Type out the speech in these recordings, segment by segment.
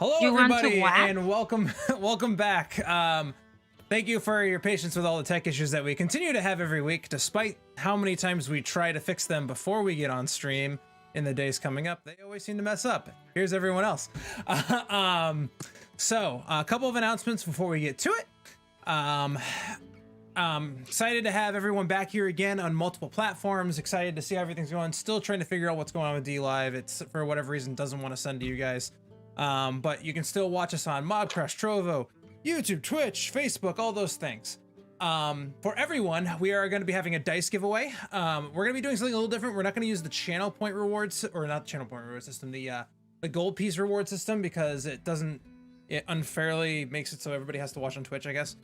Hello, You want to everybody, what? and welcome back. Thank you for your patience with all the tech issues that we continue to have every week, despite how many times we try to fix them before we get on stream in the days coming up. They always seem to mess up. Here's everyone else. So a couple of announcements before we get to it. Excited to have everyone back here again on multiple platforms. Excited to see how everything's going. Still trying to figure out what's going on with D Live. It's for whatever reason doesn't want to send to you guys. But you can still watch us on Mobcrush, Trovo, YouTube, Twitch, Facebook, all those things. For everyone, we are going to be having a dice giveaway. We're going to be doing something a little different. We're not going to use the channel point rewards, or not the channel point reward system, the gold piece reward system, because it unfairly makes it so everybody has to watch on Twitch, I guess.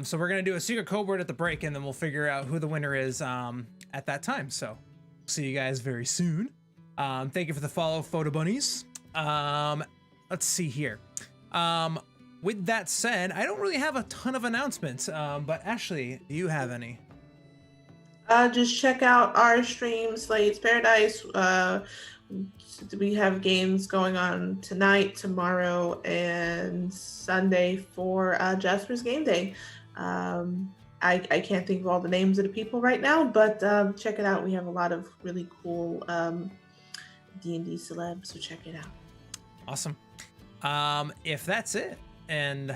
So we're going to do a secret code word at the break, and then we'll figure out who the winner is at that time. So see you guys very soon. Thank you for the follow, Photo Bunnies. Let's see here. With that said, I don't really have a ton of announcements, but Ashley, do you have any? Just check out our stream, Slade's Paradise. We have games going on tonight, tomorrow, and Sunday for Jasper's Game Day. I can't think of all the names of the people right now, but check it out. We have a lot of really cool D&D celebs, so check it out. Awesome. If that's it, and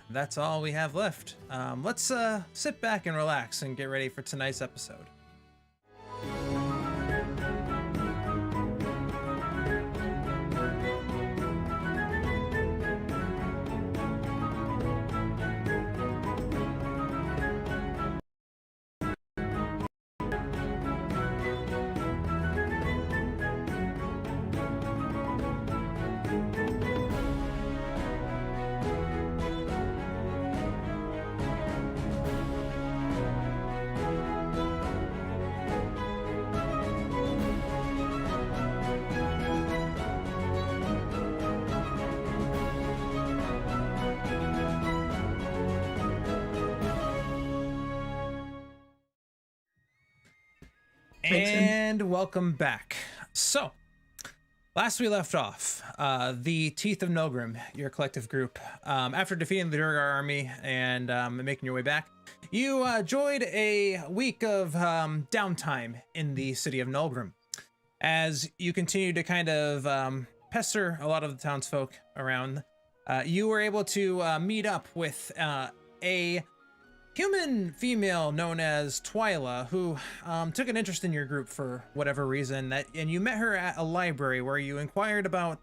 that's all we have left, let's sit back and relax and get ready for tonight's episode. And welcome back. So, last we left off, the Teeth of Nilgrim, your collective group, after defeating the Durgar army and making your way back, you enjoyed a week of downtime in the city of Nilgrim. As you continue to kind of pester a lot of the townsfolk around, you were able to meet up with a human female known as Twyla, who took an interest in your group for whatever reason, and you met her at a library where you inquired about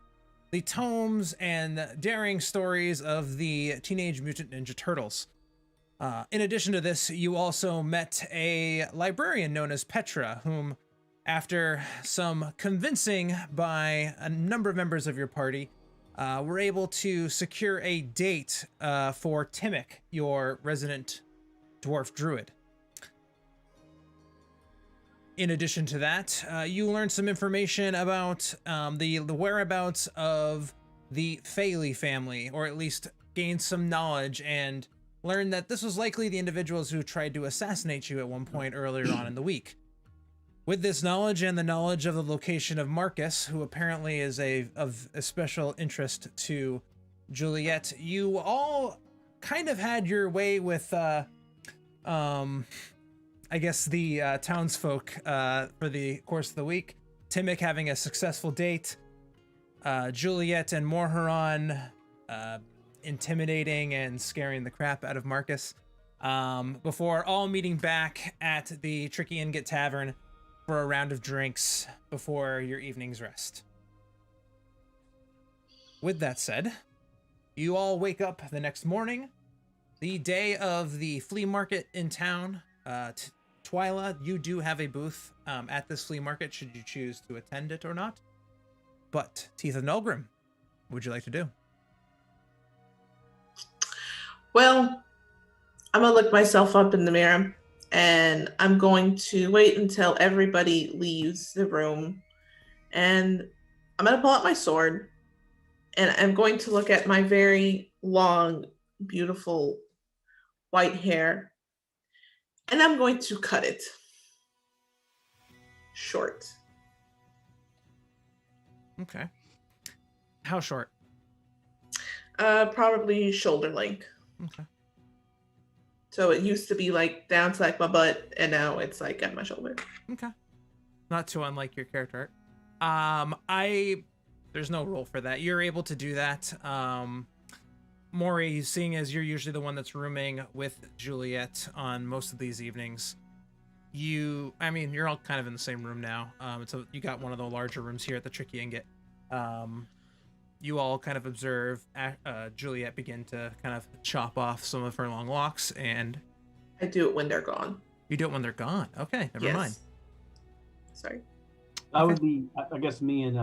the tomes and daring stories of the Teenage Mutant Ninja Turtles. In addition to this, you also met a librarian known as Petra, whom, after some convincing by a number of members of your party, were able to secure a date for Timik, your resident dwarf druid. In addition to that, you learned some information about the whereabouts of the Faelee family, or at least gained some knowledge and learned that this was likely the individuals who tried to assassinate you at one point earlier on in the week. With this knowledge and the knowledge of the location of Marcus, who apparently is of a special interest to Juliet, you all kind of had your way with I guess the townsfolk for the course of the week. Timik having a successful date, Juliet and Morharon intimidating and scaring the crap out of Marcus, before all meeting back at the Tricky Ingot Tavern for a round of drinks before your evening's rest. With that said, you all wake up the next morning, the day of the flea market in town. Twyla, you do have a booth at this flea market should you choose to attend it or not. But Teeth of Nilgrim, what would you like to do? Well, I'm gonna look myself up in the mirror, and I'm going to wait until everybody leaves the room, and I'm gonna pull out my sword, and I'm going to look at my very long, beautiful white hair, and I'm going to cut it short. Okay. How short? Probably shoulder length. Okay. So it used to be like down to like my butt, and now it's like at my shoulder. Okay. Not too unlike your character art. There's no rule for that. You're able to do that. Maury, seeing as you're usually the one that's rooming with Juliet on most of these evenings, you're all kind of in the same room now. So you got one of the larger rooms here at the Tricky Ingot. You all kind of observe Juliet begin to kind of chop off some of her long locks, and I do it when they're gone. You do it when they're gone. Okay, never mind. Sorry. I would be. I guess me and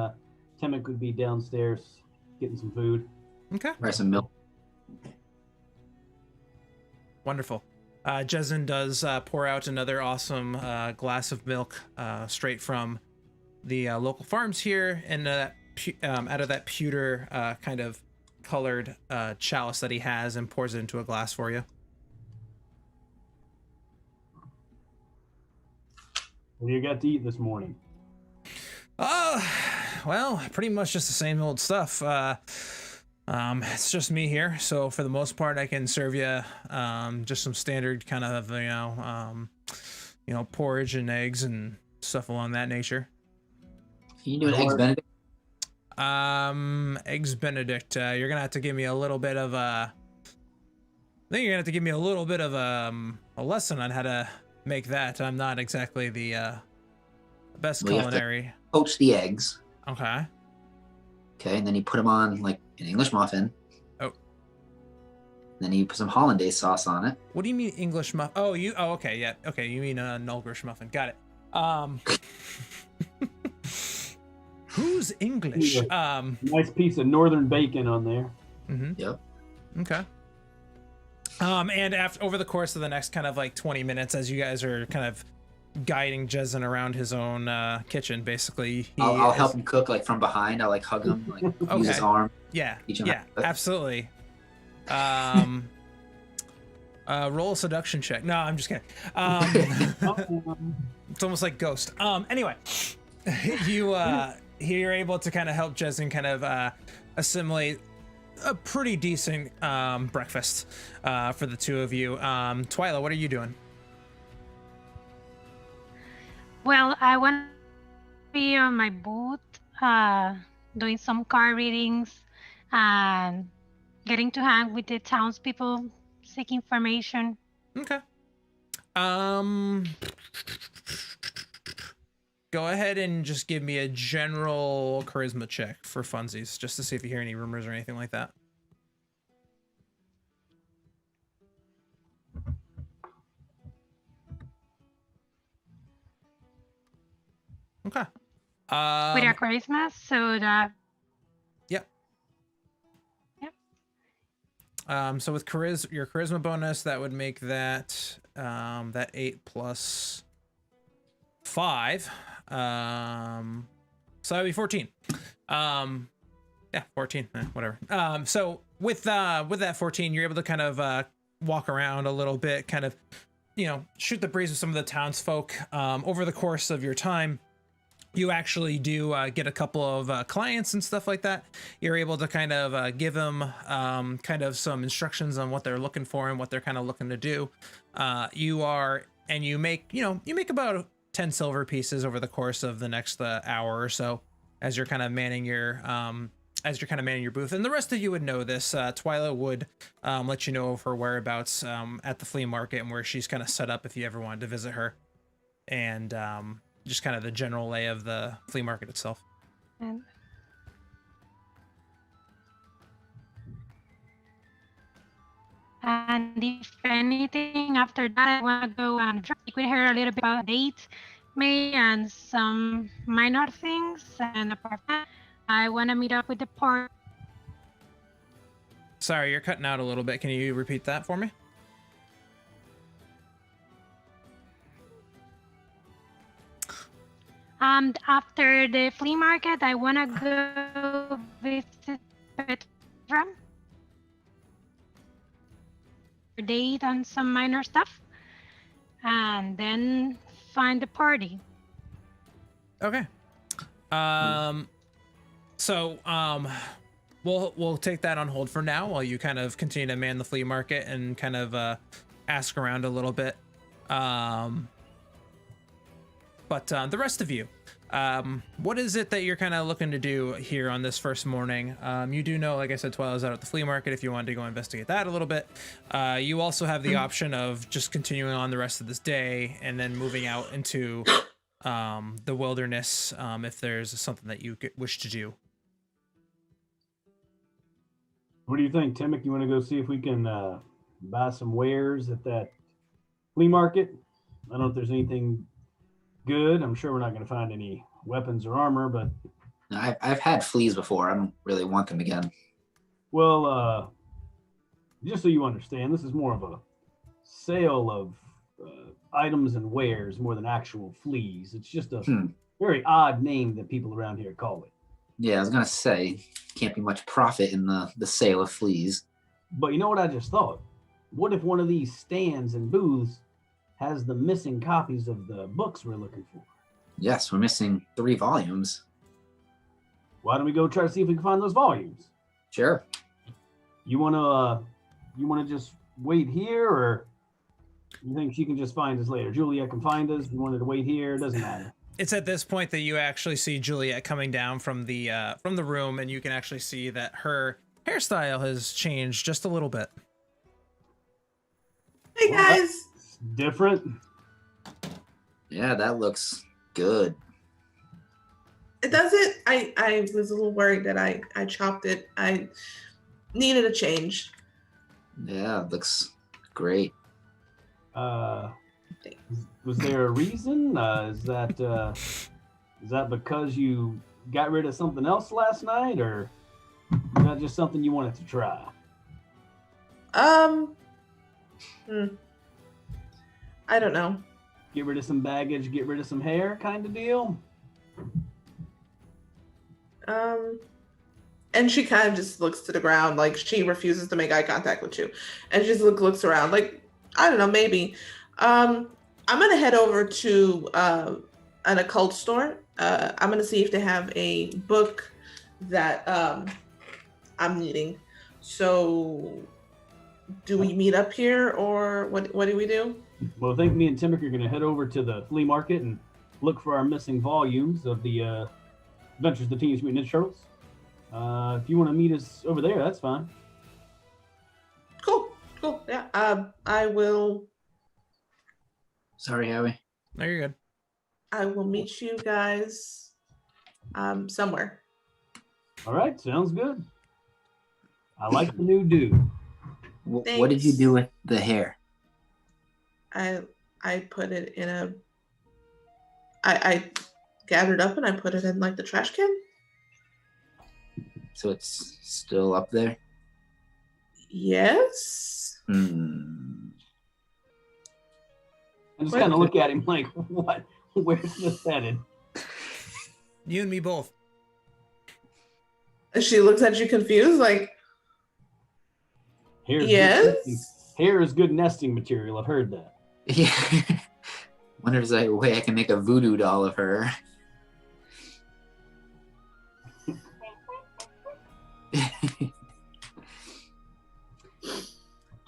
Timik would be downstairs getting some food. Okay. Or some milk. Wonderful. Jezen does pour out another awesome glass of milk straight from the local farms here, and out of that pewter kind of colored chalice that he has, and pours it into a glass for you. What do you got to eat this morning? Well, pretty much just the same old stuff. It's just me here, so for the most part, I can serve you just some standard kind of porridge and eggs and stuff along that nature. Can you do an eggs Benedict? Eggs Benedict. You're gonna have to give me a little bit of a lesson on how to make that. I'm not exactly the best culinary. Poach the eggs. Okay. Okay, and then you put them on like an English muffin. Oh. Then you put some hollandaise sauce on it. What do you mean English muffin? Oh, okay, yeah. Okay, you mean a Nulgrish muffin. Got it. Who's English? Nice piece of northern bacon on there. Mm-hmm. Yep. Okay. And over the course of the next kind of like 20 minutes, as you guys are kind of guiding Jezen around his own kitchen, basically, I'll help him cook like from behind. I'll like hug him, like use his arm. Yeah, absolutely. Roll a seduction check. No, I'm just kidding. It's almost like Ghost. Anyway, you're able to kind of help Jezen kind of assimilate a pretty decent breakfast for the two of you. Twyla, what are you doing? Well, I want to be on my booth, doing some card readings, and getting to hang with the townspeople, seek information. Okay. Go ahead and just give me a general charisma check for funsies, just to see if you hear any rumors or anything like that. Okay. With our charisma, so that. Yep. Yep. So with your charisma bonus, that would make that that 8 plus 5. So that would be 14. Yeah, 14. Whatever. So with that 14, you're able to kind of walk around a little bit, kind of, shoot the breeze with some of the townsfolk. Over the course of your time, you actually do get a couple of clients and stuff like that. You're able to kind of give them kind of some instructions on what they're looking for and what they're kind of looking to do. You make about 10 silver pieces over the course of the next hour or so, as you're kind of manning your booth. And the rest of you would know this. Twyla would let you know of her whereabouts at the flea market and where she's kind of set up if you ever wanted to visit her, and just kind of the general lay of the flea market itself. And if anything, after that, I want to go and speak with her a little bit about dates, May, and some minor things. And apart from that, I want to meet up with the party. Sorry, you're cutting out a little bit. Can you repeat that for me? After the flea market, I want to go visit Petra. Date on some minor stuff, and then find the party. Okay. we'll take that on hold for now while you kind of continue to man the flea market and kind of ask around a little bit. But the rest of you, what is it that you're kind of looking to do here on this first morning? You do know, like I said, Twyla's out at the flea market if you wanted to go investigate that a little bit. You also have the option of just continuing on the rest of this day and then moving out into the wilderness if there's something that you wish to do. What do you think, Timik? You want to go see if we can buy some wares at that flea market? I don't know if there's anything good. I'm sure we're not going to find any weapons or armor, but I've had fleas before. I don't really want them again. well, just so you understand, this is more of a sale of items and wares more than actual fleas. It's just a very odd name that people around here call it. Yeah, I was gonna say, can't be much profit in the sale of fleas. But you know what I just thought? What if one of these stands and booths has the missing copies of the books we're looking for? Yes, we're missing 3 volumes. Why don't we go try to see if we can find those volumes? Sure. You wanna just wait here, or you think she can just find us later? Julia can find us. You wanted to wait here? It doesn't matter. It's at this point that you actually see Juliet coming down from the room, and you can actually see that her hairstyle has changed just a little bit. Hey guys. That's different. Yeah, that looks good. It doesn't. I was a little worried that I chopped it. I needed a change. Yeah, it looks great. Was there a reason? Is that because you got rid of something else last night, or is that just something you wanted to try? I don't know. Get rid of some baggage, get rid of some hair, kind of deal. And she kind of just looks to the ground, like she refuses to make eye contact with you, and she just looks around, like I don't know, maybe. I'm gonna head over to an occult store. I'm gonna see if they have a book that I'm needing. So, do we meet up here, or what do we do? Well, I think me and Timik are going to head over to the flea market and look for our missing volumes of the Adventures of the Teenage Mutant Ninja Turtles. If you want to meet us over there, that's fine. Cool. Yeah. I will. Sorry, Howie. No, you're good. I will meet you guys somewhere. All right, sounds good. I like the new do. What did you do with the hair? I put it in a. I gathered up and I put it in like the trash can. So it's still up there? Yes. I just kind of look at him like, what? Where's this headed? You and me both. She looks at you confused, like. Yes. Hair is good nesting material. I've heard that. Yeah. Wonder if there's a way I can make a voodoo doll of her.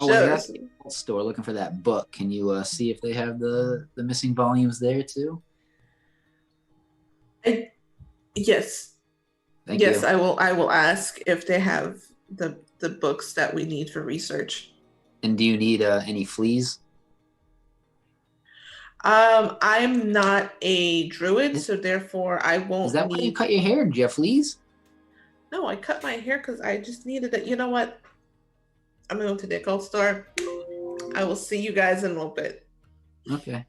Oh, Sure. that's the old store looking for that book. Can you see if they have the missing volumes there too? Yes. Thank you. I will ask if they have the books that we need for research. And do you need any fleas? I'm not a druid, so therefore I won't. Is that why you need. cut your hair? Did you have fleas? No, I cut my hair because I just needed it. You know what? I'm going to the occult store. I will see you guys in a little bit. Okay.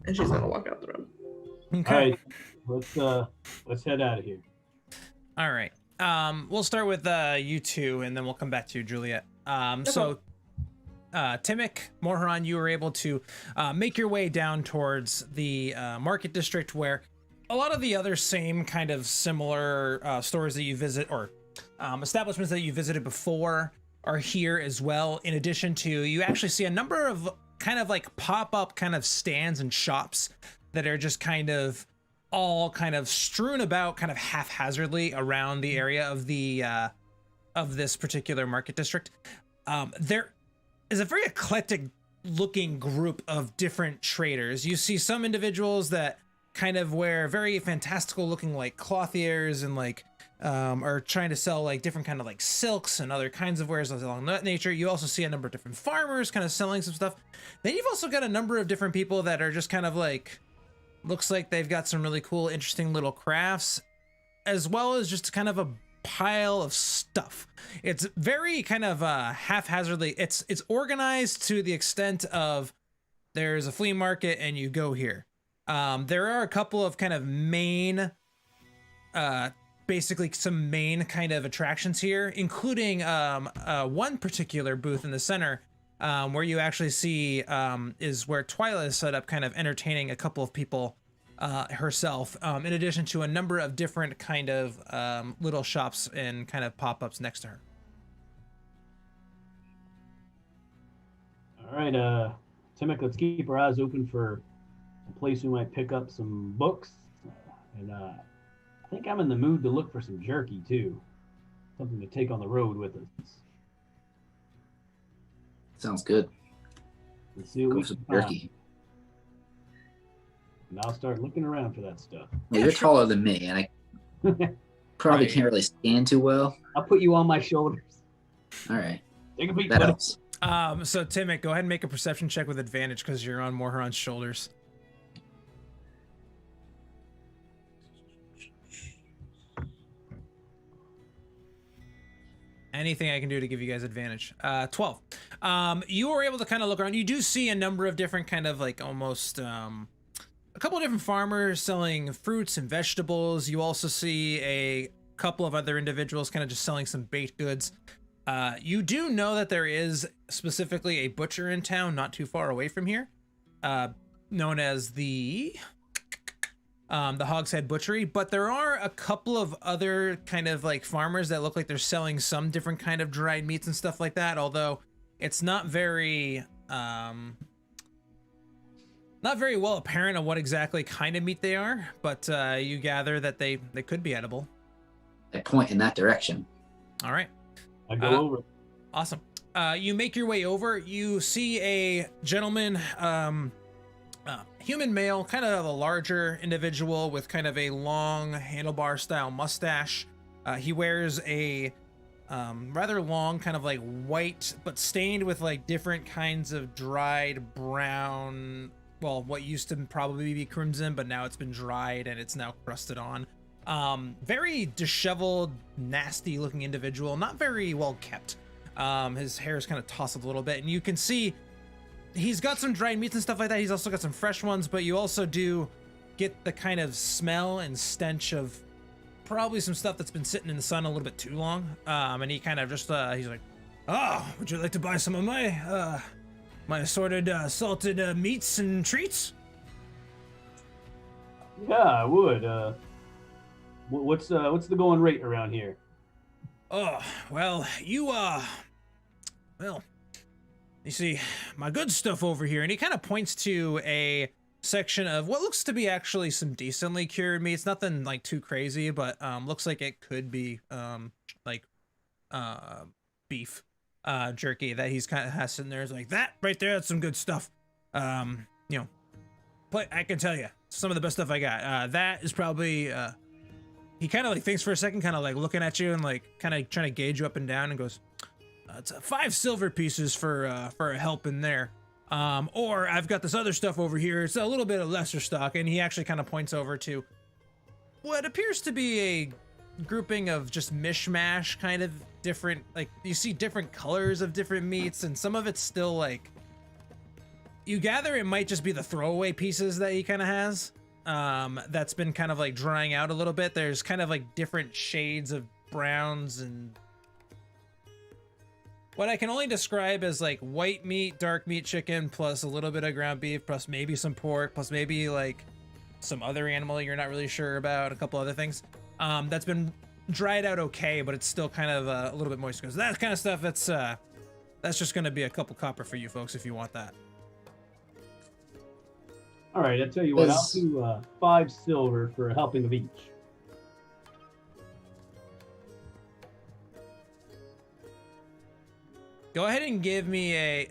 And she's gonna walk out the room. Okay. All right, let's head out of here. All right. We'll start with you two, and then we'll come back to you, Juliet. So, Timik, Morharon, you were able to make your way down towards the market district, where a lot of the other same kind of similar stores that you visit, or establishments that you visited before, are here as well. In addition to, you actually see a number of kind of like pop-up kind of stands and shops that are just kind of all kind of strewn about kind of haphazardly around the area of the of this particular market district. There is a very eclectic looking group of different traders. You see some individuals that kind of wear very fantastical looking like clothiers and like are trying to sell like different kind of like silks and other kinds of wares along that nature. You also see a number of different farmers kind of selling some stuff. Then you've also got a number of different people that are just kind of like, looks like they've got some really cool, interesting little crafts, as well as just kind of a pile of stuff. It's very kind of haphazardly. It's organized to the extent of there's a flea market and you go here. There are a couple of kind of main, basically some main kind of attractions here, including one particular booth in the center where you actually see is where Twyla is set up kind of entertaining a couple of people herself, in addition to a number of different kind of little shops and kind of pop-ups next to her. All right, Timik, let's keep our eyes open for a place we might pick up some books. And I think I'm in the mood to look for some jerky too. Something to take on the road with us. Sounds good. Let's see what Go we for some can jerky. And I'll start looking around for that stuff. Well, you're taller than me, and I probably can't really stand too well. I'll put you on my shoulders. All right. Take a peek, That buddy. helps. So Timik, go ahead and make a perception check with advantage because you're on Moron's shoulders. Anything I can do to give you guys advantage. 12. You were able to kind of look around. You do see a number of different kind of like almost a couple of different farmers selling fruits and vegetables. You also see a couple of other individuals kind of just selling some baked goods. You do know that there is specifically a butcher in town not too far away from here, known as the Hogs Butchery, but there are a couple of other kind of like farmers that look like they're selling some different kind of dried meats and stuff like that, although it's not very well apparent on what exactly kind of meat they are, but you gather that they could be edible. I point in that direction. All right. I go over. Awesome. You make your way over. You see a gentleman, human male, kind of a larger individual with kind of a long handlebar style mustache. He wears a rather long kind of like white, but stained with like different kinds of dried brown, well, what used to probably be crimson, but now it's been dried and it's now crusted on. Very disheveled, nasty looking individual, not very well kept. His hair is kind of tousled a little bit, and you can see he's got some dried meats and stuff like that. He's also got some fresh ones, but you also do get the kind of smell and stench of probably some stuff that's been sitting in the sun a little bit too long. And he kind of just, he's like, "Oh, would you like to buy some of my, my assorted, salted, meats and treats?" Yeah, I would. What's the going rate around here? Oh, well, well, you see, my good stuff over here, and he kind of points to a section of what looks to be actually some decently cured meats. Nothing like too crazy, but looks like it could be like beef jerky that he's kind of has sitting there. Is like, that right there, that's some good stuff. You know, but I can tell you some of the best stuff I got. That is probably he kind of like thinks for a second, kind of like looking at you and like kind of trying to gauge you up and down, and goes, "It's 5 silver pieces for a help in there. Or I've got this other stuff over here. It's a little bit of lesser stock." And he actually kind of points over to what appears to be a grouping of just mishmash, kind of different, like you see different colors of different meats, and some of it's still like, you gather it might just be the throwaway pieces that he kind of has. That's been kind of like drying out a little bit. There's kind of like different shades of browns and what I can only describe as like white meat, dark meat chicken, plus a little bit of ground beef, plus maybe some pork, plus maybe like some other animal you're not really sure about, a couple other things. That's been dried out okay, but it's still kind of a little bit moist. Because that kind of stuff, that's just going to be a couple copper for you folks if you want that. All right, I'll tell you what. I'll Is- do 5 silver for a helping of each. Go ahead and give me a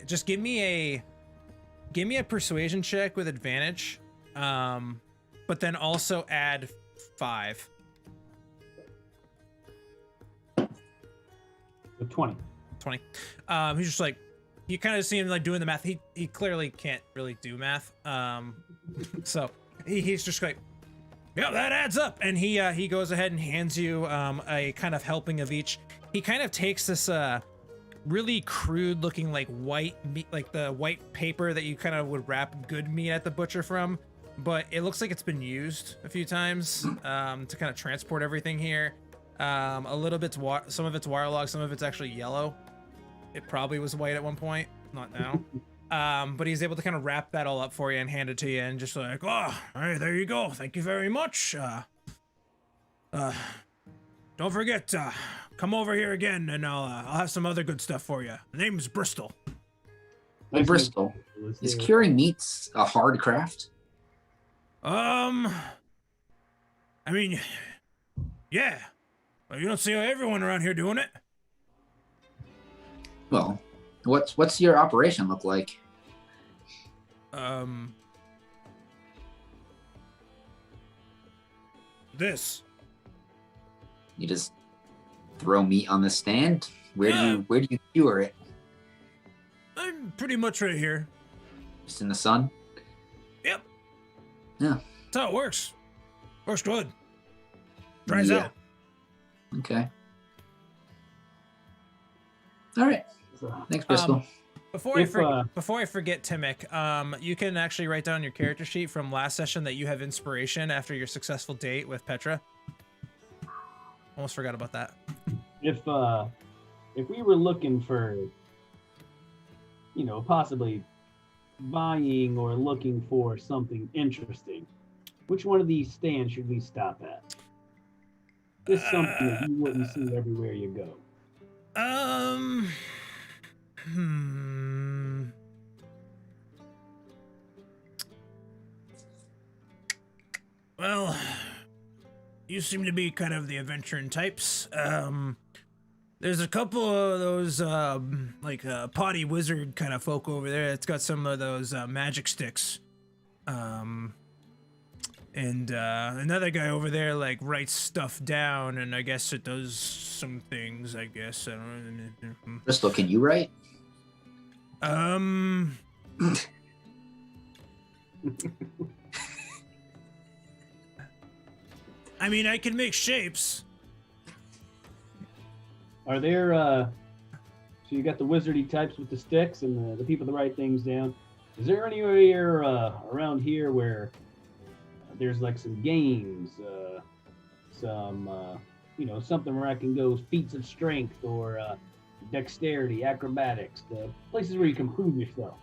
persuasion check with advantage. But then also add 5. So 20. 20. He's just like, you kind of see him like doing the math. He clearly can't really do math. So he's just like, yeah, that adds up. And he goes ahead and hands you a kind of helping of each. He kind of takes this really crude looking like white meat, like the white paper that you kind of would wrap good meat at the butcher from, but it looks like it's been used a few times to kind of transport everything here. A little bit's some of it's waterlogged, some of it's actually yellow. It probably was white at one point, not now. But he's able to kind of wrap that all up for you and hand it to you, and just like, oh, hey, there you go. Thank you very much. Don't forget, come over here again, and I'll have some other good stuff for you. The name's Bristol. Hey, Bristol, is curing meats a hard craft? I mean, yeah. Well, you don't see everyone around here doing it. Well, what's your operation look like? This. You just throw meat on the stand? Where do you cure it? I'm pretty much right here. Just in the sun? Yep. Yeah. That's how it works. Works good. Dries Yeah. out. Okay. All right. Thanks, Bristol. Before I forget, Timik, you can actually write down your character sheet from last session that you have inspiration after your successful date with Petra. Almost forgot about that. If we were looking for, possibly buying or looking for something interesting, which one of these stands should we stop at? This is something that you wouldn't see everywhere you go. Well, you seem to be kind of the adventuring types. There's a couple of those, potty wizard kind of folk over there. It's got some of those magic sticks. And another guy over there, like, writes stuff down, and I guess it does some things, I guess. I don't know. Bristol, can you write? I mean, I can make shapes. Are there, so you got the wizardy types with the sticks and the people that write things down. Is there anywhere around here where there's like some games, some, something where I can go feats of strength or dexterity, acrobatics, the places where you can prove yourself?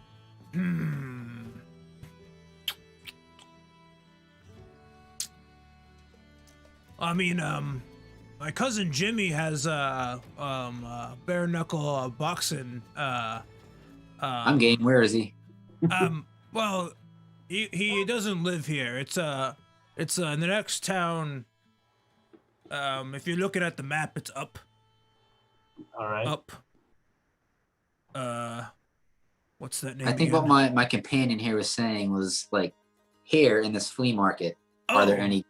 I mean, my cousin Jimmy has bare knuckle boxing. I'm game. Where is he? Well, he doesn't live here. It's in the next town. If you're looking at the map, it's up. All right. Up. What's that name? I think again? what my companion here was saying was like, here in this flea market, are there any?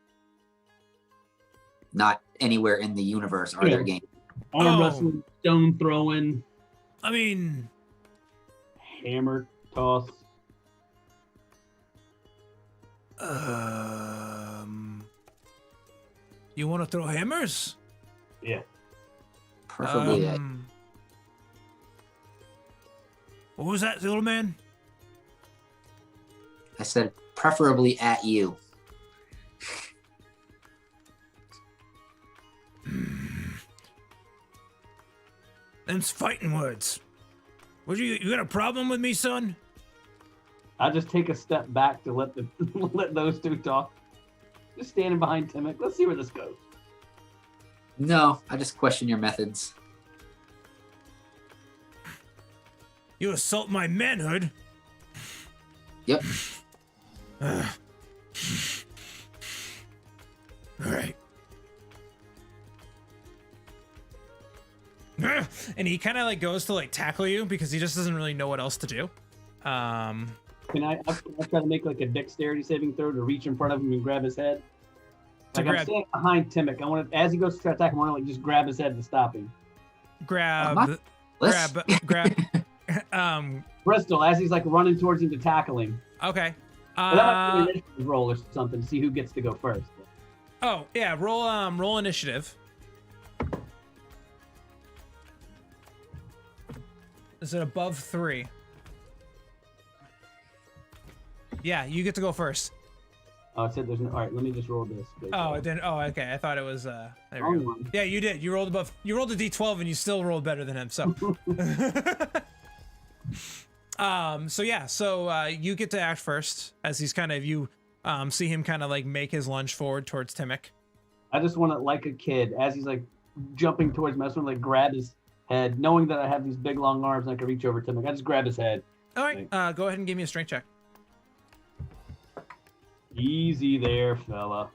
Not anywhere in the universe are there games. Arm wrestling, stone throwing. I mean, hammer toss. You want to throw hammers? Yeah. Preferably at. What was that, little man? I said preferably at you. Them's fighting words. You got a problem with me, son? I just take a step back to let let those two talk. Just standing behind Timik. Let's see where this goes. No, I just question your methods. You assault my manhood? Yep. All right. And he kind of like goes to like tackle you because he just doesn't really know what else to do. Can I try to make like a dexterity saving throw to reach in front of him and grab his head? Like I'm standing behind Timik. I want to, as he goes to try to attack him, I want to like just grab his head to stop him. Grab. Bristol, as he's like running towards him to tackle him. Okay. But that might be an initiative roll or something to see who gets to go first. Oh yeah, roll initiative. Is it above 3? Yeah, you get to go first. Oh, it said there's no. All right, let me just roll this. Oh, it didn't. Oh, okay. I thought it was. There we go. One. Yeah, you did. You rolled above. You rolled a d12 and you still rolled better than him. So. So yeah. So you get to act first as he's kind of you. See him kind of like make his lunge forward towards Timik. I just want to, like a kid, as he's like jumping towards me, I just want to like grab his head, knowing that I have these big long arms and I can reach over Timik. I just grab his head. All right. Go ahead and give me a strength check. Easy there, fella.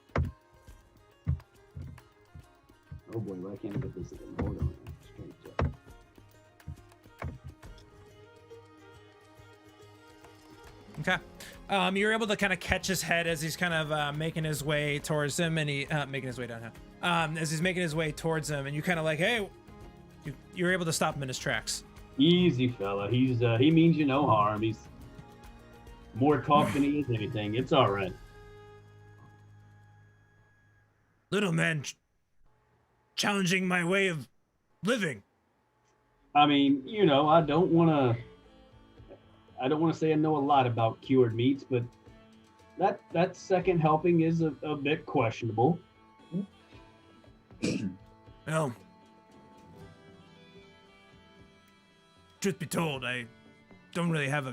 Oh boy, why can't I get this again? Hold on. Strength check. Okay. You're able to kind of catch his head as he's kind of making his way towards him, and he making his way downhill. As he's making his way towards him, and you kind of like, hey, you're able to stop him in his tracks. Easy, fella. He means you no harm. He's more talk than he is anything. It's all right. Little man challenging my way of living. I mean, you know, I don't want to say I know a lot about cured meats, but that second helping is a bit questionable. Well, truth be told, I don't really have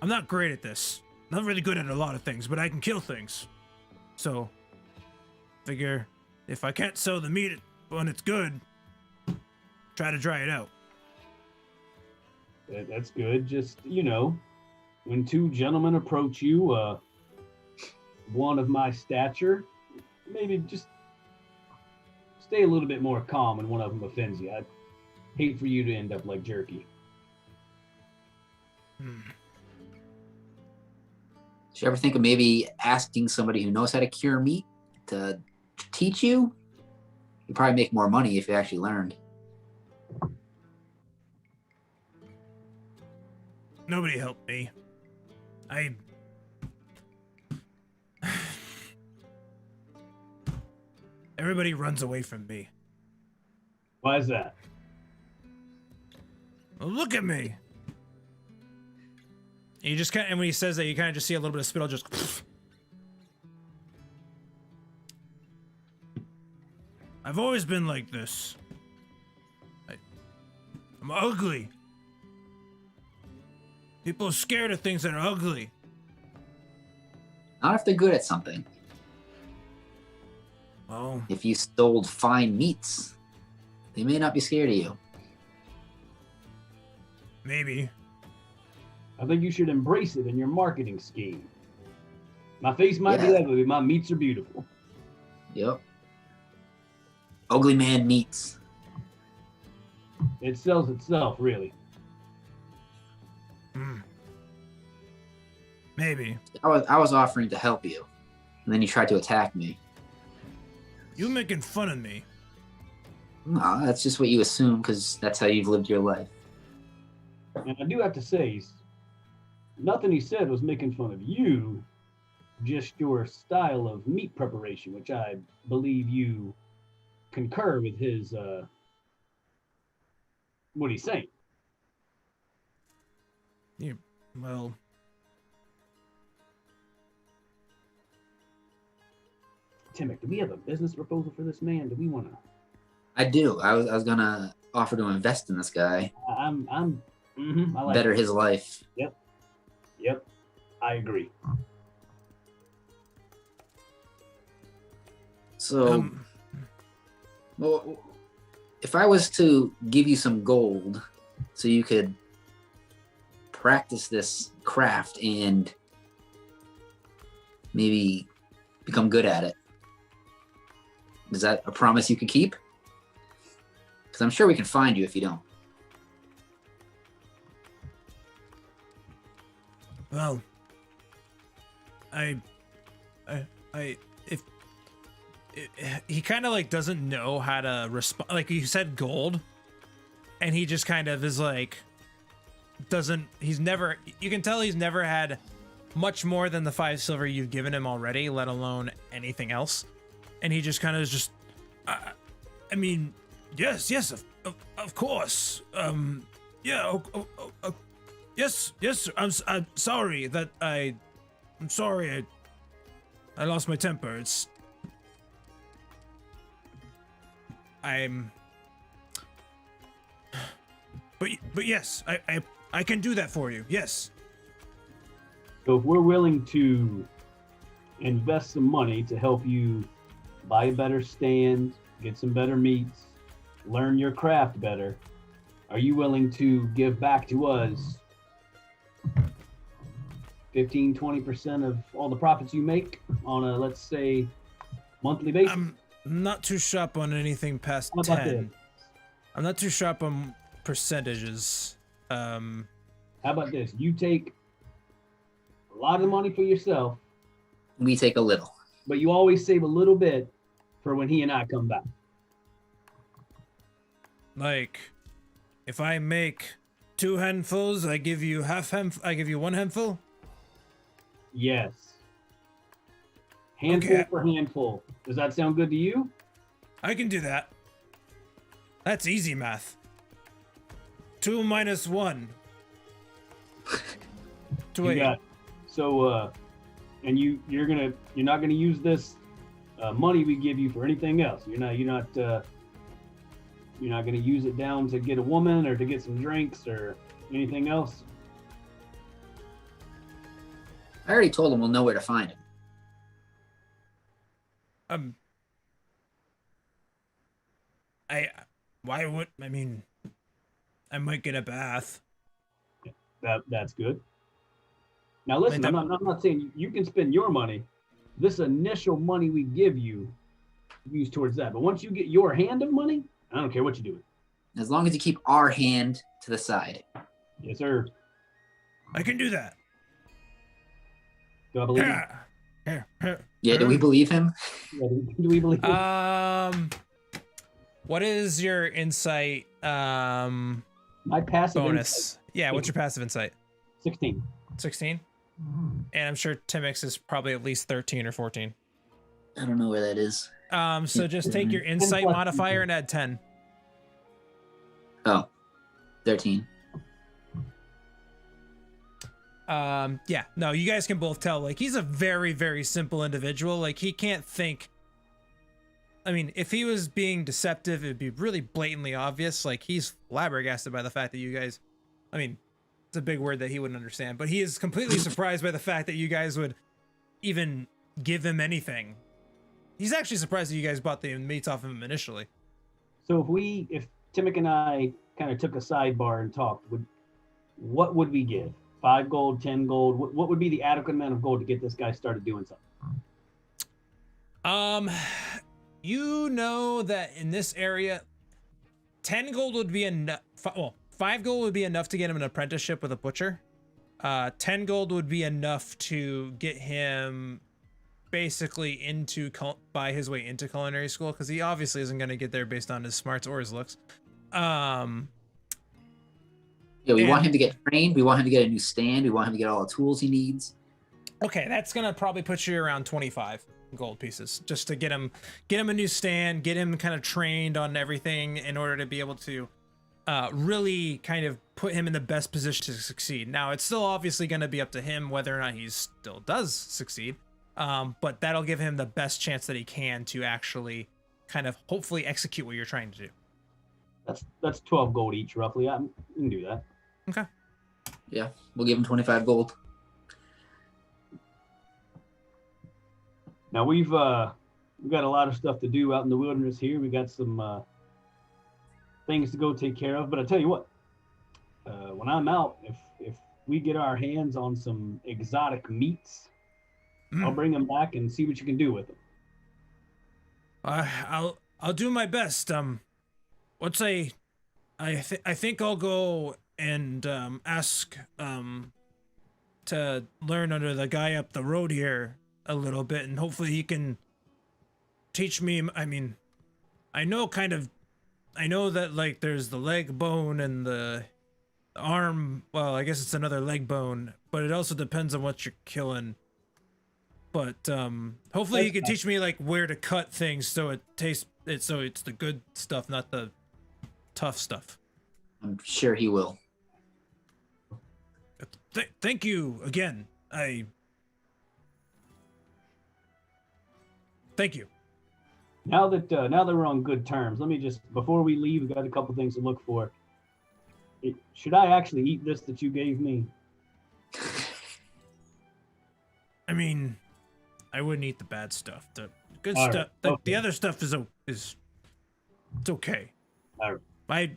I'm not great at this. Not really good at a lot of things, but I can kill things. So, figure if I can't sell the meat when it's good, try to dry it out. That's good. Just, you know, when two gentlemen approach you, one of my stature, maybe just stay a little bit more calm when one of them offends you. I'd hate for you to end up like Jerky. Did you ever think of maybe asking somebody who knows how to cure meat to teach you? You'd probably make more money if you actually learned. Nobody helped me. Everybody runs away from me. Why is that? Well, look at me. And you just and when he says that, you kind of just see a little bit of spittle just. I've always been like this. I'm ugly. People are scared of things that are ugly. Not if they're good at something. Oh. If you sold fine meats, they may not be scared of you. Maybe. I think you should embrace it in your marketing scheme. My face might be ugly, but my meats are beautiful. Yep. Ugly man meats. It sells itself, really. Maybe. I was offering to help you, and then you tried to attack me. You making fun of me? No, that's just what you assume, because that's how you've lived your life. And I do have to say, nothing he said was making fun of you, just your style of meat preparation, which I believe you concur with his, what he's saying. Well... Timik, do we have a business proposal for this man? Do we want to? I do. I was gonna offer to invest in this guy. I like better his life. Yep. I agree. So, well, if I was to give you some gold so you could practice this craft and maybe become good at it. Is that a promise you could keep? Because I'm sure we can find you if you don't. Well, he kind of like doesn't know how to respond. Like you said, gold, and he just kind of is like, he's never, you can tell he's never had much more than the 5 silver you've given him already, let alone anything else. And he just kind of is just, I mean, yes, of course. Yeah, yes, I'm sorry that I'm sorry I lost my temper. But yes, I can do that for you. Yes. So if we're willing to invest some money to help you buy a better stand, get some better meats, learn your craft better, are you willing to give back to us 15-20% of all the profits you make on a, let's say, monthly basis? I'm not too sharp on anything past 10. I'm not too sharp on percentages. How about this? You take a lot of the money for yourself. We take a little. But you always save a little bit for when he and I come back. Like, if I make 2 handfuls, I give you I give you 1 handful? Yes. Handful Okay. for handful. Does that sound good to you? I can do that. That's easy math. 2 minus 1. You got it. So, and you're not gonna use this money we give you for anything else. You're not gonna use it down to get a woman or to get some drinks or anything else. I already told him we'll know where to find him. I might get a bath. That's good. Now listen, I'm not saying you can spend your money. This initial money we give you, use towards that. But once you get your hand of money, I don't care what you do. As long as you keep our hand to the side. Yes, sir. I can do that. Do I believe you? Yeah, do we believe him? Yeah, do we believe you? What is your insight My passive bonus? insight, Yeah, what's your passive insight? 16. 16? And I'm sure Timik's is probably at least 13 or 14. I don't know where that is. So just take your insight modifier and add 10. Oh, 13. Yeah, no, you guys can both tell, like, he's a very, very simple individual. Like, he can't think. I mean, if he was being deceptive, it'd be really blatantly obvious. Like, he's flabbergasted by the fact that you guys, I mean, it's a big word that he wouldn't understand, but he is completely surprised by the fact that you guys would even give him anything. He's actually surprised that you guys bought the meats off of him initially. So if Timik and I kind of took a sidebar and talked, what would we give? 5 gold, 10 gold? What would be the adequate amount of gold to get this guy started doing something? You know that in this area, 10 gold would be enough. Well, 5 gold would be enough to get him an apprenticeship with a butcher. 10 gold would be enough to get him basically buy his way into culinary school, because he obviously isn't going to get there based on his smarts or his looks. Yeah, we want him to get trained. We want him to get a new stand. We want him to get all the tools he needs. Okay, that's gonna probably put you around 25 gold pieces just to get him a new stand, get him kind of trained on everything in order to be able to really kind of put him in the best position to succeed. Now, it's still obviously going to be up to him whether or not he still does succeed, but that'll give him the best chance that he can to actually kind of hopefully execute what you're trying to do. That's 12 gold each, roughly. I can do that. Okay. Yeah, we'll give him 25 gold. Now we've got a lot of stuff to do out in the wilderness here. We got some things to go take care of. But I tell you what, when I'm out, if we get our hands on some exotic meats, I'll Mm. bring them back and see what you can do with them. I'll do my best. Let's say I think I'll go and ask to learn under the guy up the road here a little bit, and hopefully he can teach me. I mean, I know that like there's the leg bone and the arm. Well, I guess it's another leg bone, but it also depends on what you're killing. But hopefully he can teach me like where to cut things so it tastes it, so it's the good stuff, not the tough stuff. I'm sure he will. Thank you again. Thank you. Now that we're on good terms, let me just, before we leave, we've got a couple things to look for. Should I actually eat this that you gave me? I mean, I wouldn't eat the bad stuff. The good All stuff, right, okay. the other stuff is it's okay. All I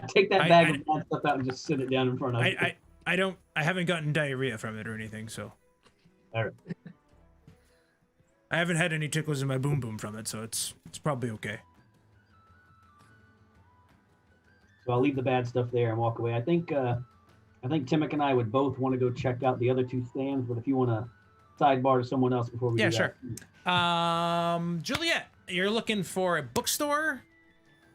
take that I- bag I- of bad stuff out and just sit it down in front of you. I haven't gotten diarrhea from it or anything, so All right. I haven't had any tickles in my boom boom from it, so it's probably okay. So I'll leave the bad stuff there and walk away. I think Timik and I would both want to go check out the other two stands, but if you want to sidebar to someone else before we Yeah, do sure. that. Juliet, you're looking for a bookstore?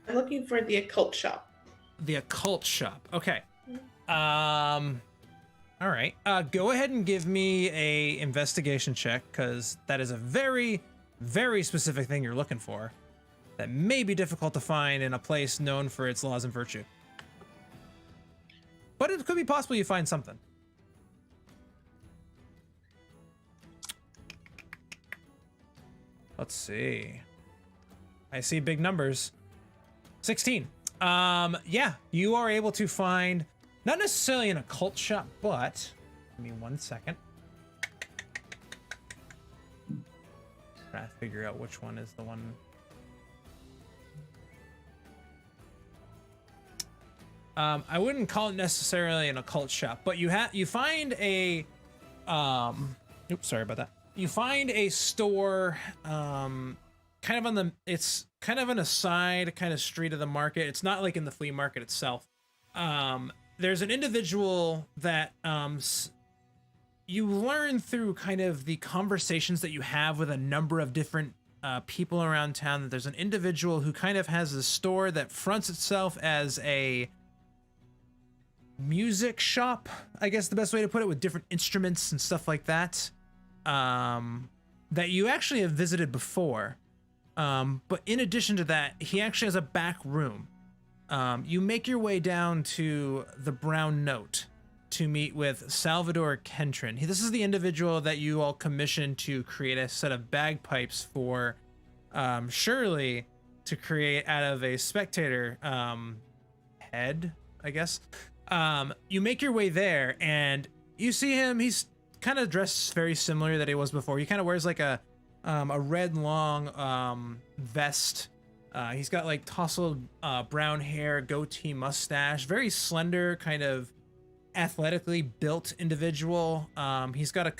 I'm looking for the Occult Shop. The Occult Shop. Okay. All right. Go ahead and give me a investigation check, because that is a very, very specific thing you're looking for that may be difficult to find in a place known for its laws and virtue. But it could be possible you find something. Let's see. I see big numbers. 16. Yeah, you are able to find not necessarily an occult shop, but give me 1 second. Trying to figure out which one is the one. I wouldn't call it necessarily an occult shop, but you find a oops, sorry about that. You find a store kind of on the, it's kind of on a side kind of street of the market. It's not like in the flea market itself. There's an individual that you learn through kind of the conversations that you have with a number of different people around town, that there's an individual who kind of has a store that fronts itself as a music shop, I guess the best way to put it, with different instruments and stuff like that, that you actually have visited before. But in addition to that, he actually has a back room. You make your way down to the Brown Note to meet with Salvador Kentrin. This is the individual that you all commissioned to create a set of bagpipes for Shirley to create out of a spectator head, I guess. You make your way there and you see him. He's kind of dressed very similar that he was before. He kind of wears like a red long vest. He's got like tousled brown hair, goatee, mustache, very slender, kind of athletically built individual. He's got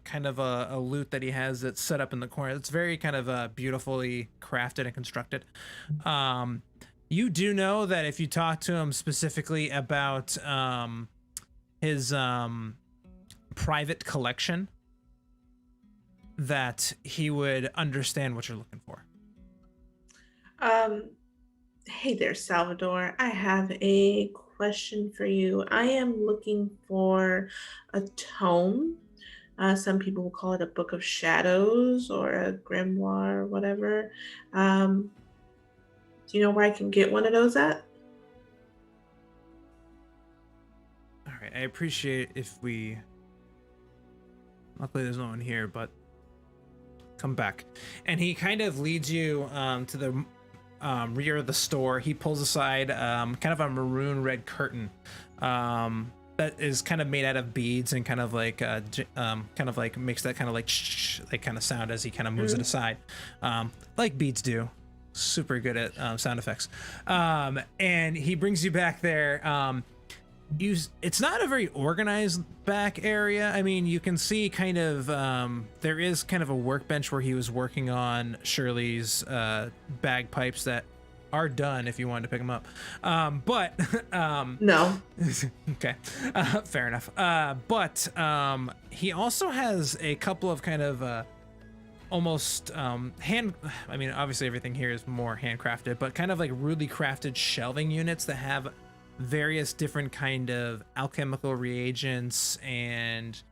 kind of a lute that he has that's set up in the corner. It's very kind of beautifully crafted and constructed. You do know that if you talk to him specifically about his private collection, that he would understand what you're looking for. Hey there, Salvador. I have a question for you. I am looking for a tome. Some people will call it a book of shadows or a grimoire or whatever. Do you know where I can get one of those at? All right, I appreciate if we... Luckily there's no one here, but come back. And he kind of leads you to the rear of the store. He pulls aside kind of a maroon red curtain that is kind of made out of beads and kind of like makes that kind of like shh, like kind of sound as he kind of moves it aside, like beads do. Super good at sound effects. And he brings you back there. it's not a very organized back area. I mean, you can see kind of there is kind of a workbench where he was working on Shirley's bagpipes that are done if you wanted to pick them up, but No. okay, fair enough. But he also has a couple of kind of almost hand, I mean, obviously everything here is more handcrafted, but kind of like really crafted shelving units that have various different kind of alchemical reagents and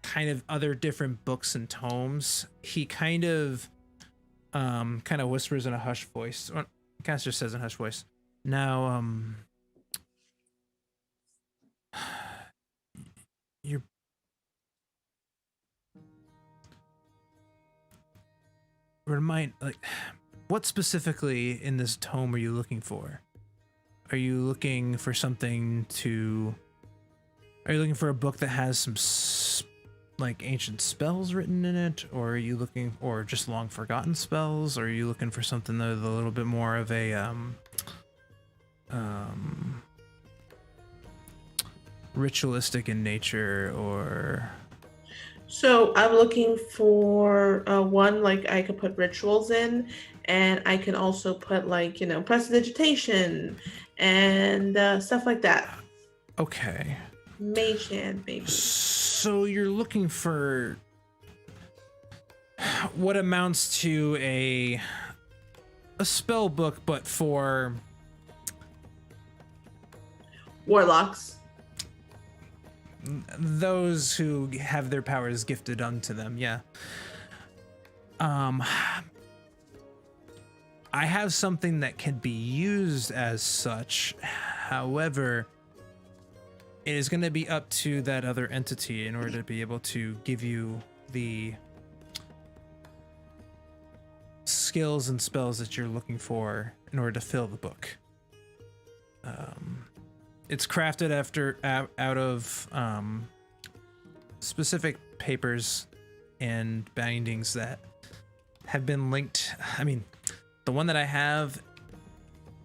kind of other different books and tomes. He kind of whispers in a hushed voice, or kind of just says in a hushed voice, now you're what specifically in this tome are you looking for? Are you looking for a book that has some like ancient spells written in it, or are you looking, or just long forgotten spells, or are you looking for something that is a little bit more of a ritualistic in nature, or? So I'm looking for one, like I could put rituals in, and I can also put like, prestidigitation and stuff like that. Okay. Mage hand, maybe. So you're looking for what amounts to a spell book, but for Warlocks. those who have their powers gifted unto them, yeah. I have something that can be used as such. However, it is going to be up to that other entity in order to be able to give you the skills and spells that you're looking for in order to fill the book. It's crafted out of specific papers and bindings that have been linked. I mean, the one that I have,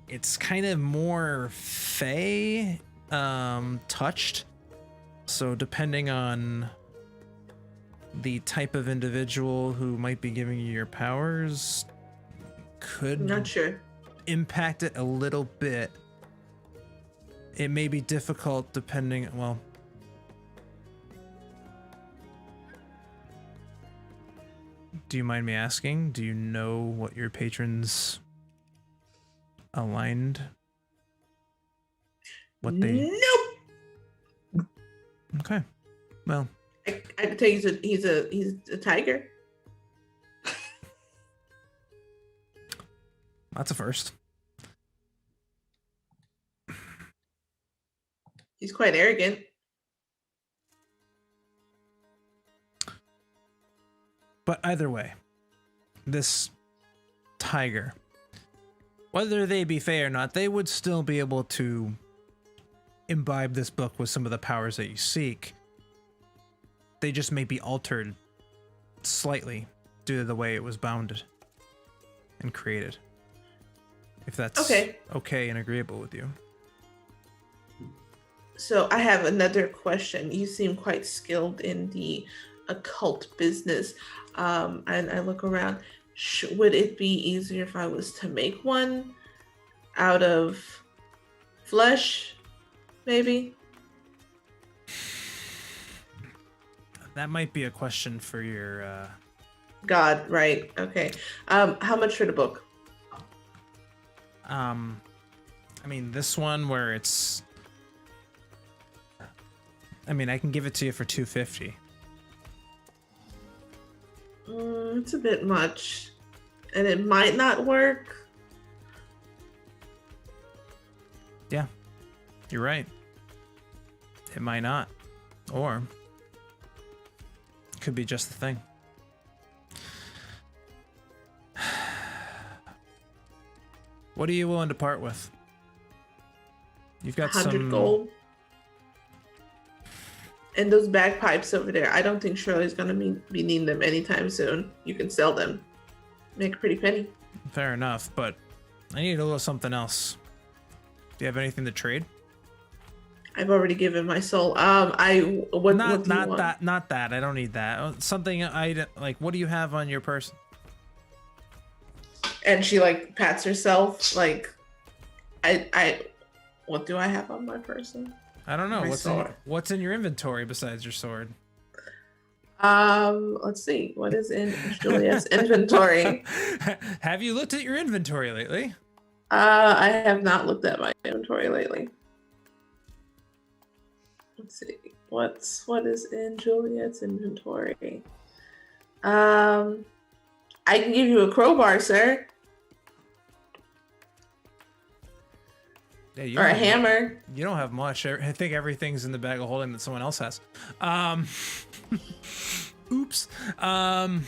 it's kind of more Fae touched. So depending on the type of individual who might be giving you your powers, could Not sure. impact it a little bit. It may be difficult depending, well, do you mind me asking? Do you know what your patrons aligned? What they? Nope. Okay. Well, I can tell you he's a tiger. that's a first. He's quite arrogant. But either way, this tiger, whether they be Fae or not, they would still be able to imbibe this book with some of the powers that you seek. They just may be altered slightly due to the way it was bounded and created. If that's okay and agreeable with you. So I have another question. You seem quite skilled in the occult business. And I look around. Would it be easier if I was to make one out of flesh, maybe? That might be a question for your God, right? Okay. How much for the book? I mean, this one where it's, I mean, I can give it to you for $250. It's a bit much, and it might not work. Yeah, you're right. It might not, or it could be just the thing. What are you willing to part with? You've got 100 some gold. And those bagpipes over there, I don't think Shirley's gonna be needing them anytime soon. You can sell them, make a pretty penny. Fair enough, but I need a little something else. Do you have anything to trade? I've already given my soul. What do you want? Not that. I don't need that. Something like. What do you have on your person? And she like pats herself. Like, what do I have on my person? I don't know. My What's in your inventory besides your sword? Let's see. What is in Juliet's inventory? Have you looked at your inventory lately? I have not looked at my inventory lately. Let's see. What is in Juliet's inventory? I can give you a crowbar, sir. Yeah, or a hammer. You don't have much. I think everything's in the bag of holding that someone else has. Oops. I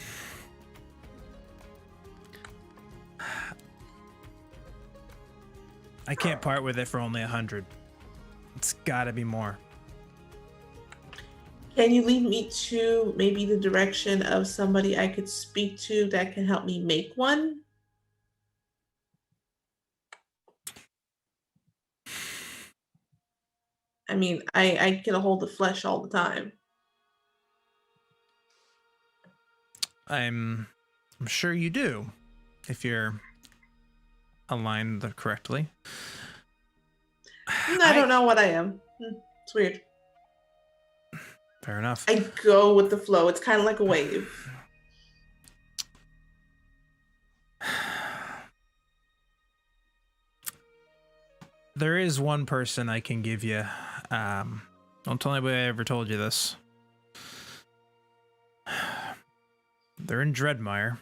can't part with it for only 100. It's gotta be more. Can you lead me to maybe the direction of somebody I could speak to that can help me make one? I mean, I get a hold of flesh all the time. I'm sure you do, if you're aligned correctly. I don't know what I am. It's weird. Fair enough. I go with the flow. It's kind of like a wave. There is one person I can give you. Don't tell anybody I ever told you this. They're in Dreadmire.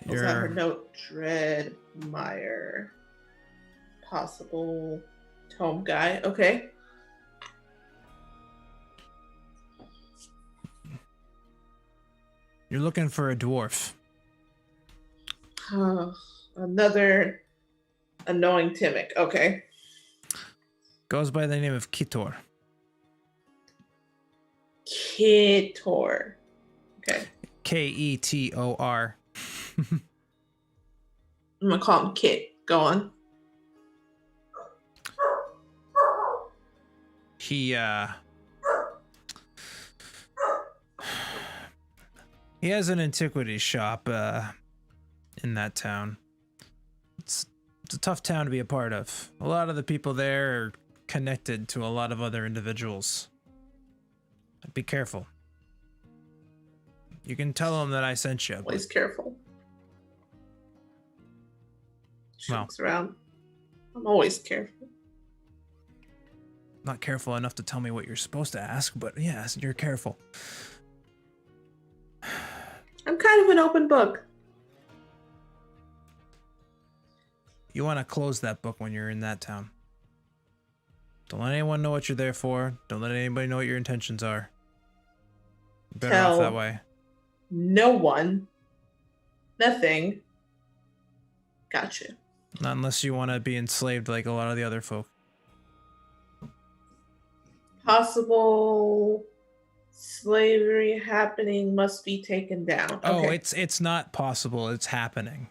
Was that her note? Dreadmire. Possible tome guy. Okay. You're looking for a dwarf. Another annoying Timik. Okay. Goes by the name of Kitor. Kitor. Okay. Ketor. I'm gonna call him Kit. Go on. He has an antiquities shop in that town. It's a tough town to be a part of. A lot of the people there are connected to a lot of other individuals. Be careful. You can tell them that I sent you. Always careful. She looks around. I'm always careful. Not careful enough to tell me what you're supposed to ask, but yes, you're careful. I'm kind of an open book. You want to close that book when you're in that town. Don't let anyone know what you're there for. Don't let anybody know what your intentions are. Better off that way. No one. Nothing. Gotcha. Not unless you want to be enslaved like a lot of the other folk. Possible slavery happening must be taken down. Oh, okay. It's not possible. It's happening.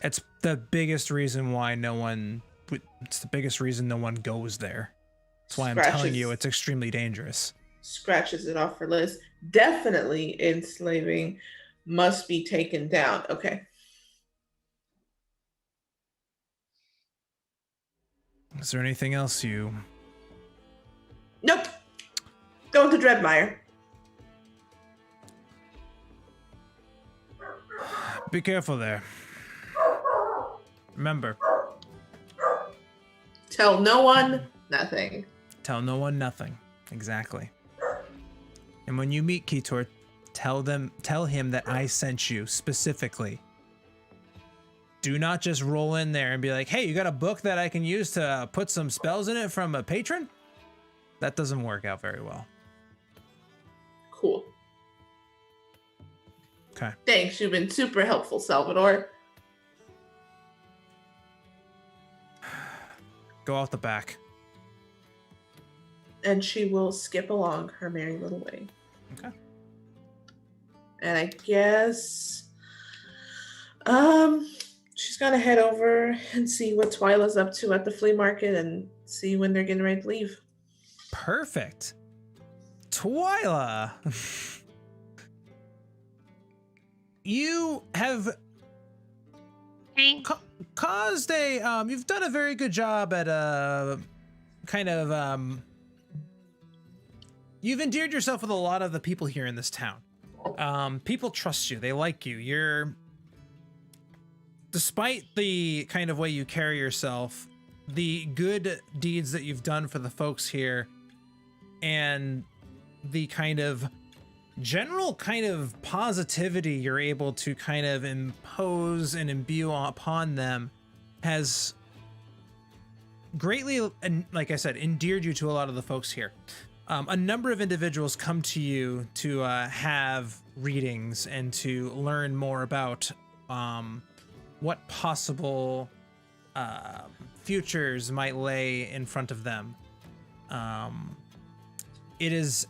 It's the biggest reason why no one. It's the biggest reason no one goes there. That's why I'm telling you it's extremely dangerous. Scratches it off her list. Definitely enslaving must be taken down. Okay. Is there anything else you... Nope. Going to Dreadmire. Be careful there. Remember. Tell no one nothing. Tell no one nothing. Exactly. And when you meet Kitor, tell him that I sent you specifically. Do not just roll in there and be like, hey, you got a book that I can use to put some spells in it from a patron? That doesn't work out very well. Cool. Okay. Thanks. You've been super helpful, Salvador. Go out the back. And she will skip along her merry little way. Okay. And I guess she's gonna head over and see what Twyla's up to at the flea market and see when they're getting ready to leave. Perfect. Twyla. You have Hey. caused a you've done a very good job at kind of you've endeared yourself with a lot of the people here in this town. People trust you, they like you. Despite the kind of way you carry yourself, the good deeds that you've done for the folks here, and the kind of general kind of positivity you're able to kind of impose and imbue upon them has greatly, and like I said, endeared you to a lot of the folks here. A number of individuals come to you to have readings and to learn more about what possible futures might lay in front of them. It is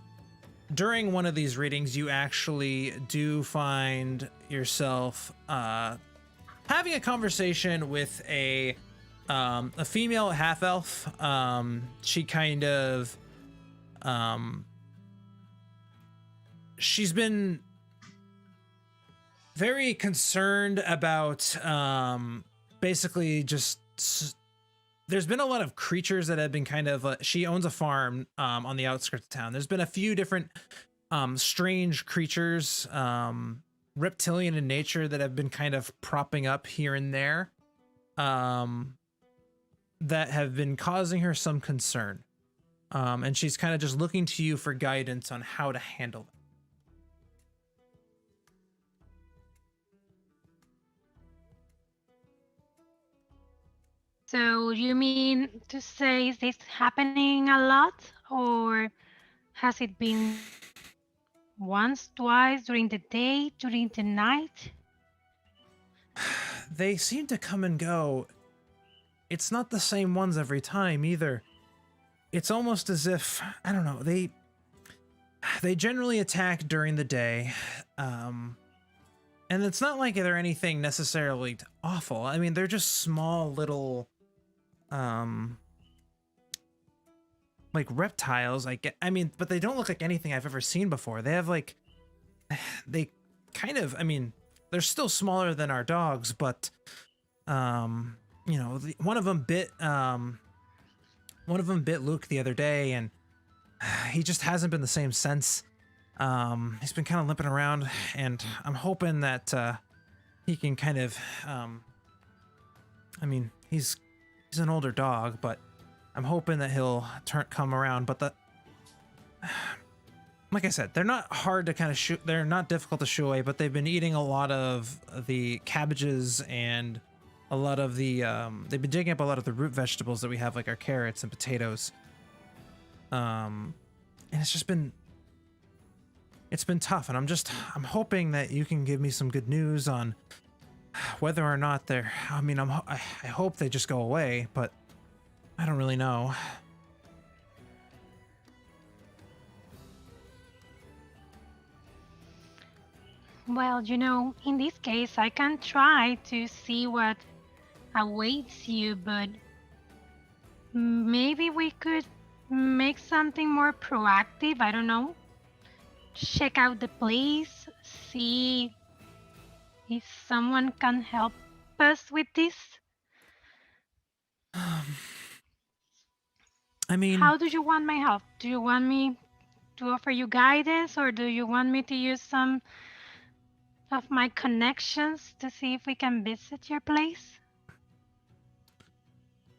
during one of these readings you actually do find yourself having a conversation with a female half-elf. She kind of she's been very concerned about basically just there's been a lot of creatures that have been kind of she owns a farm on the outskirts of town. There's been a few different strange creatures, reptilian in nature, that have been kind of propping up here and there, that have been causing her some concern. And she's kind of just looking to you for guidance on how to handle them. So you mean to say, is this happening a lot, or has it been once, twice, during the day, during the night? They seem to come and go. It's not the same ones every time either. It's almost as if, I don't know, they generally attack during the day. And it's not like they're anything necessarily awful. I mean, they're just small little like reptiles, but they don't look like anything I've ever seen before. They have like, they kind of, I mean, they're still smaller than our dogs, but you know, one of them bit Luke the other day, and he just hasn't been the same since. He's been kind of limping around, and I'm hoping that he can kind of I mean, he's an older dog, but I'm hoping that he'll come around. But like I said, they're not hard to kind of shoot. They're not difficult to shoo away, but they've been eating a lot of the cabbages and a lot of the they've been digging up a lot of the root vegetables that we have, like our carrots and potatoes. And it's been tough, and I'm hoping that you can give me some good news on whether or not they're, I mean, I hope they just go away, but I don't really know. Well, you know, in this case, I can try to see what awaits you, but maybe we could make something more proactive. I don't know. Check out the place, see if someone can help us with this. I mean, how do you want my help? Do you want me to offer you guidance, or do you want me to use some of my connections to see if we can visit your place?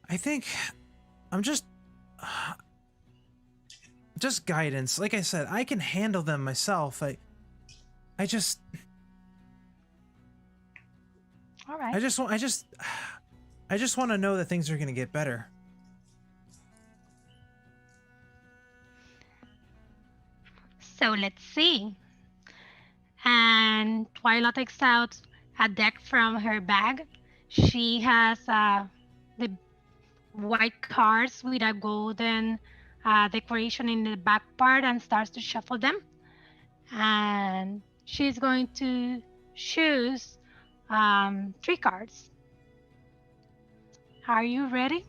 I think I'm just guidance. Like I said, I can handle them myself. I just All right. I just want to know that things are going to get better. So let's see. And Twyla takes out a deck from her bag. She has the white cards with a golden decoration in the back part, and starts to shuffle them. And she's going to choose 3 cards. Are you ready?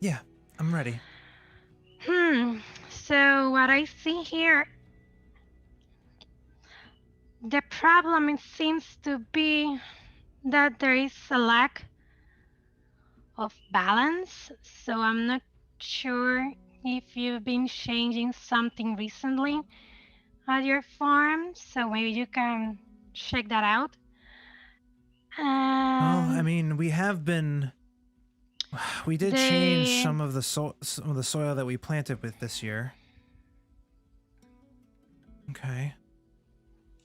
Yeah, I'm ready. So what I see here, the problem it seems to be that there is a lack of balance. So I'm not sure if you've been changing something recently at your farm. So maybe you can check that out. Well, I mean, we did change some of the soil that we planted with this year. Okay.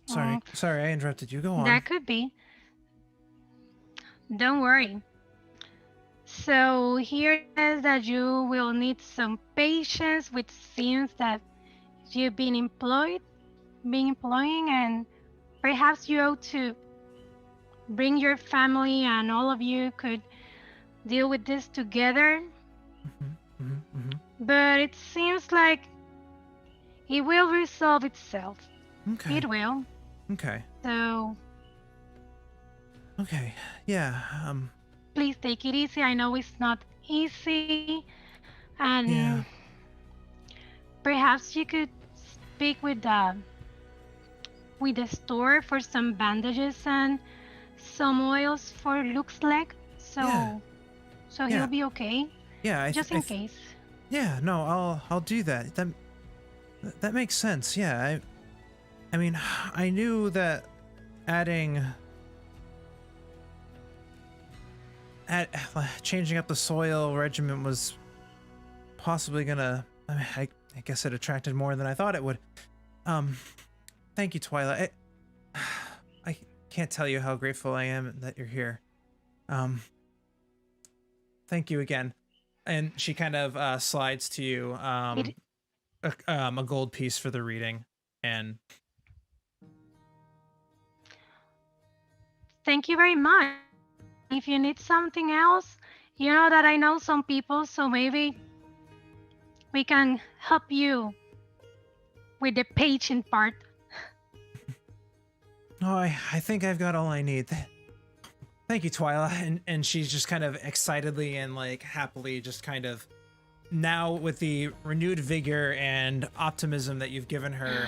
Sorry, I interrupted you. Go on. That could be. Don't worry. So here it says that you will need some patience, which seems that you've been employing, and perhaps you ought to bring your family and all of you could deal with this together. But it seems like it will resolve itself. Okay. It will. Okay. So Okay. Yeah. please take it easy. I know it's not easy, and Yeah. perhaps you could speak with the store for some bandages and some oils for Luke's leg, so Yeah. he'll be okay. Yeah. Just in case. Yeah. No, I'll do that. That makes sense. Yeah. I mean, I knew that changing up the soil regimen was possibly gonna. I mean, I guess it attracted more than I thought it would. Thank you, Twilight. I can't tell you how grateful I am that you're here. Thank you again. And she kind of slides to you a gold piece for the reading. And Thank you very much. If you need something else, you know that I know some people, so maybe we can help you with the patient part. oh, I think I've got all I need. Thank you, Twyla. And she's just kind of excitedly and like happily just kind of now with the renewed vigor and optimism that you've given her,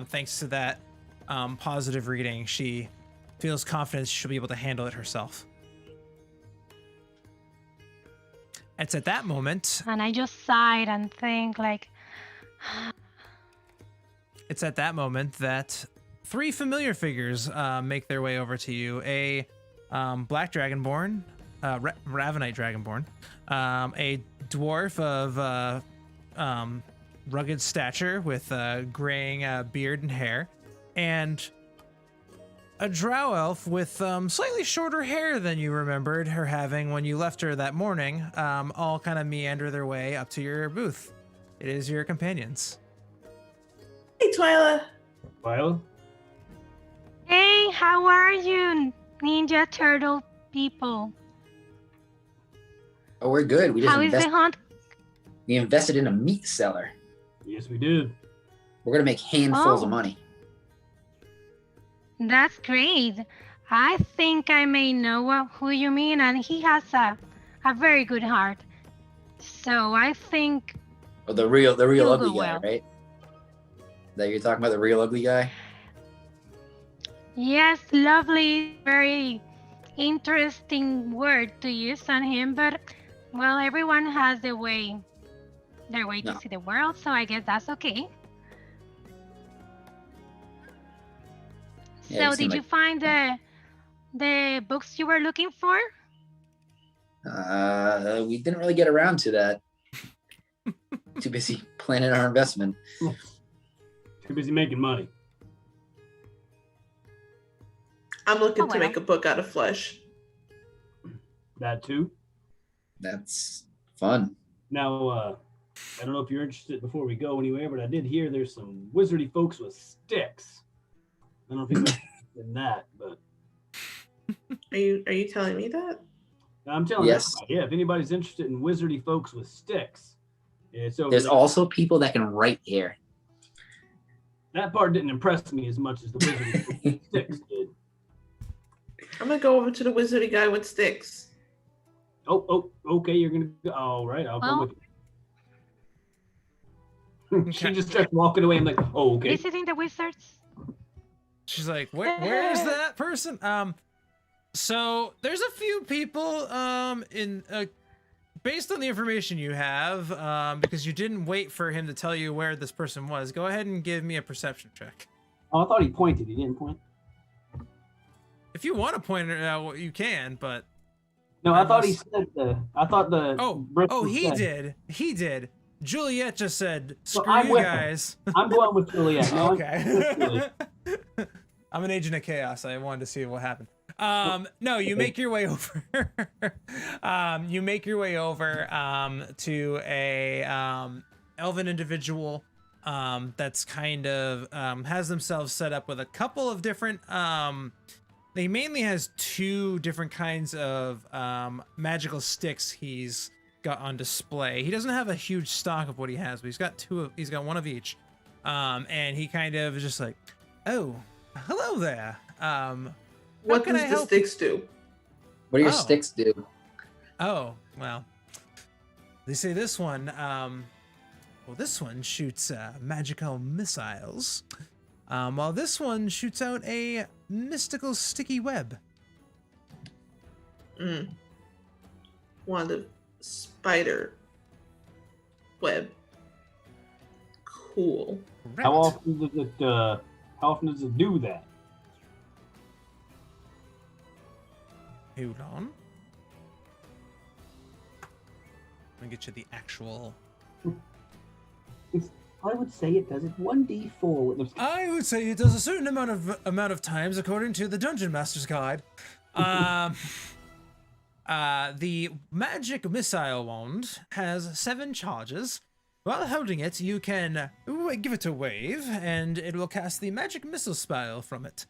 thanks to that positive reading, she feels confident she'll be able to handle it herself. It's at that moment. And I just sighed and think like... It's at that moment that 3 familiar figures make their way over to you. A black dragonborn, Ravenite dragonborn, a dwarf of rugged stature with graying beard and hair, and a drow elf with slightly shorter hair than you remembered her having when you left her that morning, all kind of meander their way up to your booth. It is your companions. Hey, Twyla. Twyla? Hey, how are you, Ninja Turtle people? Oh, we're good. We just How is the hunt? We invested in a meat cellar. Yes, we did. We're gonna make handfuls of Oh. money. That's great. I think I may know who you mean, and he has a very good heart. So I think Oh, the real You'll ugly go guy, well. right? That you're talking about, the real ugly guy? yes, lovely, very interesting word to use on him, but well, everyone has their way No. to see the world, so I guess that's okay. Yeah, So did you find the books you were looking for? We didn't really get around to that. Too busy planning our investment. Too busy making money. I'm looking Oh, to well. make a book out of flesh. That too. That's fun. Now, I don't know if you're interested before we go anywhere, but I did hear there's some wizardy folks with sticks. I don't know if you're interested in that, but Are you telling me that? I'm telling Yes. you, yeah, if anybody's interested in wizardy folks with sticks, it's over There's there. also people that can write here. That part didn't impress me as much as the wizardy folks with sticks did. I'm gonna go over to the wizardy guy with sticks. Oh, okay. You're gonna go. All right, I'll come with you. She just starts walking away. I'm like, oh, okay. Visiting the wizards. She's like, where is that person? So there's a few people based on the information you have, because you didn't wait for him to tell you where this person was. Go ahead and give me a perception check. Oh, I thought he pointed. He didn't point. If you want to point it out, you can, but no, I thought he said the. I thought the. Oh, he did. He did. Juliet just said, "Screw I'm you with guys." I'm going with Juliet. No, Okay. I'm an agent of chaos. I wanted to see what happened. No, you make your way over. You make your way over to a elven individual that's kind of has themselves set up with a couple of different he mainly has two different kinds of magical sticks he's got on display. He doesn't have a huge stock of what he has, but he's got one of each. And he kind of is just like, oh, hello there. What does the sticks do? What do your sticks do? Oh, well, they say this one, this one shoots magical missiles, while this one shoots out a mystical sticky web. One of spider web. Cool. Correct. How often does it do that? Hold on. Let me get you the actual. I would say it does it 1d4. I would say it does a certain amount of times according to the Dungeon Master's Guide. The magic missile wand has 7 charges. While holding it, you can give it a wave, and it will cast the magic missile spell from it.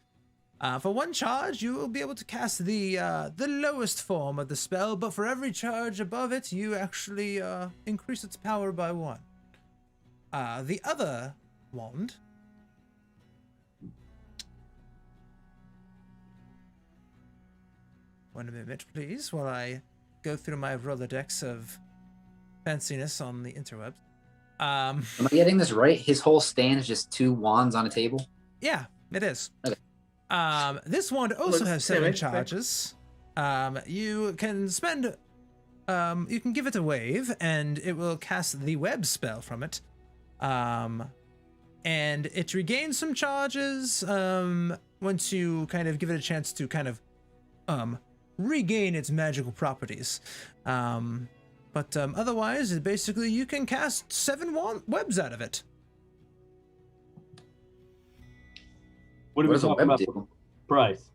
For 1 charge, you will be able to cast the lowest form of the spell, but for every charge above it, you actually increase its power by 1. The other wand. One minute, please, while I go through my Rolodex of fanciness on the interwebs. Am I getting this right? His whole stand is just 2 wands on a table? Yeah, it is. Okay. This wand also has 7 charges. You can spend, you can give it a wave, and it will cast the web spell from it. And it regains some charges once you kind of give it a chance to kind of regain its magical properties. But otherwise, basically, you can cast 7 webs out of it. What are we talking about for price?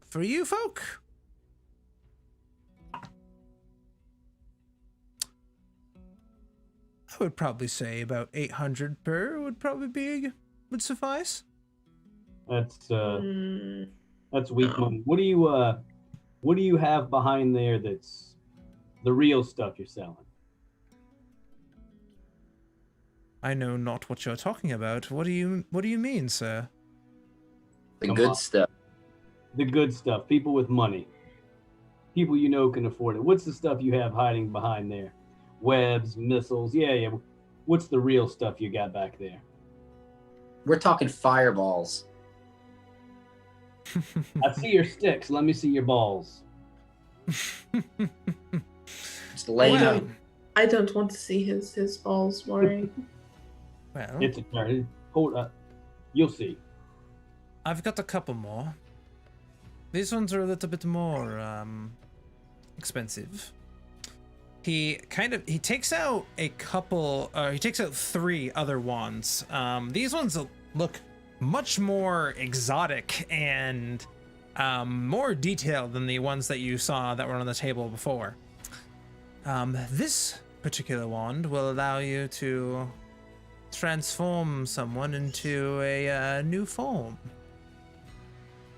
For you folk, I would probably say about 800 per would suffice. That's weak money. What do you have behind there that's the real stuff you're selling? I know not what you're talking about. What do you mean, sir? The good stuff. The good stuff. People with money. People you know can afford it. What's the stuff you have hiding behind there? Webs, missiles. Yeah. What's the real stuff you got back there? We're talking fireballs. I see your sticks. Let me see your balls. Just lay them. I don't want to see his balls, Maury. Well, It's a turn. Hold up. You'll see. I've got a couple more. These ones are a little bit more expensive. He takes out a couple. He takes out 3 other wands. These ones look much more exotic and more detailed than the ones that you saw that were on the table before. This particular wand will allow you to transform someone into a new form.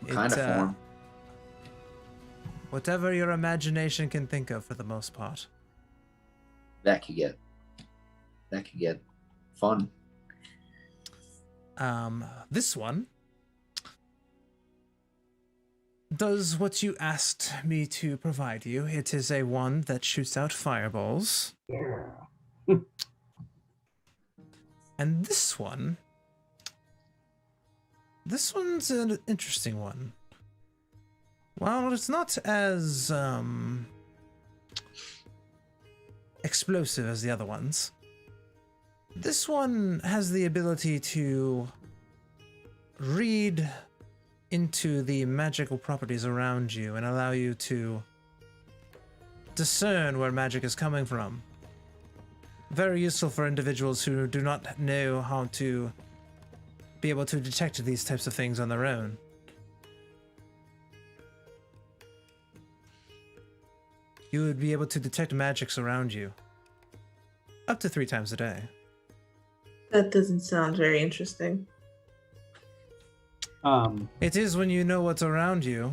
What kind of form? Whatever your imagination can think of, for the most part. That could get fun. This one does what you asked me to provide you. It is a wand that shoots out fireballs. Yeah. And this one's an interesting one. Well, it's not as explosive as the other ones. This one has the ability to read into the magical properties around you and allow you to discern where magic is coming from. Very useful for individuals who do not know how to be able to detect these types of things on their own. You would be able to detect magics around you up to 3 times a day. That doesn't sound very interesting. It is when you know what's around you.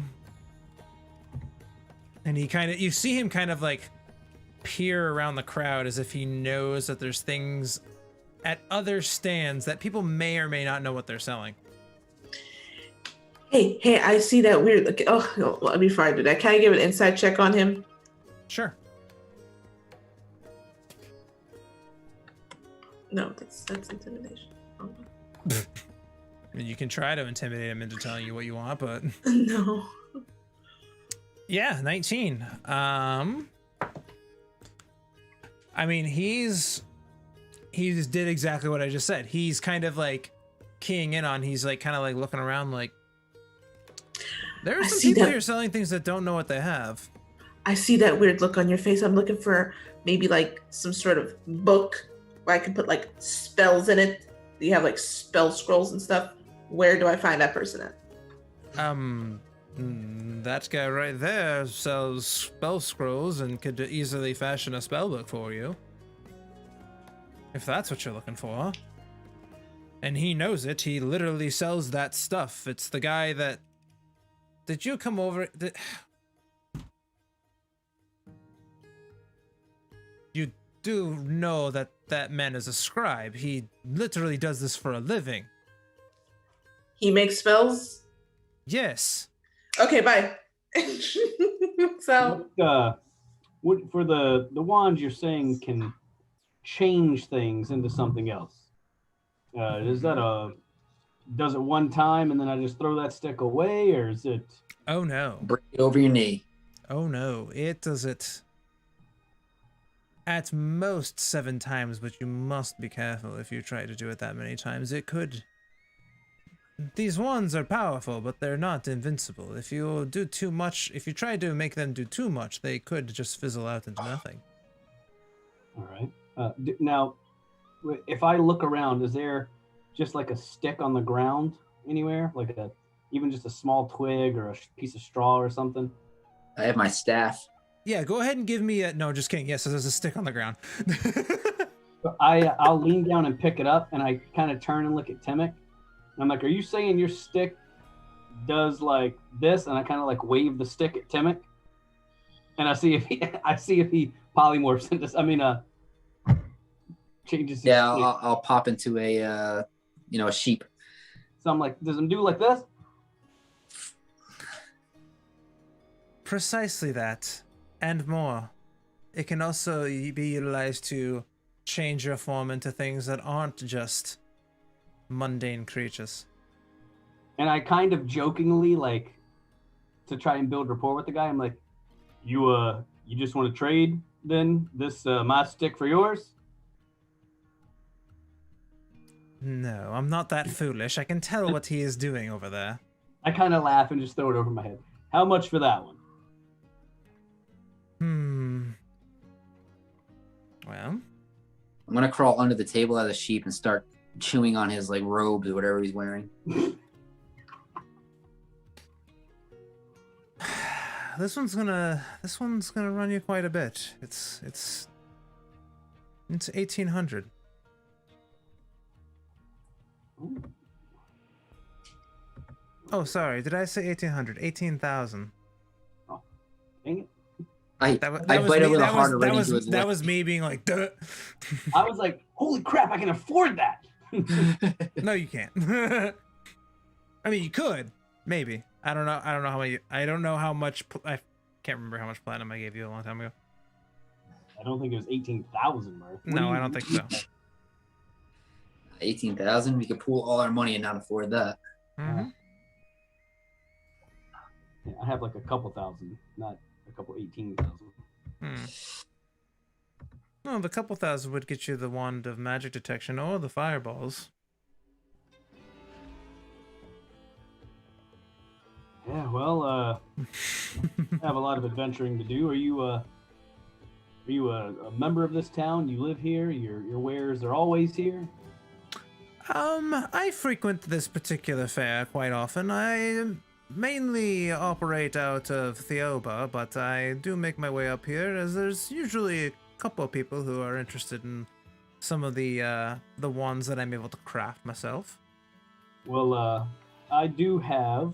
And you see him kind of like peer around the crowd as if he knows that there's things at other stands that people may or may not know what they're selling. Hey, I see that weird look. Oh, no, let me fire do that. Can I give an inside check on him? Sure. No, that's intimidation. Oh. I mean, you can try to intimidate him into telling you what you want, but No. yeah, 19. I mean, he's did exactly what I just said. He's kind of like keying in on. He's like kind of like looking around like there are some people here selling things that don't know what they have. I see that weird look on your face. I'm looking for maybe like some sort of book where I can put like spells in it. You have like spell scrolls and stuff. Where do I find that person at? That guy right there sells spell scrolls and could easily fashion a spell book for you. If that's what you're looking for. And he knows it. He literally sells that stuff. It's the guy that... Did you come over... You do know that that man is a scribe. He literally does this for a living. He makes spells? Yes. Okay, bye. So... What for the wands you're saying can change things into something else? Is that does it one time and then I just throw that stick away, or is it... Oh no. Break it over your knee. Oh no, it does it at most 7 times, but you must be careful if you try to do it that many times. It could... These wands are powerful, but they're not invincible. If you do too much, if you try to make them do too much, they could just fizzle out into nothing. All right. Now, if I look around, is there just like a stick on the ground anywhere? Like even just a small twig or a piece of straw or something? I have my staff. Yeah, go ahead and give me a... No, just kidding. Yes, there's a stick on the ground. I'll lean down and pick it up, and I kind of turn and look at Timik. I'm like, are you saying your stick does like this? And I kind of like wave the stick at Timik, and I see if he polymorphs into... changes. Yeah, I'll pop into a sheep. So I'm like, does it do like this? Precisely that, and more. It can also be utilized to change your form into things that aren't just mundane creatures. And I kind of jokingly, like, to try and build rapport with the guy, I'm like, you just want to trade then this my stick for yours? No, I'm not that foolish. I can tell what he is doing over there. I kind of laugh and just throw it over my head. How much for that one? Well, I'm gonna crawl under the table as a sheep and start chewing on his like robes or whatever he's wearing. This one's gonna run you quite a bit. It's 1800. Oh, sorry. Did I say 1800? 18,000. Oh, dang it. I bite a little harder right into his lip. That was me being like, duh. I was like, holy crap, I can afford that. No, you can't. I mean, you could, maybe. I don't know. I don't know how many. I don't know how much. I can't remember how much platinum I gave you a long time ago. I don't think it was 18,000, Murph. No, I don't think so. 18,000. We could pool all our money and not afford that. Mm-hmm. Yeah, I have like a couple thousand, not a couple 18,000. Well, the couple thousand would get you the wand of magic detection or the fireballs. Yeah, well, I have a lot of adventuring to do. Are you a member of this town? You live here? Your wares are always here? I frequent this particular fair quite often. I mainly operate out of Theoba, but I do make my way up here as there's usually a couple of people who are interested in some of the wands that I'm able to craft myself. Well, I do have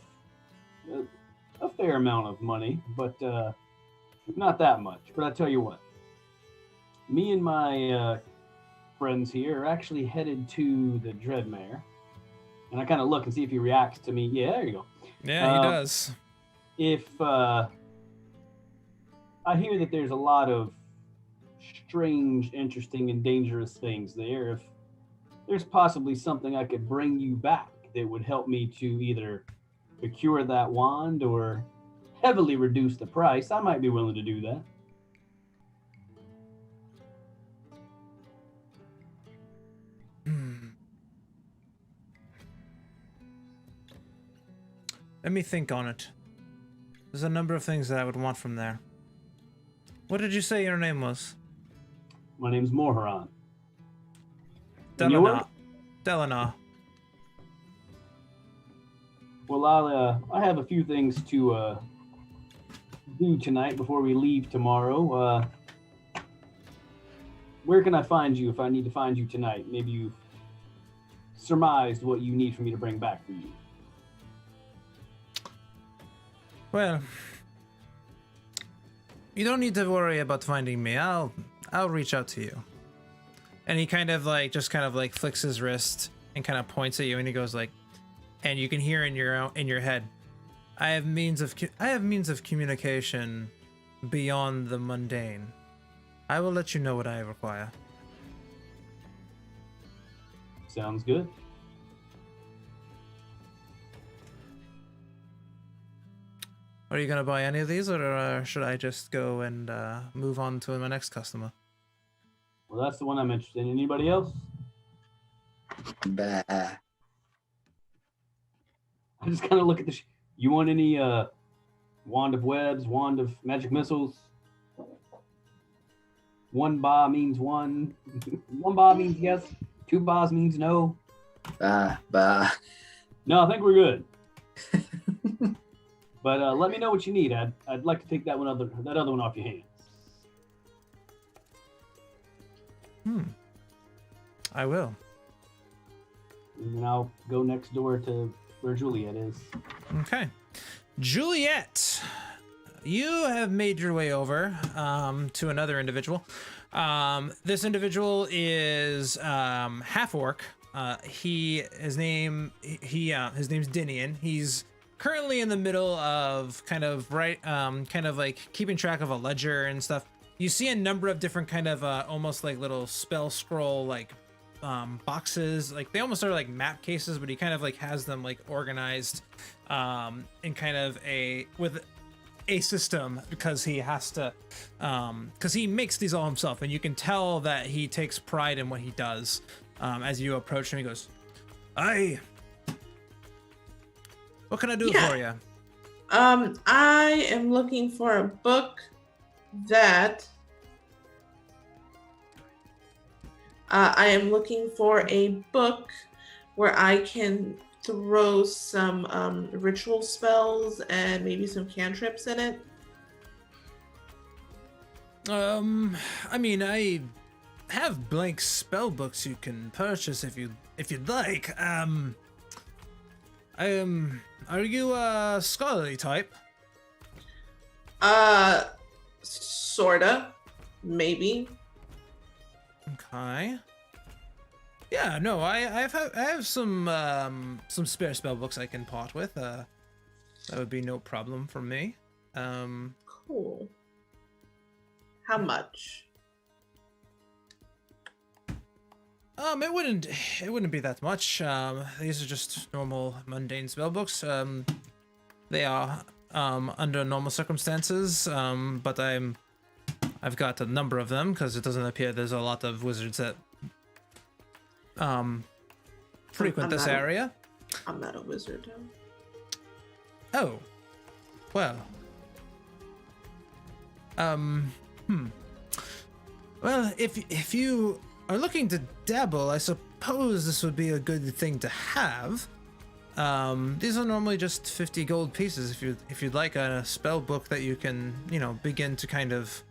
a fair amount of money, but not that much. But I tell you what, me and my friends here are actually headed to the Dreadmare, and I kind of look and see if he reacts to me. Yeah, there you go. Yeah, he does. If I hear that there's a lot of strange, interesting, and dangerous things there, if there's possibly something I could bring you back that would help me to either procure that wand or heavily reduce the price, I might be willing to do that. Let me think on it. There's a number of things that I would want from there. What did you say your name was? My name's Morharon. Delana. Delana. Well, I have a few things to do tonight before we leave tomorrow. Where can I find you if I need to find you tonight? Maybe you've surmised what you need for me to bring back for you. Well, you don't need to worry about finding me. I'll reach out to you. And he kind of like flicks his wrist and kind of points at you, and he goes like, and you can hear in your head, I have means of communication beyond the mundane. I will let you know what I require. Sounds good. Are you gonna buy any of these, or should I just go and move on to my next customer? Well, that's the one I'm interested in. Anybody else? Bah. I just kind of look at this. You want any wand of webs, wand of magic missiles? One ba means one. One ba means yes. Two bas means no. Bah. No, I think we're good. But let me know what you need. I'd like to take that other one off your hands. I will. And then I'll go next door to where Juliet is. Okay. Juliet, you have made your way over to another individual. This individual is half orc. His name's Dinian. He's currently in the middle of kind of like keeping track of a ledger and stuff. You see a number of different kind of almost like little spell scroll like boxes. Like they almost are like map cases, but he kind of like has them like organized in kind of with a system, because he has to because he makes these all himself, and you can tell that he takes pride in what he does. As you approach him, he goes, what can I do for you? I am looking for a book that where I can throw some ritual spells and maybe some cantrips in it. I mean, I have blank spell books you can purchase if you'd like. Are you a scholarly type? Sorta, maybe. Okay. Yeah, no, I have some spare spell books I can part with. That would be no problem for me. Cool. How much? It wouldn't be that much. These are just normal mundane spell books. They are under normal circumstances, but I've got a number of them because it doesn't appear there's a lot of wizards that frequent this area. I'm not a wizard. Oh, well. Well, if you are looking to dabble, I suppose this would be a good thing to have. These are normally just 50 gold pieces if you'd like a spell book that you can, begin to kind of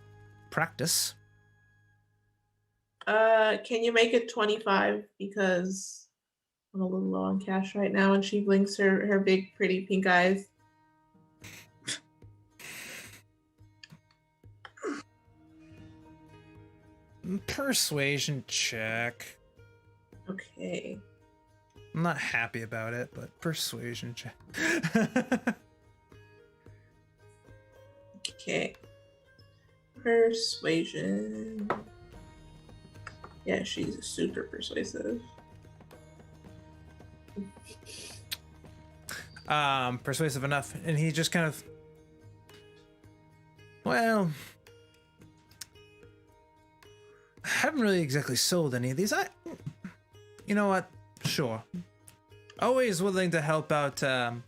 practice. Can you make it 25 because I'm a little low on cash right now, and she blinks her big pretty pink eyes. Persuasion check. Okay. I'm not happy about it, but persuasion check. Okay. Persuasion. Yeah, she's super persuasive. Persuasive enough, and he just kind of, well, I haven't really exactly sold any of these. You know what? Sure. Always willing to help out an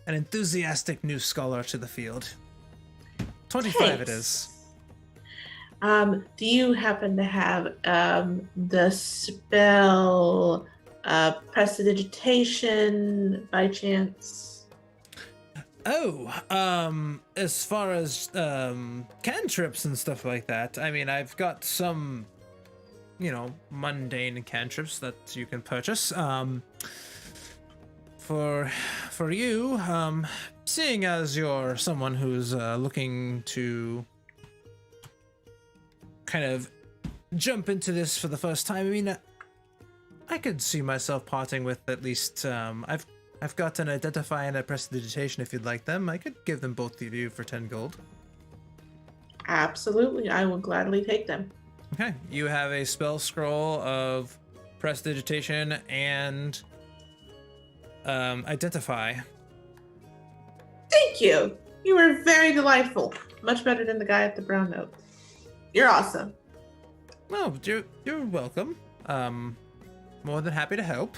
enthusiastic new scholar to the field. 25 it is. Do you happen to have the spell prestidigitation by chance? Oh, as far as cantrips and stuff like that, I mean, I've got some, mundane cantrips that you can purchase. For you, seeing as you're someone who's looking to kind of jump into this for the first time, I mean, I could see myself parting with at least, I've got an identify and a prestidigitation if you'd like them. I could give them both to you for 10 gold. Absolutely, I will gladly take them. Okay, you have a spell scroll of prestidigitation and identify. Thank you. You were very delightful. Much better than the guy at the brown note. You're awesome. Oh, you're welcome. More than happy to help.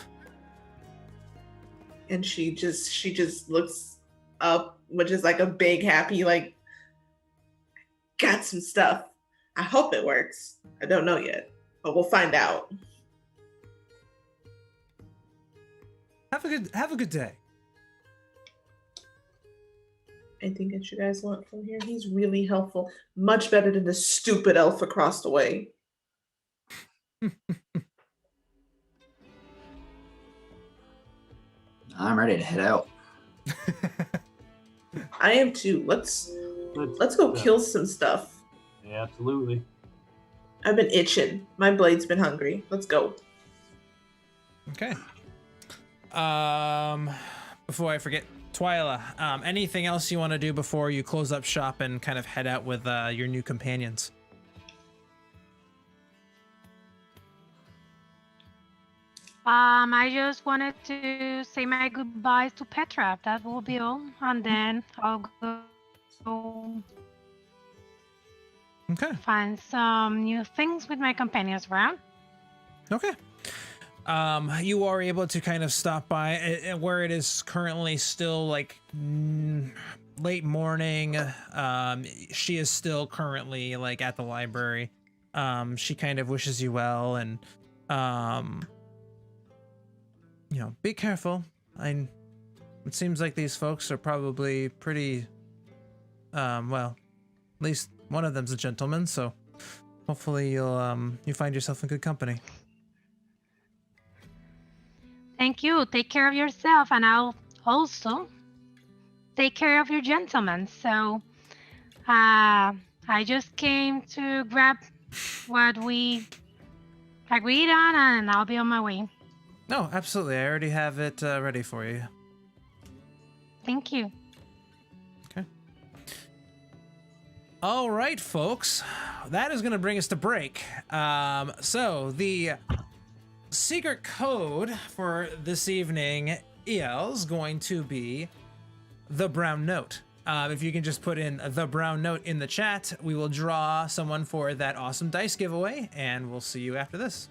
And she just looks up, which is like a big happy, like, got some stuff. I hope it works. I don't know yet, but we'll find out. Have a good day. Anything that you guys want from here? He's really helpful. Much better than the stupid elf across the way. I'm ready to head out. I am too. Let's go kill some stuff. Yeah, absolutely. I've been itching. My blade's been hungry. Let's go. Okay. Before I forget, Twyla, anything else you want to do before you close up shop and kind of head out with your new companions? I just wanted to say my goodbyes to Petra. That will be all, and then I'll go find some new things with my companions around. Okay. You are able to kind of stop by where it is currently still like late morning. She is still currently like at the library. She kind of wishes you well and be careful. It seems like these folks are probably pretty well, at least one of them's a gentleman, so hopefully you find yourself in good company. Thank you. Take care of yourself, and I'll also take care of your gentleman. So I just came to grab what we agreed on, and I'll be on my way. No, absolutely. I already have it ready for you. Thank you. Okay. All right, folks. That is going to bring us to break. So the secret code for this evening is going to be the brown note. If you can just put in the brown note in the chat, we will draw someone for that awesome dice giveaway, and we'll see you after this.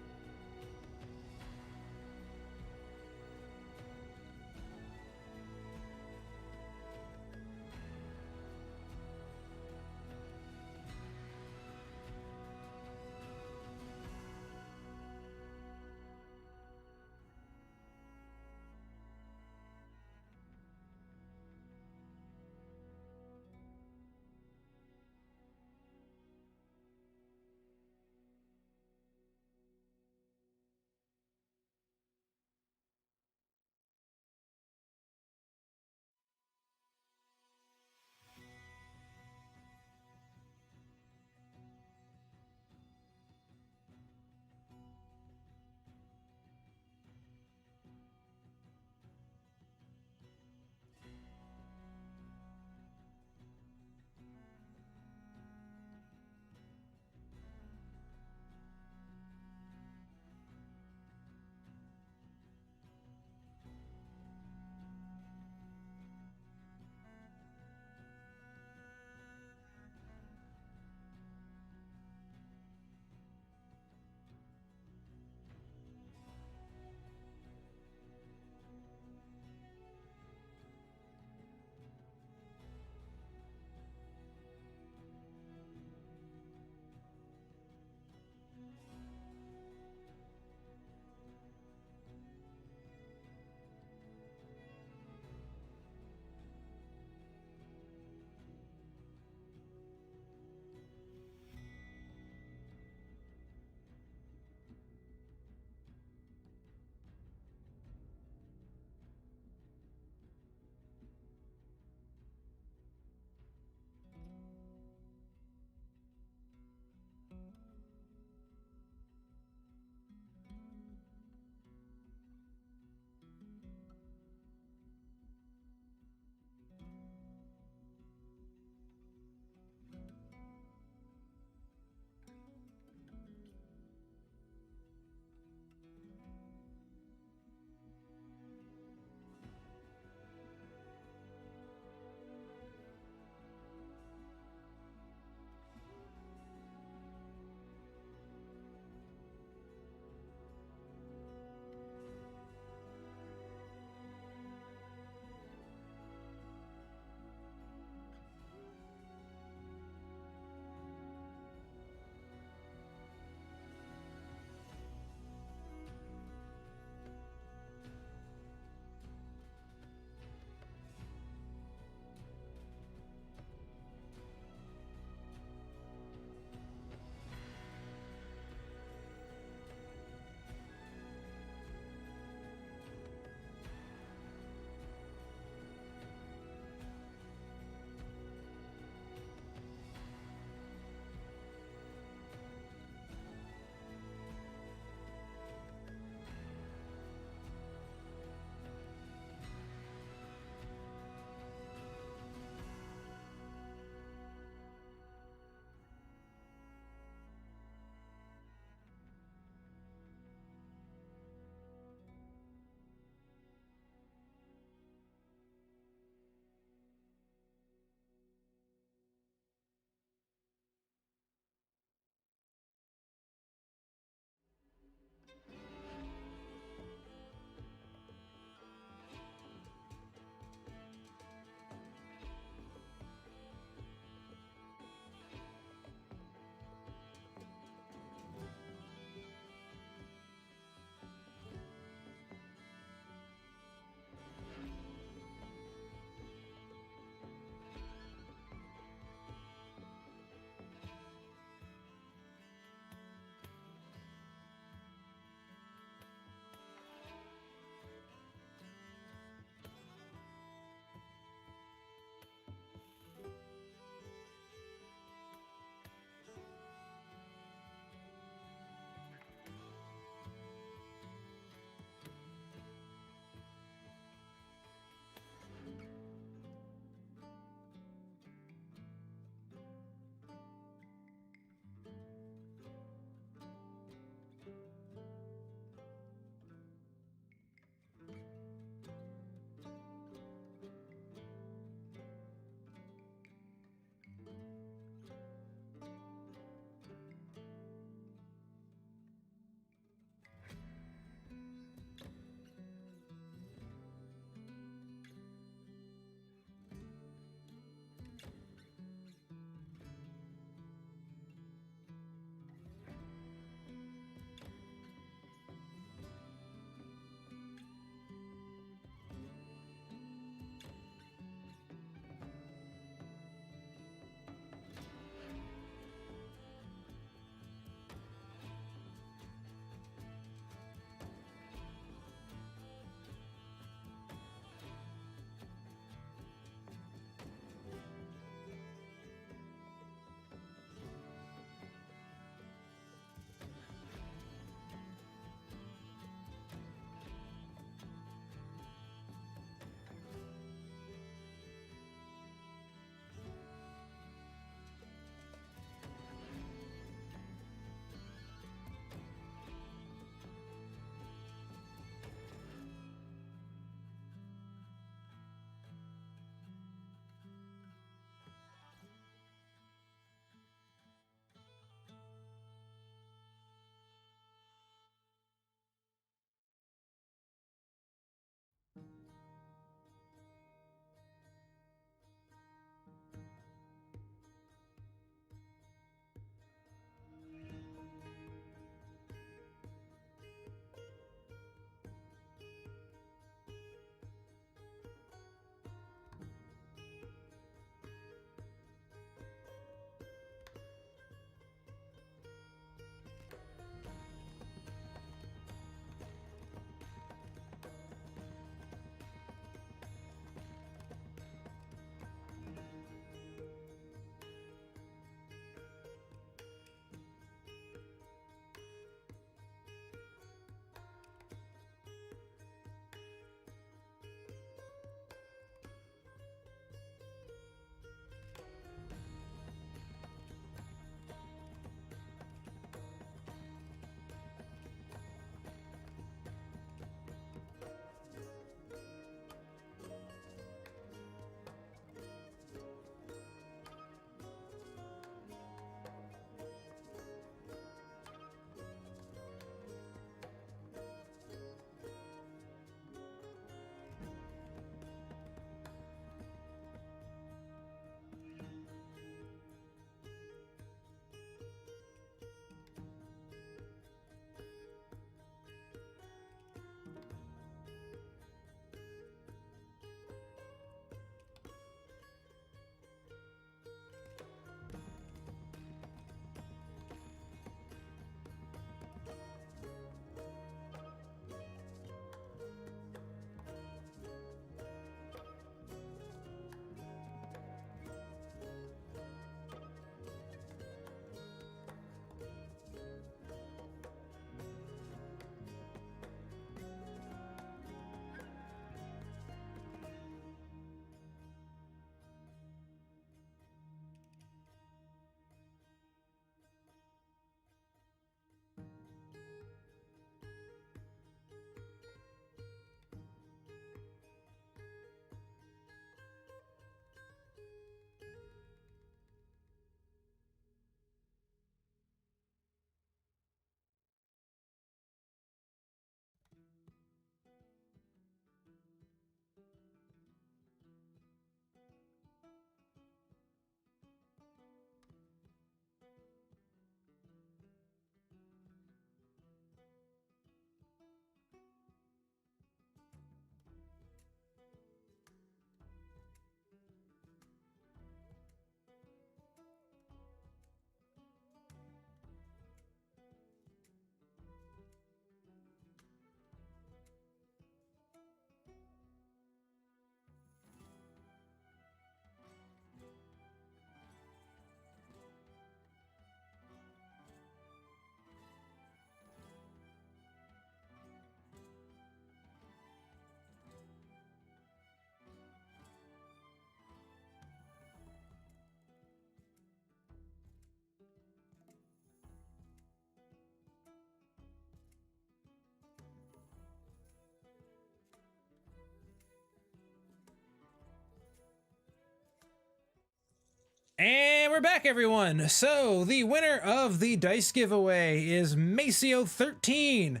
And we're back, everyone. So the winner of the dice giveaway is Maceo13.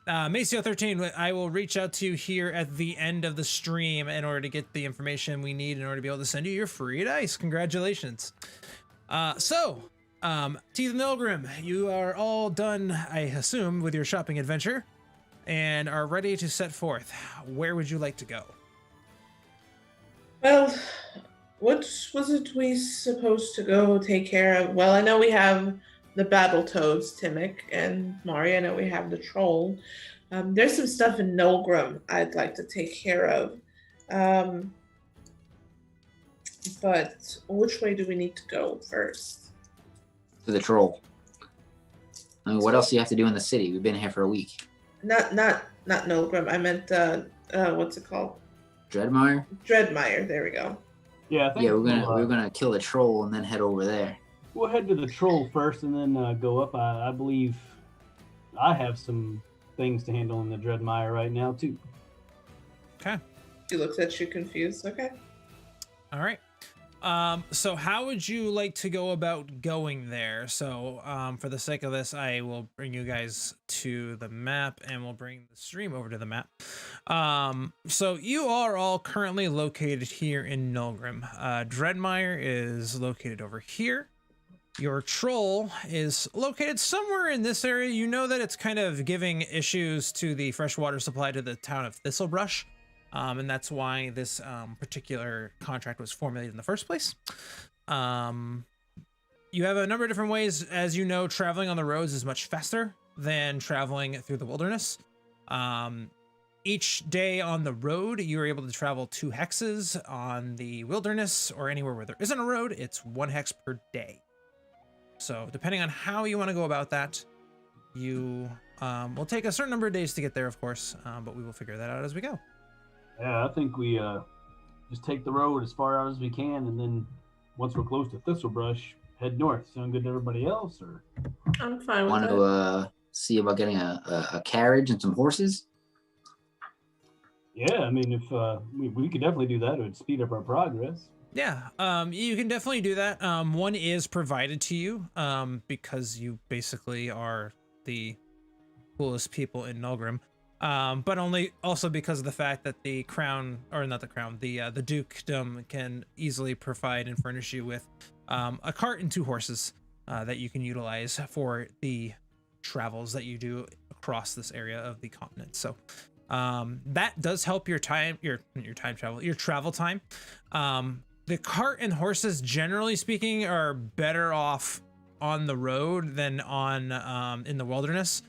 Maceo13, I will reach out to you here at the end of the stream in order to get the information we need in order to be able to send you your free dice. Congratulations. Teeth of Milgrim, you are all done, I assume, with your shopping adventure and are ready to set forth. Where would you like to go? Well, what was it we supposed to go take care of? Well, I know we have the Battletoads, Timik and Mari. I know we have the troll. There's some stuff in Nolgrim I'd like to take care of. But which way do we need to go first? To the troll. I mean, what else do you have to do in the city? We've been here for a week. Not Nolgrim. I meant what's it called? Dreadmire? Dreadmire. There we go. Yeah, I think we're gonna kill the troll and then head over there. We'll head to the troll first and then go up. I believe I have some things to handle in the Dreadmire right now too. Okay. He looks at you confused. Okay. All right. So how would you like to go about going there? So, for the sake of this, I will bring you guys to the map and we'll bring the stream over to the map. So you are all currently located here in Nolgrim. Dreadmire is located over here. Your troll is located somewhere in this area. You know that it's kind of giving issues to the freshwater supply to the town of Thistlebrush. And that's why this particular contract was formulated in the first place. You have a number of different ways. As you know, traveling on the roads is much faster than traveling through the wilderness. Each day on the road, you are able to travel 2 hexes. On the wilderness or anywhere where there isn't a road, it's 1 hex per day. So depending on how you want to go about that, you will take a certain number of days to get there, of course, but we will figure that out as we go. Yeah, I think we just take the road as far out as we can, and then once we're close to Thistlebrush, head north. Sound good to everybody else, or? I'm fine with Want that. to see about getting a carriage and some horses? Yeah, I mean, if we could definitely do that, it would speed up our progress. Yeah, you can definitely do that. One is provided to you because you basically are the coolest people in Nolgrim. But only also because of the fact that the crown, or not the crown, the dukedom can easily provide and furnish you with a cart and 2 horses that you can utilize for the travels that you do across this area of the continent. So that does help your travel time. The cart and horses, generally speaking, are better off on the road than on in the wilderness.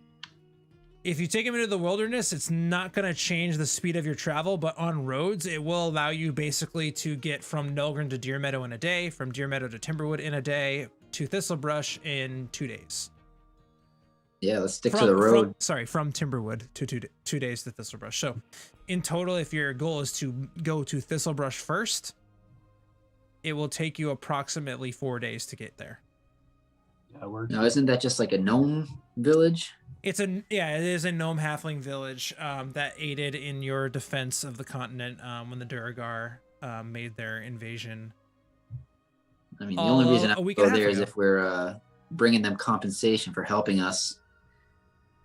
If you take them into the wilderness, it's not going to change the speed of your travel, but on roads, it will allow you basically to get from Nolgrim to Deer Meadow in a day, from Deer Meadow to Timberwood in a day, to Thistlebrush in 2 days. Yeah, let's stick to the road. From Timberwood to 2 days to Thistlebrush. So in total, if your goal is to go to Thistlebrush first, it will take you approximately 4 days to get there. Yeah, now, isn't that just like a gnome village? It is a gnome halfling village that aided in your defense of the continent when the Duragar made their invasion. I mean, the only reason I go there is if we're bringing them compensation for helping us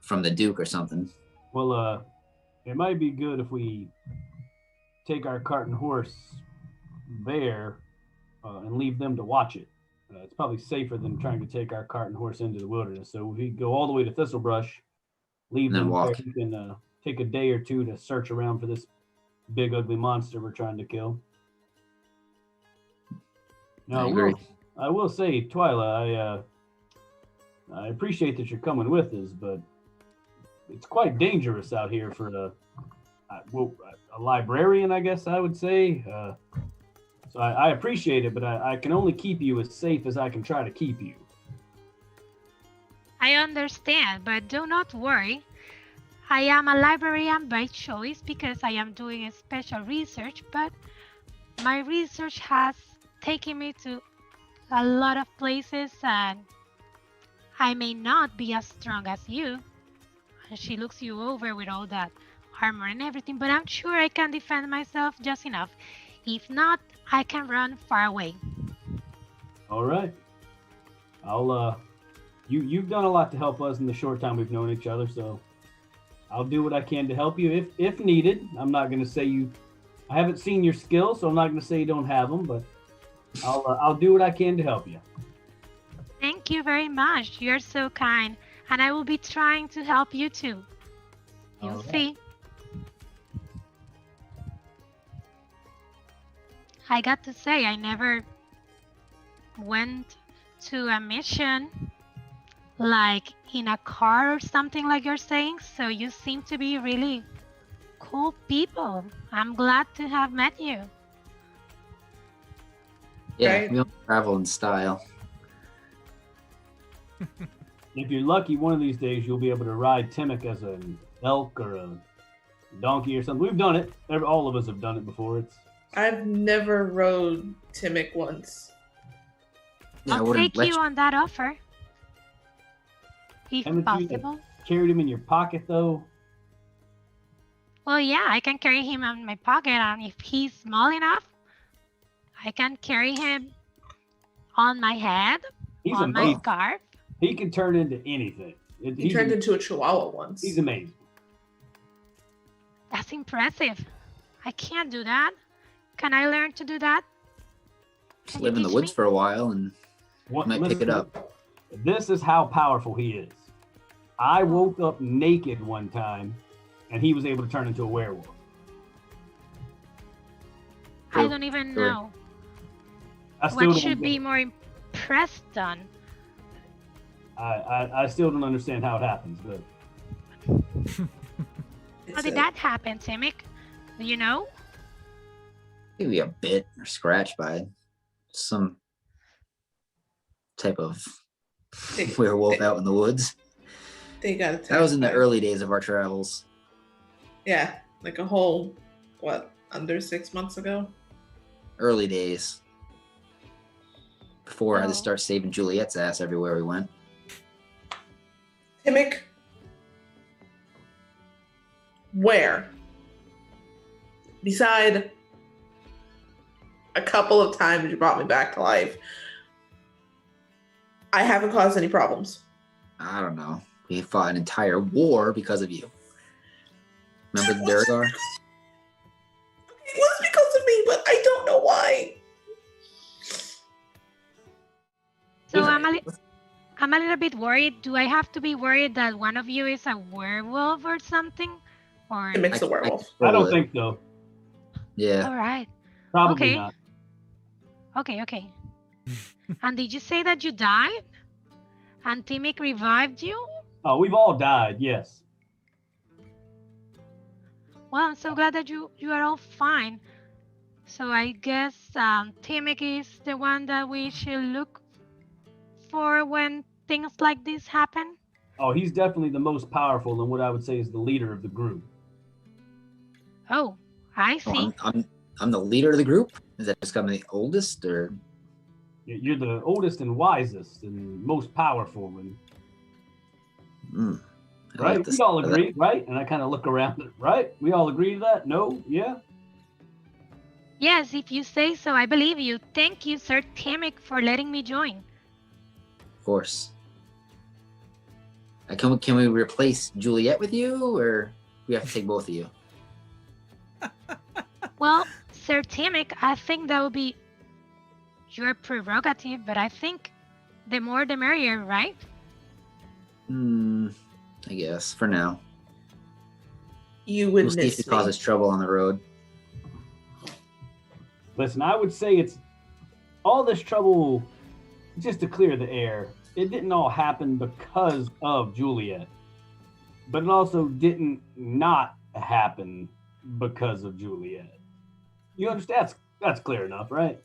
from the Duke or something. Well, it might be good if we take our cart and horse there and leave them to watch it. It's probably safer than trying to take our cart and horse into the wilderness. So if we go all the way to Thistlebrush, leave them there, we can take a day or 2 to search around for this big ugly monster we're trying to kill. Now, I will say, Twyla, I appreciate that you're coming with us, but it's quite dangerous out here for a librarian, I guess I would say. So I appreciate it, but I can only keep you as safe as I can try to keep you. I understand, but do not worry. I am a librarian by choice because I am doing a special research, but my research has taken me to a lot of places and I may not be as strong as you. And she looks you over with all that armor and everything, but I'm sure I can defend myself just enough. If not, I can run far away. All right. I'll you've done a lot to help us in the short time we've known each other, so I'll do what I can to help you if needed. I'm not going to say I haven't seen your skills, so I'm not going to say you don't have them, but I'll do what I can to help you. Thank you very much. You're so kind. And I will be trying to help you too. You'll see. I got to say, I never went to a mission like in a car or something like you're saying. So you seem to be really cool people. I'm glad to have met you. Yeah, Right. we don't travel in style. If you're lucky, one of these days you'll be able to ride Timik as an elk or a donkey or something. We've done it. All of us have done it before. I've never rode Timik once. Yeah, I I'll wouldn't take let you on that offer. If Haven't you possible. carried him in your pocket though. Well, yeah, I can carry him in my pocket, and if he's small enough, I can carry him on my head, He's on my amazing. scarf. He can turn into anything. He turned into a chihuahua once. He's amazing. That's impressive. I can't do that. Can I learn to do that? just Can you live in the teach woods me? for a while and might pick it up. This is how powerful he is. I woke up naked one time, and he was able to turn into a werewolf. I True. don't even True. know. I still What don't should get be it. more impressed on? I still don't understand how it happens, but How did that happen, Timik? Do you know? Maybe a bit or scratched by some type of They- werewolf they- out in the woods. They got attacked. That was in the by- early days of our travels. Yeah, like a whole, under 6 months ago? Early days. Before I had Oh. to start saving Juliet's ass everywhere we went. Timik? Where? Beside a couple of times you brought me back to life, I haven't caused any problems. I don't know. We fought an entire war because of you. Remember the Durgar? It was because of me, but I don't know why. So Okay. I'm a little bit worried. Do I have to be worried that one of you is a werewolf or something? Or Timik's a werewolf. I don't control it. think so. Yeah. all right. Probably Okay. not. Okay. And did you say that you died? And Timik revived you? Oh, we've all died. Yes. Well, I'm so glad that you are all fine. So I guess Timik is the one that we should look for when things like this happen. Oh, he's definitely the most powerful and what I would say is the leader of the group. Oh, I Oh, see. I'm the leader of the group? Is that just I'm the oldest or You're the oldest and wisest and most powerful, and I right? like this. We all agree, right? And I kind of look around, right? We all agree to that? No? Yeah? Yes, if you say so, I believe you. Thank you, Sir Timik, for letting me join. Of course. Can we replace Juliet with you, or we have to take both of you? Well, Sir Timik, I think that would be your prerogative, but I think the more the merrier, right? I guess for now. You would We'll see if miss it me. causes trouble on the road. Listen, I would say it's all this trouble, just to clear the air. It didn't all happen because of Juliet, but it also didn't not happen because of Juliet. You understand? That's clear enough, right?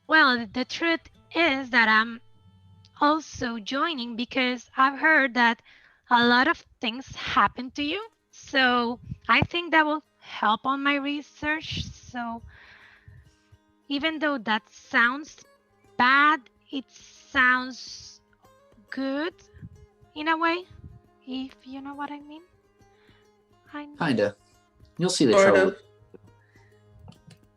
Well, the truth is that I'm also joining because I've heard that a lot of things happen to you. So I think that will help on my research. So even though that sounds bad, it sounds good in a way, if you know what I mean. Kinda. You'll see the Sort trouble. of.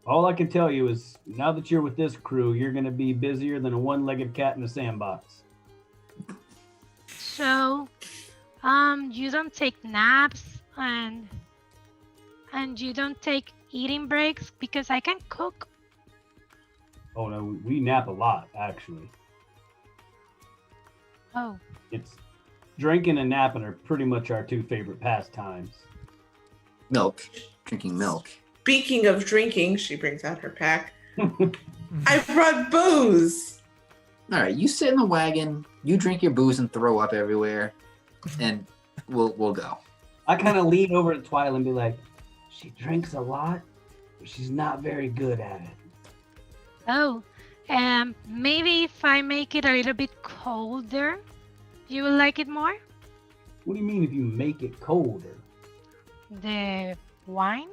All I can tell you is now that you're with this crew, you're going to be busier than a one-legged cat in a sandbox. So, you don't take naps and you don't take eating breaks because I can cook. Oh no, we nap a lot actually. Oh, It's drinking and napping are pretty much our two favorite pastimes. Milk. Drinking milk. Speaking of drinking, she brings out her pack. I brought booze. All right, you sit in the wagon, you drink your booze and throw up everywhere, and we'll go. I kind of lean over to Twyla and be like, she drinks a lot, but she's not very good at it. oh, maybe if I make it a little bit colder, you will like it more? What do you mean if you make it colder? The wine?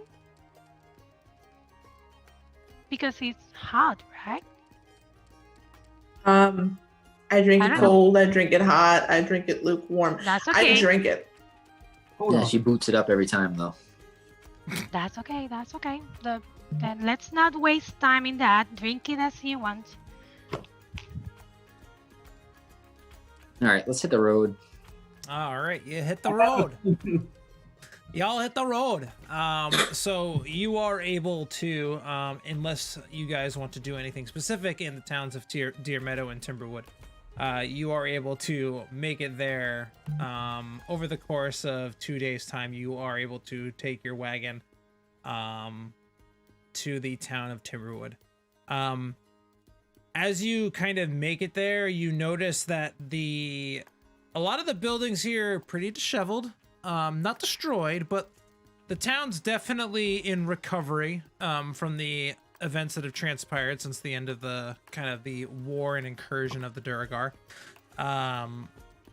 Because it's hot, right? I drink I it don't know. cold, I drink it hot, I drink it lukewarm. That's okay. I drink it. Hold Yeah, on. she boots it up every time though. That's okay. That's okay. Then let's not waste time in that. Drink it as you want. All right, let's hit the road. All right, you hit the road. Y'all hit the road. So you are able to, unless you guys want to do anything specific in the towns of Deer Meadow and Timberwood, you are able to make it there. Over the course of 2 days' time, you are able to take your wagon to the town of Timberwood. As you kind of make it there, you notice that a lot of the buildings here are pretty disheveled. Not destroyed, but the town's definitely in recovery from the events that have transpired since the end of the kind of the war and incursion of the Duragar.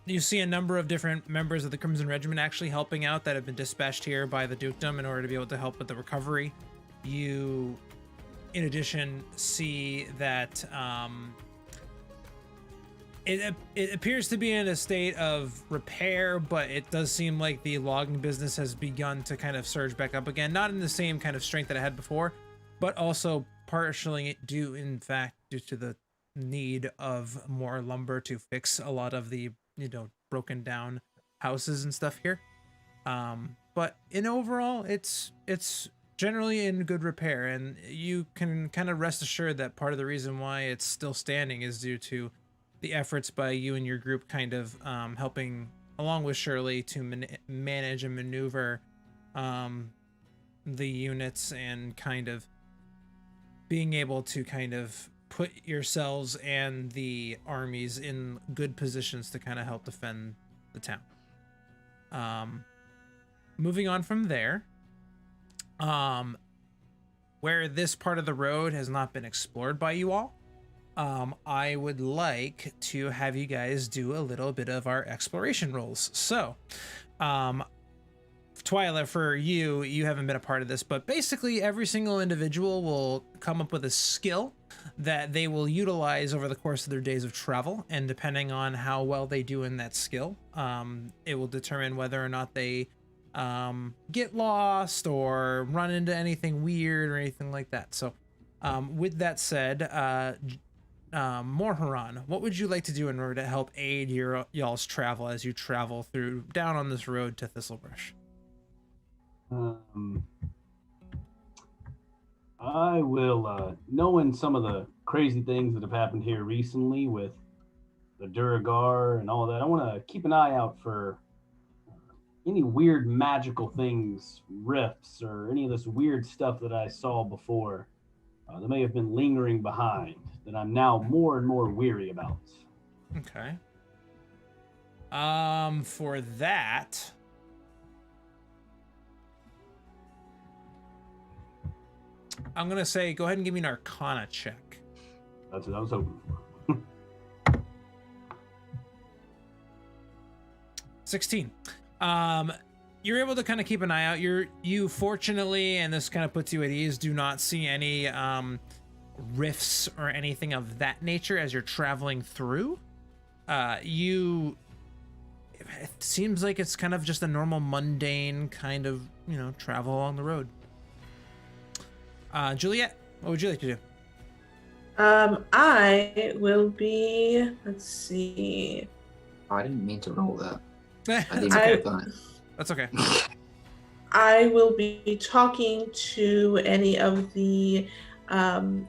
You see a number of different members of the Crimson Regiment actually helping out that have been dispatched here by the Dukedom in order to be able to help with the recovery. You, in addition, see that it appears to be in a state of repair, but it does seem like the logging business has begun to kind of surge back up again. Not in the same kind of strength that it had before, but also partially due to the need of more lumber to fix a lot of the, broken down houses and stuff here. But in overall, it's generally in good repair, and you can kind of rest assured that part of the reason why it's still standing is due to the efforts by you and your group kind of helping along with Shirley to manage and maneuver the units and kind of being able to kind of put yourselves and the armies in good positions to kind of help defend the town. Moving on from there, where this part of the road has not been explored by you all, I would like to have you guys do a little bit of our exploration rolls. So, Twyla, for you haven't been a part of this, but basically every single individual will come up with a skill that they will utilize over the course of their days of travel, and depending on how well they do in that skill, it will determine whether or not they get lost or run into anything weird or anything like that. So, with that said, Morharan, what would you like to do in order to help aid y'all's travel as you travel down on this road to Thistlebrush? I will, knowing some of the crazy things that have happened here recently with the Duragar and all that, I want to keep an eye out for any weird magical things, rifts, or any of this weird stuff that I saw before that may have been lingering behind that I'm now more and more weary about. Okay. For that, I'm gonna say go ahead and give me an Arcana check. That's what I was hoping for. 16. You're able to kind of keep an eye out. You fortunately, and this kind of puts you at ease, do not see any rifts or anything of that nature as you're traveling through. It seems like it's kind of just a normal mundane kind of, travel along the road. Juliet, What would you like to do? I will be. Let's see. Oh, I didn't mean to roll that. I didn't okay. click on it. That's okay. I will be talking to any of the,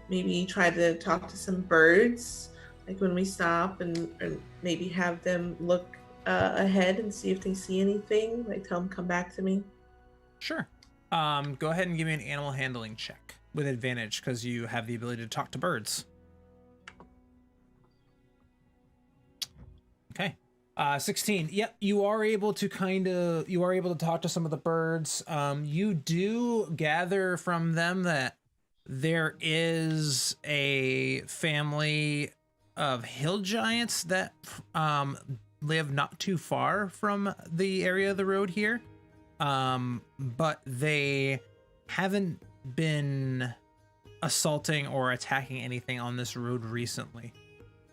maybe try to talk to some birds, like when we stop, and maybe have them look ahead and see if they see anything. Like tell them come back to me. Sure. Go ahead and give me an animal handling check with advantage because you have the ability to talk to birds. Okay. 16. Yep, you are able to talk to some of the birds. You do gather from them that there is a family of hill giants that live not too far from the area of the road here. But they haven't been assaulting or attacking anything on this road recently.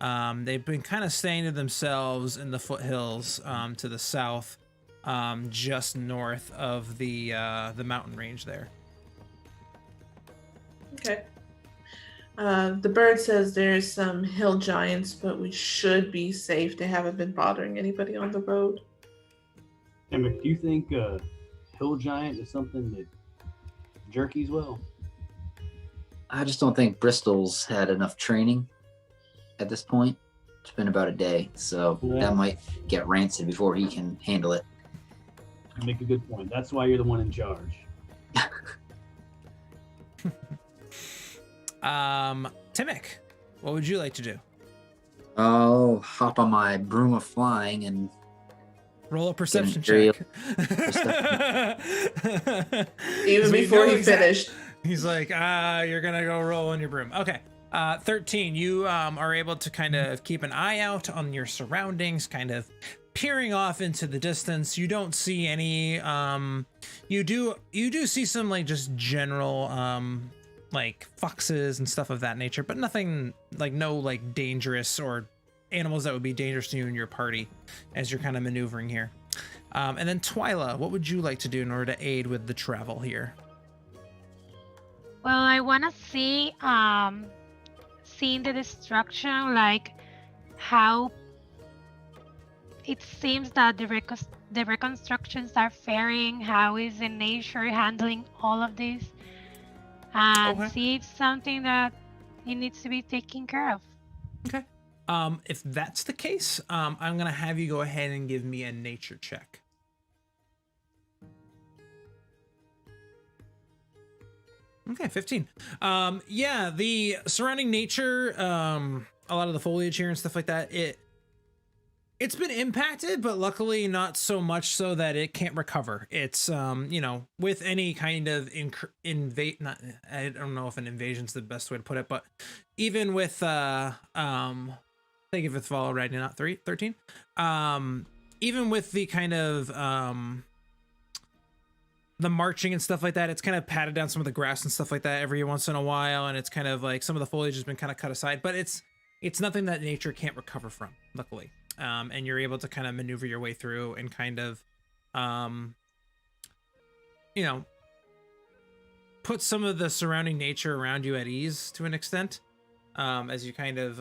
They've been kind of staying to themselves in the foothills to the south, just north of the mountain range there. Okay. The bird says there's some hill giants, but we should be safe. They haven't been bothering anybody on the road. Timik, do you think hill giant is something that jerkies well? I just don't think Bristol's had enough training at this point. It's been about a day, so that might get rancid before he can handle it. You make a good point. That's why you're the one in charge. Timik, what would you like to do? I'll hop on my broom of flying and roll a perception check. Even before he finished. He's like, you're gonna go roll on your broom. Okay. 13, you are able to kind of keep an eye out on your surroundings, kind of peering off into the distance. You don't see any, you do see some like just general, like foxes and stuff of that nature, but nothing like no like dangerous or animals that would be dangerous to you and your party as you're kind of maneuvering here. And then Twyla, what would you like to do in order to aid with the travel here? Well, I want to see, seeing the destruction, like how it seems that the reconstructions are faring, how is the nature handling all of this, and see it's something that it needs to be taken care of. Okay. If that's the case, I'm gonna have you go ahead and give me a nature check. Okay, 15. Yeah, the surrounding nature, a lot of the foliage here and stuff like that, it's been impacted, but luckily not so much so that it can't recover. It's, you know, with any kind of I don't know if an invasion's the best way to put it, but even with, thank you for the follow, right? Not 13. Even with the kind of, the marching and stuff like that, it's kind of patted down some of the grass and stuff like that every once in a while, and it's kind of like some of the foliage has been kind of cut aside, but it's nothing that nature can't recover from, luckily. And you're able to kind of maneuver your way through and kind of, you know, put some of the surrounding nature around you at ease to an extent, as you kind of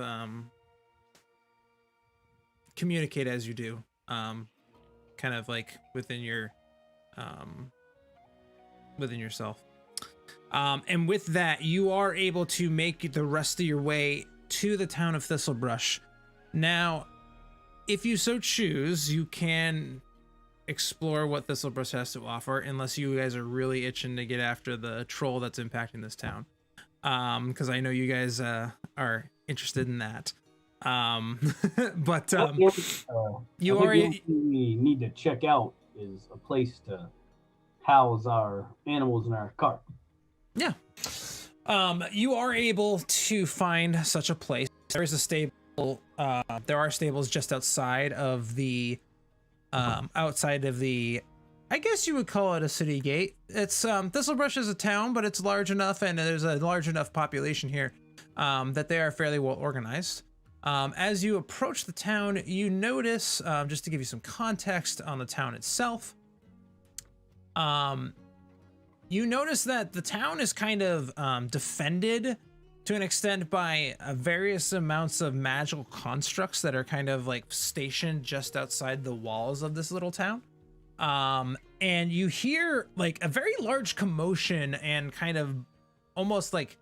communicate as you do, kind of like within your within yourself. And with that, you are able to make the rest of your way to the town of Thistlebrush. Now, if you so choose, you can explore what Thistlebrush has to offer, unless you guys are really itching to get after the troll that's impacting this town. Because I know you guys are interested in that. But you are. We need to check out is a place to house our animals in our cart. Yeah. You are able to find such a place. There is a stable. There are stables just outside of the, I guess you would call it a city gate. It's, Thistlebrush is a town, but it's large enough, and there's a large enough population here, that they are fairly well organized. As you approach the town, you notice, just to give you some context on the town itself, you notice that the town is kind of defended to an extent by various amounts of magical constructs that are kind of like stationed just outside the walls of this little town. And you hear like a very large commotion and kind of almost like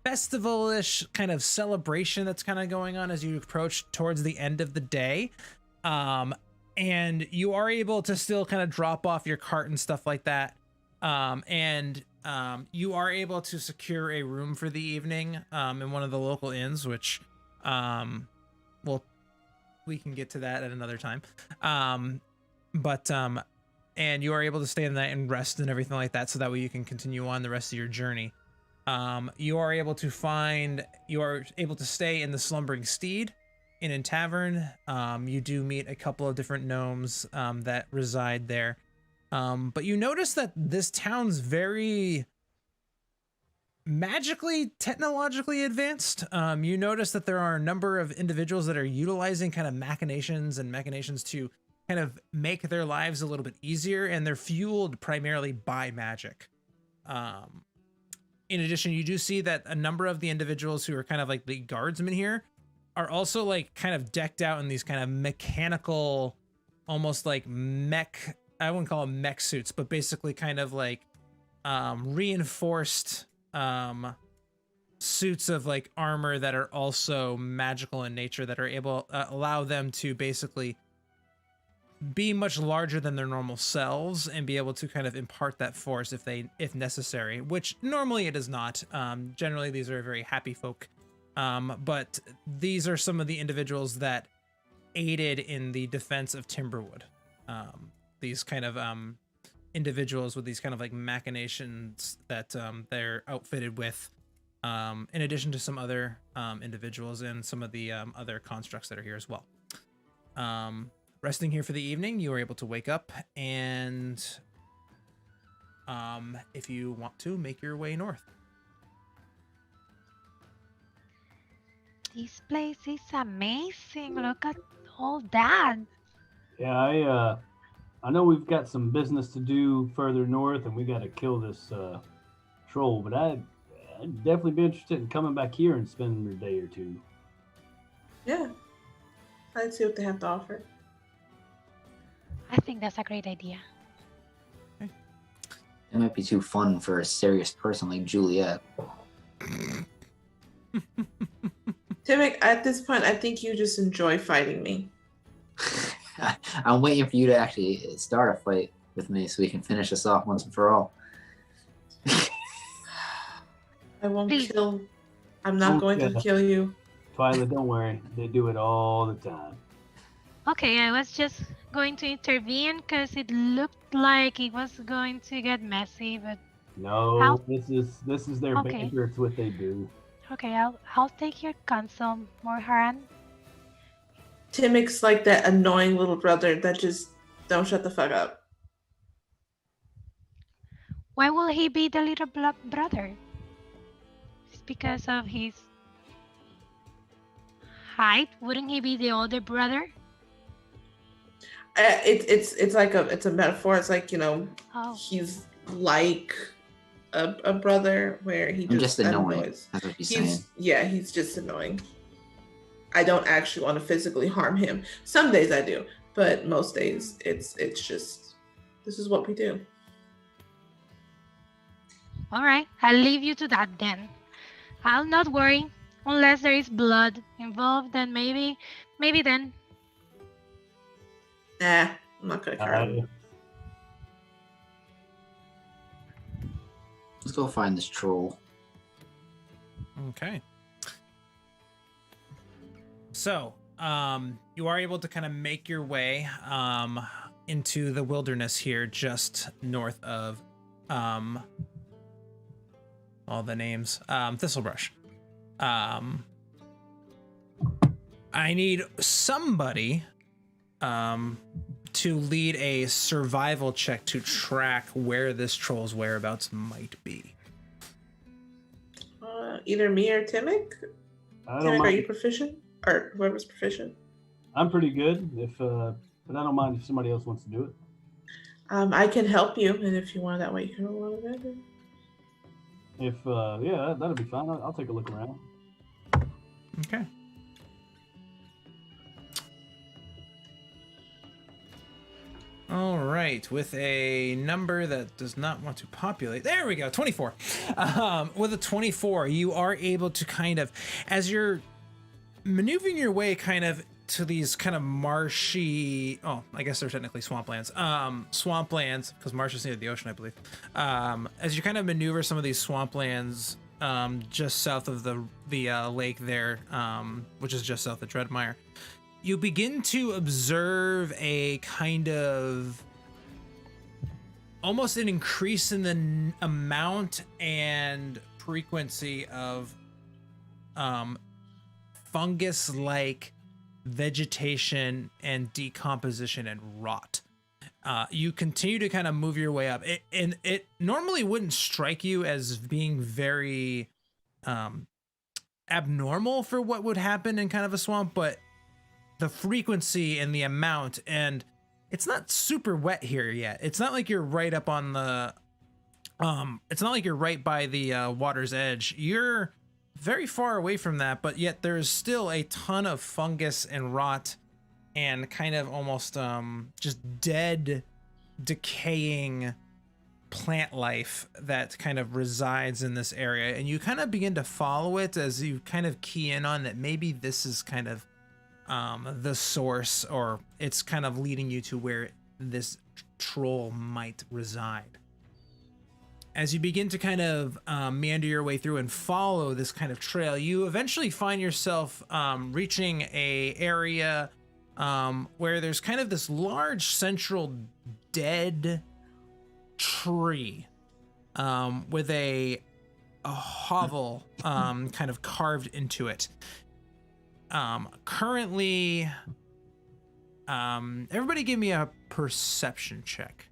festival-ish kind of celebration that's kind of going on as you approach towards the end of the day. And you are able to still kind of drop off your cart and stuff like that. You are able to secure a room for the evening in one of the local inns, which we can get to that at another time. And you are able to stay the night and rest and everything like that, so that way you can continue on the rest of your journey. You are able to stay in the Slumbering Steed Inn and Tavern. You do meet a couple of different gnomes that reside there. But you notice that this town's very magically, technologically advanced. You notice that there are a number of individuals that are utilizing kind of machinations to kind of make their lives a little bit easier, and they're fueled primarily by magic. In addition, you do see that a number of the individuals who are kind of like the guardsmen here are also like kind of decked out in these kind of mechanical, almost like mech, I wouldn't call them mech suits, but basically kind of like reinforced suits of like armor that are also magical in nature, that are able allow them to basically be much larger than their normal selves and be able to kind of impart that force if necessary, which normally it is not. Generally these are very happy folk, but these are some of the individuals that aided in the defense of Timberwood. These kind of individuals with these kind of like machinations that they're outfitted with, in addition to some other individuals and some of the other constructs that are here as well. Resting here for the evening, you are able to wake up and if you want to, make your way north. This place is amazing. Look at all that. Yeah, I know we've got some business to do further north, and we got to kill this troll. But I'd definitely be interested in coming back here and spending a day or two. Yeah, I'd see what they have to offer. I think that's a great idea. It might be too fun for a serious person like Juliet. Timik, at this point, I think you just enjoy fighting me. I'm waiting for you to actually start a fight with me so we can finish this off once and for all. I won't kill. I'm not going to kill you. Twilight, don't worry. They do it all the time. Okay, I was just going to intervene because it looked like it was going to get messy, but no, this is their banter. It's what they do. Okay, I'll take your counsel, Morharan. Timik's like that annoying little brother that just don't shut the fuck up. Why will he be the little brother? It's because of his height. Wouldn't he be the older brother? It's like it's a metaphor. It's like, he's like a brother where he just annoying. That's what he's saying. Yeah, he's just annoying. I don't actually want to physically harm him. Some days I do, but most days it's just, this is what we do. All right, I'll leave you to that then. I'll not worry unless there is blood involved. Then maybe then. Nah, I'm not gonna cry. Let's go find this troll. Okay. So, you are able to kind of make your way into the wilderness here, just north of all the names, Thistlebrush. I need somebody to lead a survival check to track where this troll's whereabouts might be. Either me or Timik. Timik, are you proficient? Or whoever's proficient. I'm pretty good, but I don't mind if somebody else wants to do it. I can help you, and if you want that way, you can roll advantage. If that'll be fine. I'll take a look around. Okay. All right, with a number that does not want to populate. There we go, 24. With a 24, you are able to kind of, as you're maneuvering your way kind of to these kind of marshy, I guess they're technically swamplands, because marsh is near the ocean, I believe. As you kind of maneuver some of these swamplands just south of the lake there, which is just south of Dreadmire, you begin to observe a kind of almost an increase in the amount and frequency of fungus-like vegetation and decomposition and rot. You continue to kind of move your way up. It normally wouldn't strike you as being very abnormal for what would happen in kind of a swamp, but the frequency and the amount, and it's not super wet here yet. It's not like you're right up on the it's not like you're right by the water's edge. You're very far away from that, but yet there's still a ton of fungus and rot and kind of almost just dead, decaying plant life that kind of resides in this area. And you kind of begin to follow it as you kind of key in on that maybe this is kind of the source, or it's kind of leading you to where this troll might reside. As you begin to kind of meander your way through and follow this kind of trail, you eventually find yourself reaching a area where there's kind of this large central dead tree with a hovel kind of carved into it. Currently, everybody give me a perception check.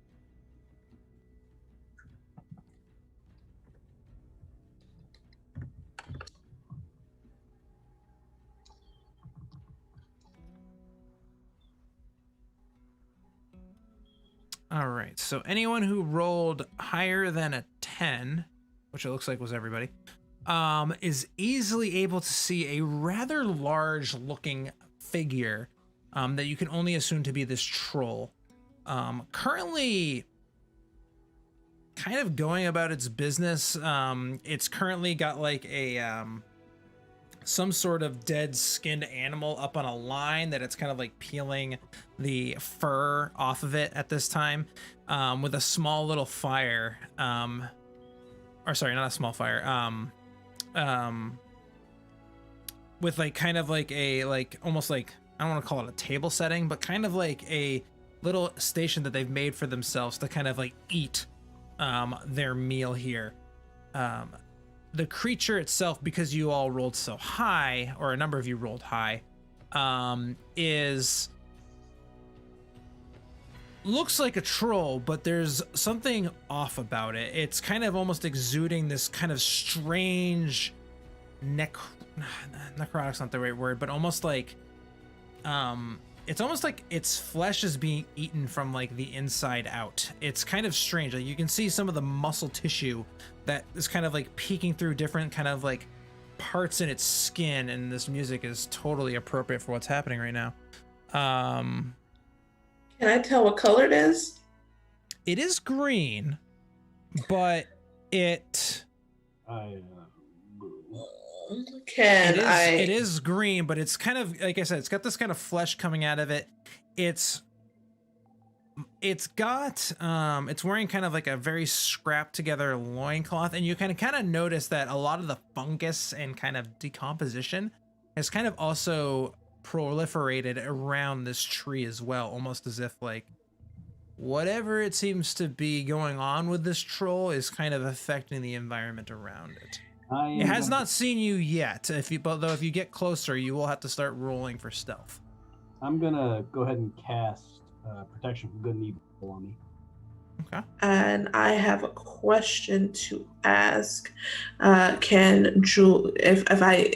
All right, so anyone who rolled higher than a 10, which it looks like was everybody, is easily able to see a rather large looking figure that you can only assume to be this troll. Currently kind of going about its business. It's currently got like a some sort of dead skinned animal up on a line that it's kind of like peeling the fur off of it at this time, with a small little fire, or sorry, not a small fire, with like kind of like a, like almost like, I don't want to call it a table setting, but kind of like a little station that they've made for themselves to kind of like eat their meal here. The creature itself, because you all rolled so high, or a number of you rolled high, looks like a troll, but there's something off about it. It's kind of almost exuding this kind of strange necrotic's not the right word, but almost like it's almost like its flesh is being eaten from like the inside out. It's kind of strange. Like you can see some of the muscle tissue that is kind of like peeking through different kind of like parts in its skin, and this music is totally appropriate for what's happening right now. Can I tell what color it is? It is green, but it is green, but it's kind of, like I said, it's got this kind of flesh coming out of it. It's wearing kind of like a very scrapped together loincloth, and you can kind of notice that a lot of the fungus and kind of decomposition has kind of also proliferated around this tree as well, almost as if like whatever it seems to be going on with this troll is kind of affecting the environment around it. It has not seen you yet. If you get closer, you will have to start rolling for stealth. I'm gonna go ahead and cast protection from good and evil on me. Okay. And I have a question to ask. If I,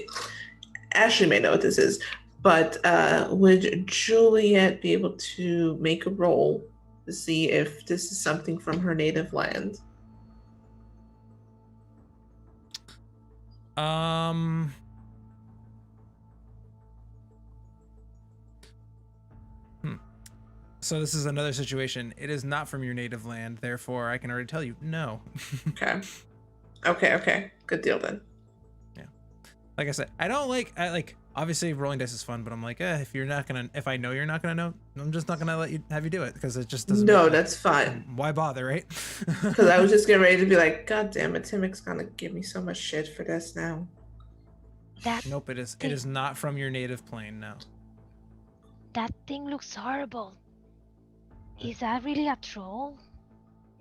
Ashley may know what this is, but would Juliet be able to make a roll to see if this is something from her native land. So this is another situation. It is not from your native land, therefore I can already tell you no. Okay. Good deal then. Yeah. Like I said, I like obviously rolling dice is fun, but I'm like, if I know you're not gonna know, I'm just not gonna have you do it because it just doesn't. No, that's fine. Why bother, right? Because I was just getting ready to be like, God damn it, Timik's gonna give me so much shit for this now. Nope, it is not from your native plane, no. That thing looks horrible. Is that really a troll?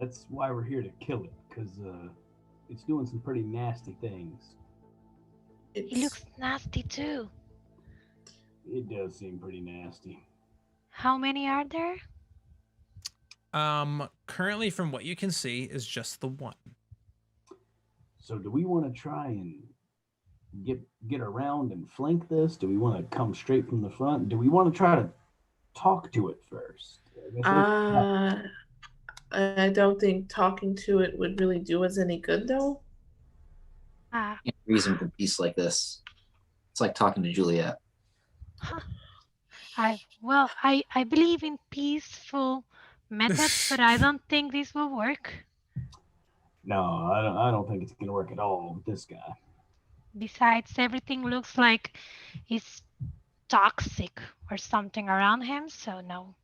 That's why we're here to kill it, because it's doing some pretty nasty things. It looks nasty too. It does seem pretty nasty. How many are there? Currently from what you can see is just the one. So do we want to try and get around and flank this? Do we want to come straight from the front? Do we want to try to talk to it first? I don't think talking to it would really do us any good, though. Reason for peace like this. It's like talking to Juliet. I believe in peaceful methods, but I don't think this will work. No, I don't think it's gonna work at all with this guy. Besides, everything looks like it's toxic or something around him, so no.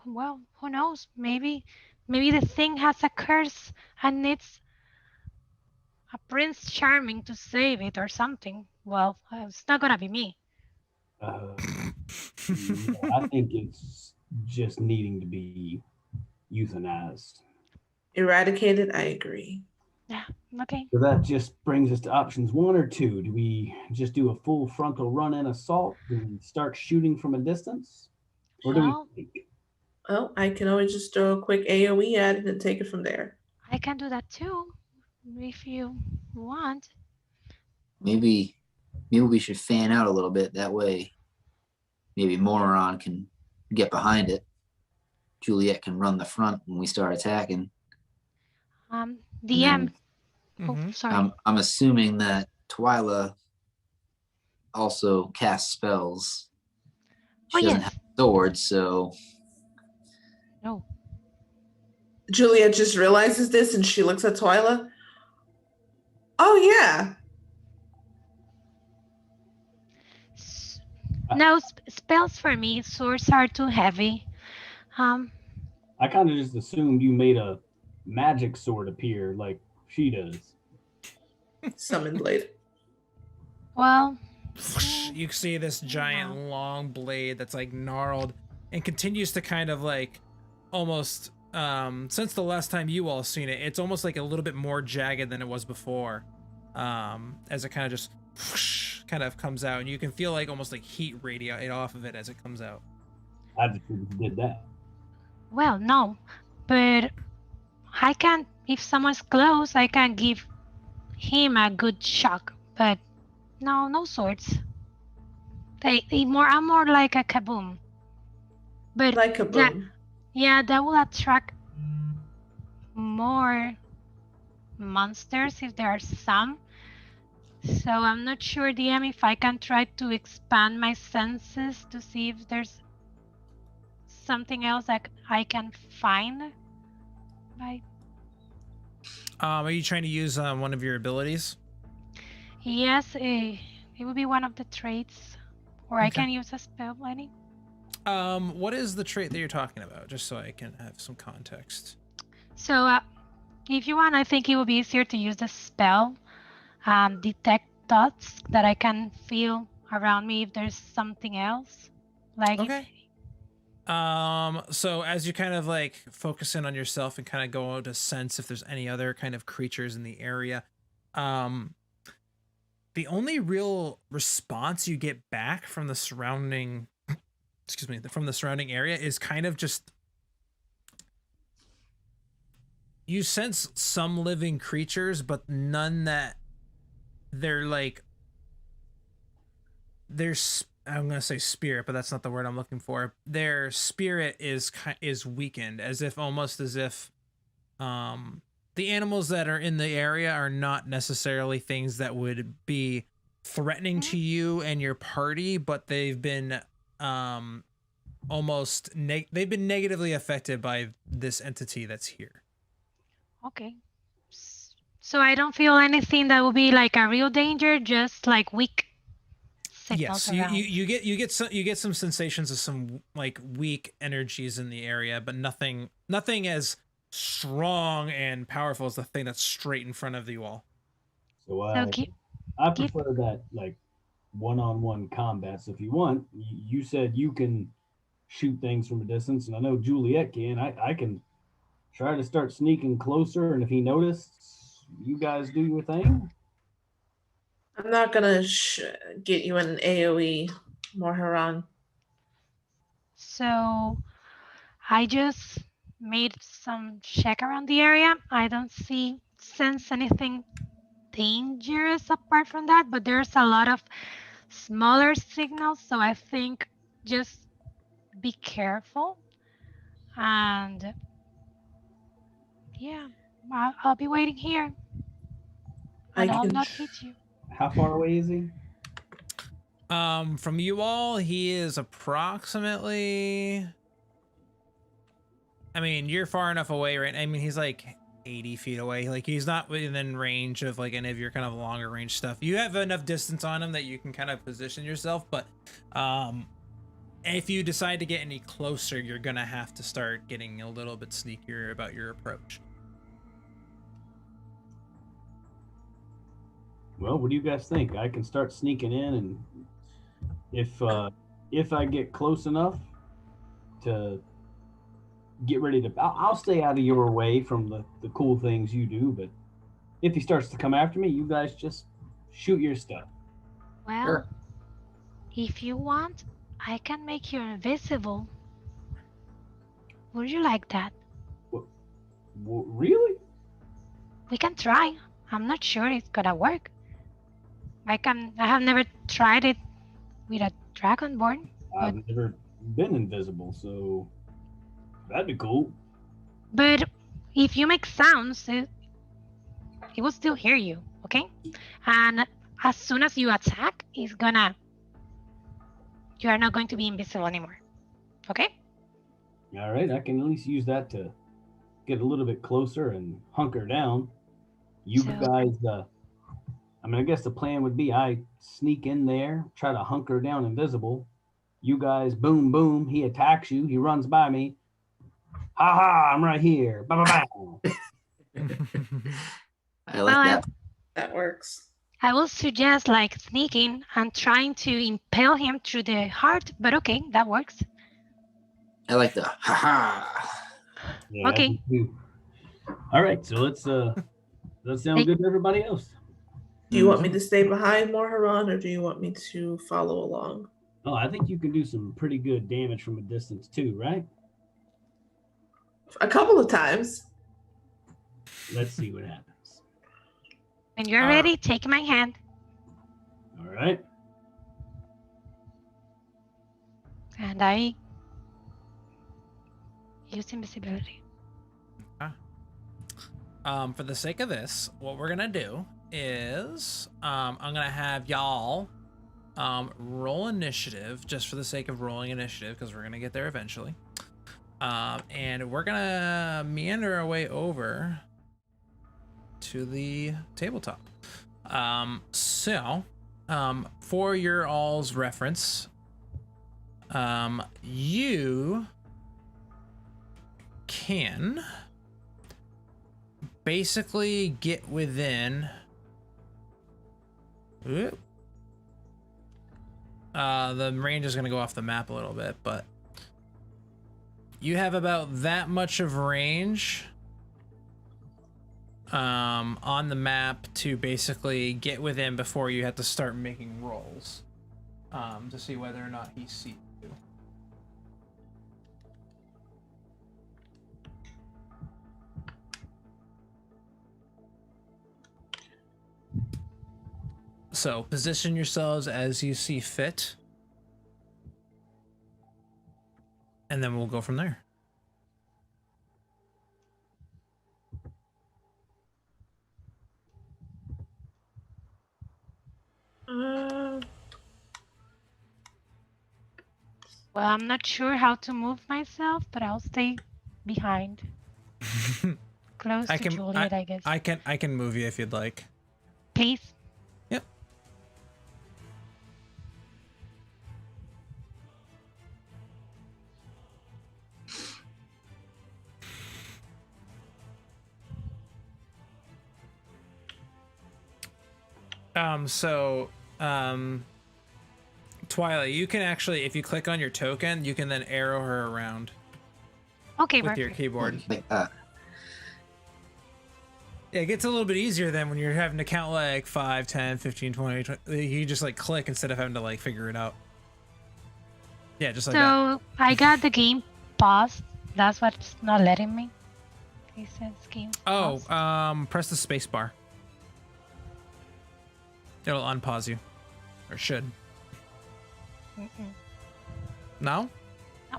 Well, who knows? Maybe the thing has a curse and needs a Prince Charming to save it or something. Well, it's not gonna be me. I think it's just needing to be euthanized. Eradicated, I agree. Yeah, okay. So that just brings us to options 1 or 2. Do we just do a full frontal run-in assault and start shooting from a distance? Or do we think? Well, I can always just throw a quick AoE at it and take it from there. I can do that too, if you want. Maybe we should fan out a little bit. That way, maybe Moron can get behind it. Juliet can run the front when we start attacking. DM. Sorry. I'm assuming that Twyla also casts spells. She doesn't have swords, so. No. Juliet just realizes this and she looks at Twyla. Oh, yeah. No, spells for me, swords are too heavy. I kind of just assumed you made a magic sword appear like she does. Summon blade. Well, you see this giant long blade that's like gnarled and continues to kind of like almost since the last time you all seen it, it's almost like a little bit more jagged than it was before, as it kind of just kind of comes out, and you can feel like almost like heat radiate off of it as it comes out. I just did that. Well, no, but I can, if someone's close, I can give him a good shock, but no swords. I'm more like a kaboom. But like a boom. That will attract more monsters if there are some. So I'm not sure, DM, if I can try to expand my senses to see if there's something else that I can find. Are you trying to use one of your abilities? Yes, it will be one of the traits, or I can use a spell, Lenny. What is the trait that you're talking about, just so I can have some context? So, if you want, I think it would be easier to use the spell, detect thoughts that I can feel around me if there's something else. So as you kind of like focus in on yourself and kind of go out to sense if there's any other kind of creatures in the area, the only real response you get back from the surrounding area is kind of just, you sense some living creatures, but none that they're I'm gonna say spirit, but that's not the word I'm looking for. Their spirit is weakened, as if the animals that are in the area are not necessarily things that would be threatening to you and your party, but they've been they've been negatively affected by this entity that's here. Okay. So I don't feel anything that will be like a real danger, just like weak signals Yes, around. you get some sensations of some like weak energies in the area, but nothing as strong and powerful as the thing that's straight in front of you all. So So I prefer that like one-on-one combat. So if you want, you said you can shoot things from a distance, and I know Juliet can. I can try to start sneaking closer, and if he noticed, you guys do your thing. I'm not gonna get you an AoE, Moharan. So I just made some check around the area. I don't sense anything dangerous apart from that, but there's a lot of smaller signals, so I think just be careful. And yeah, I'll be waiting here, and I'll not hit you. How far away is he? From you all, he is approximately. I mean, you're far enough away, right? I mean, he's like 80 feet away. Like, he's not within range of like any of your kind of longer range stuff. You have enough distance on him that you can kind of position yourself, but if you decide to get any closer, you're gonna have to start getting a little bit sneakier about your approach. Well, what do you guys think? I can start sneaking in, and if I get close enough to get ready to, I'll stay out of your way from the cool things you do. But if he starts to come after me, you guys just shoot your stuff. Well, Sure. if you want, I can make you invisible. Would you like that? Really? We can try. I'm not sure it's gonna work. I have never tried it with a dragonborn. I've never been invisible, so that'd be cool. But if you make sounds, it will still hear you, okay? And as soon as you attack, you are not going to be invisible anymore, okay? All right, I can at least use that to get a little bit closer and hunker down. You guys, I mean, I guess the plan would be I sneak in there, try to hunker down invisible. You guys, boom, boom, he attacks you. He runs by me. Ha ha, I'm right here. Bah, bah, bah. I like that. That works. I will suggest like sneaking and trying to impale him through the heart, but okay, that works. I like the ha-ha. Yeah, okay. All right, so let's that sound good to everybody else? Do you want me to stay behind Moharan, or do you want me to follow along? Oh, I think you can do some pretty good damage from a distance too, right? A couple of times. Let's see what happens. When you're ready, take my hand. All right. And I use invisibility. For the sake of this, what we're gonna do is I'm gonna have y'all roll initiative just for the sake of rolling initiative, because we're gonna get there eventually. And we're gonna meander our way over to the tabletop. For your all's reference, you can basically get within the range is going to go off the map a little bit, but you have about that much of range on the map to basically get within before you have to start making rolls to see whether or not he sees you. So position yourselves as you see fit. and then we'll go from there. Well, I'm not sure how to move myself, but I'll stay behind. Close to Juliet, I guess. I can move you if you'd like. Please. Yep. Twilight, you can actually, if you click on your token, you can then arrow her around. Okay, with your perfect. keyboard. Like that. Yeah, it gets a little bit easier then when you're having to count like 5, 10, 15, 20. You just like click instead of having to like figure it out. Yeah, just like that. So I got the game paused. That's what's not letting me. It says game paused. Press the space bar. It'll unpause you. Or should. Mm-mm. No? No.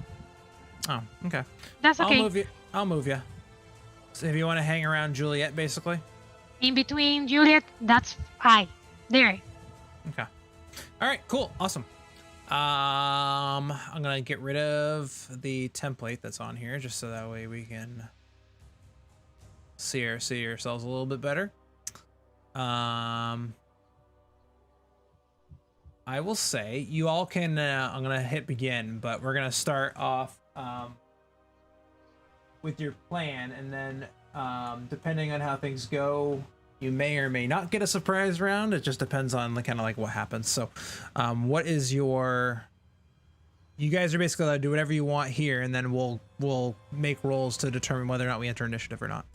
Oh, okay. That's okay. I'll move you. So if you want to hang around Juliet, basically. In between Juliet, that's I. There. Okay. All right. Cool. Awesome. I'm gonna get rid of the template that's on here, just so that way we can see ourselves a little bit better. I will say you all can. I'm gonna hit begin, but we're gonna start off with your plan, and then depending on how things go, you may or may not get a surprise round. It just depends on kind of like what happens. So what is your, you guys are basically allowed to do whatever you want here, and then we'll make rolls to determine whether or not we enter initiative or not.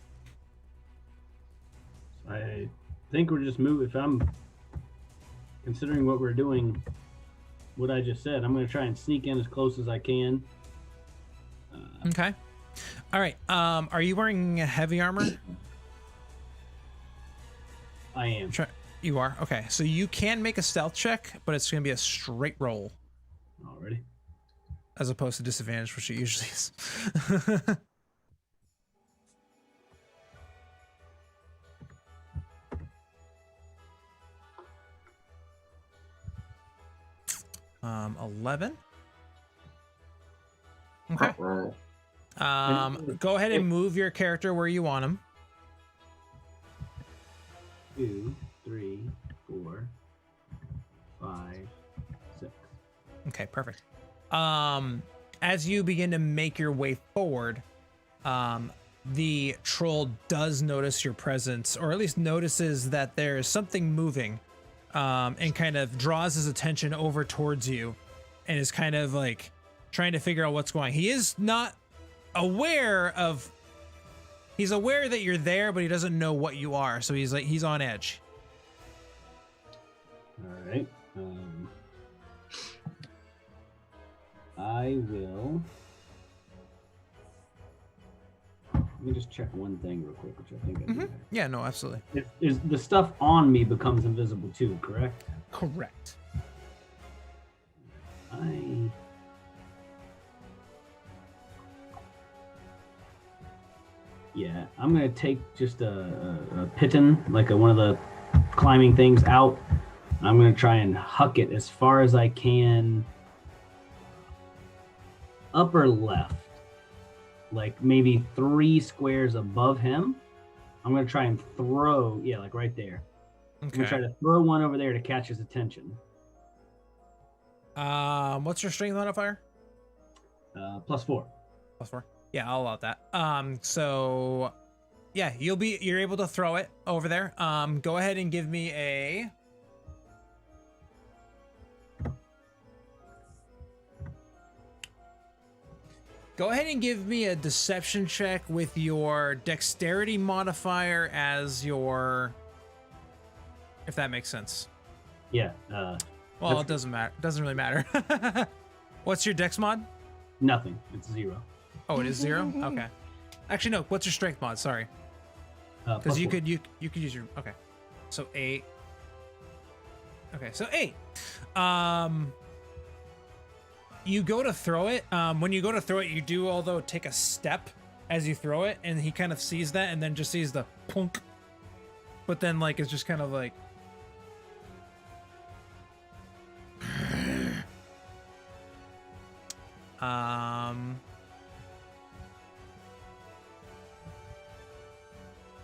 I think we're just moving. If I'm considering what we're doing, what I just said, I'm going to try and sneak in as close as I can. Okay. All right. Are you wearing heavy armor? I am. You are? Okay. So you can make a stealth check, but it's going to be a straight roll. Already. As opposed to disadvantage, which it usually is. 11. Okay. Go ahead and move your character where you want him. 2, 3, 4, 5, 6. Okay, perfect. As you begin to make your way forward, the troll does notice your presence, or at least notices that there is something moving, and kind of draws his attention over towards you, and is kind of like trying to figure out what's going on. He is not aware of, he's aware that you're there, but he doesn't know what you are. So he's on edge. All right. I will. Let me just check one thing real quick, which I think I do. Yeah, no, absolutely. Is the stuff on me becomes invisible too, correct? Correct. Yeah, I'm gonna take just a piton, like one of the climbing things out. I'm gonna try and huck it as far as I can, upper left, like maybe 3 squares above him. I'm gonna try and throw, yeah, like right there. Okay. I'm gonna try to throw one over there to catch his attention. What's your strength modifier? +4. +4. Yeah, I'll allow that. So yeah, you're able to throw it over there. Go ahead and give me a deception check with your dexterity modifier as your, if that makes sense. Yeah. Well, it doesn't matter. It doesn't really matter. What's your dex mod? Nothing. It's 0. Oh, it is 0? Okay. Actually, no. What's your strength mod? Sorry. Because you could use your, okay. So 8. Okay, so 8. you go to throw it. When you go to throw it, you do although take a step as you throw it, and he kind of sees that, and then just sees the punk. But then like it's just kind of like.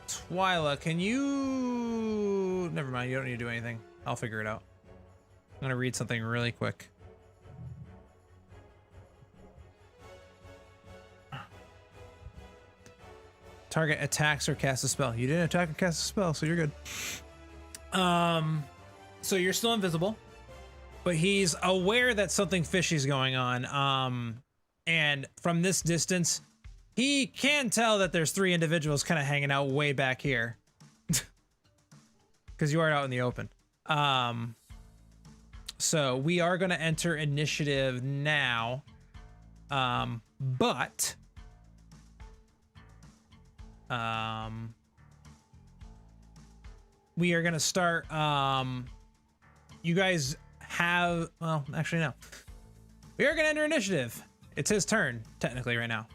Twyla, can you... Never mind, you don't need to do anything. I'll figure it out. I'm gonna read something really quick. Target attacks or casts a spell. You didn't attack or cast a spell, so you're good. So you're still invisible, but he's aware that something fishy is going on. And from this distance, he can tell that there's 3 individuals kind of hanging out way back here. Because you are out in the open. So we are going to enter initiative now. But we are going to start. You guys have, well, actually, no. We are going to enter initiative. It's his turn, technically, right now.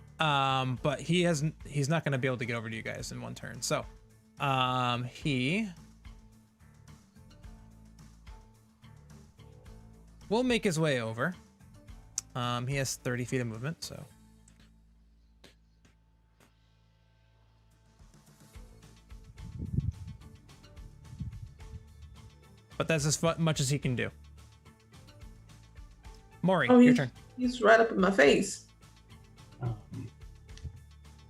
But he's not going to be able to get over to you guys in one turn. So, he will make his way over. He has 30 feet of movement, so. But that's as much as he can do. Maury, your turn. He's right up in my face.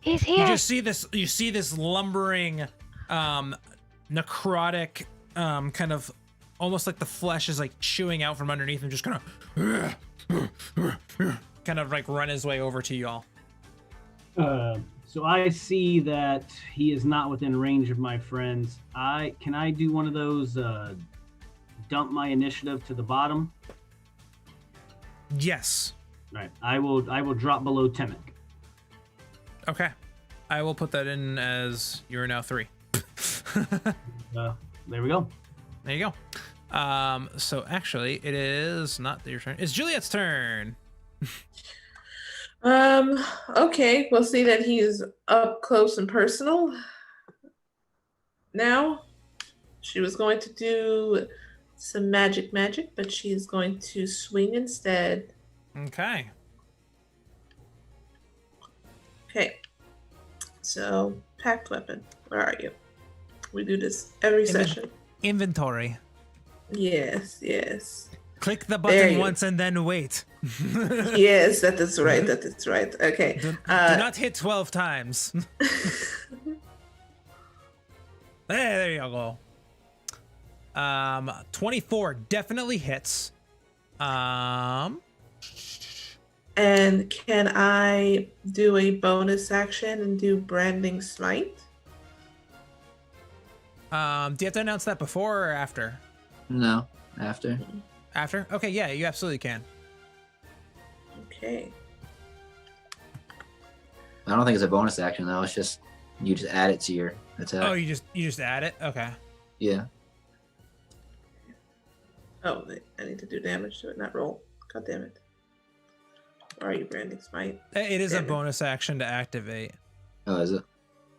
He's here. You just see this. You see this lumbering, necrotic, kind of, almost like the flesh is like chewing out from underneath him, just kind of like run his way over to y'all. So I see that he is not within range of my friends. Can I do one of those dump my initiative to the bottom? Yes. All right. I will drop below Timik. Okay. I will put that in as you are now 3. There we go. There you go. So actually, it is not your turn. It's Juliet's turn. Okay, we'll see that he's up close and personal. Now, she was going to do some magic, but she's going to swing instead. Okay. Okay. So, packed weapon. Where are you? We do this every session. Inventory. Yes. Click the button once and then wait. Yes, that is right. Okay. Do not hit 12 times. There you go. 24 definitely hits. And can I do a bonus action and do branding smite? Do you have to announce that before or after? No, after. After? Okay, yeah, you absolutely can. Okay. I don't think it's a bonus action though. It's just you just add it to your attack. Oh, you just add it? Okay. Yeah. Oh, I need to do damage to it, not roll. God damn it. Where are you, branding smite? It is a bonus action to activate. Oh, is it?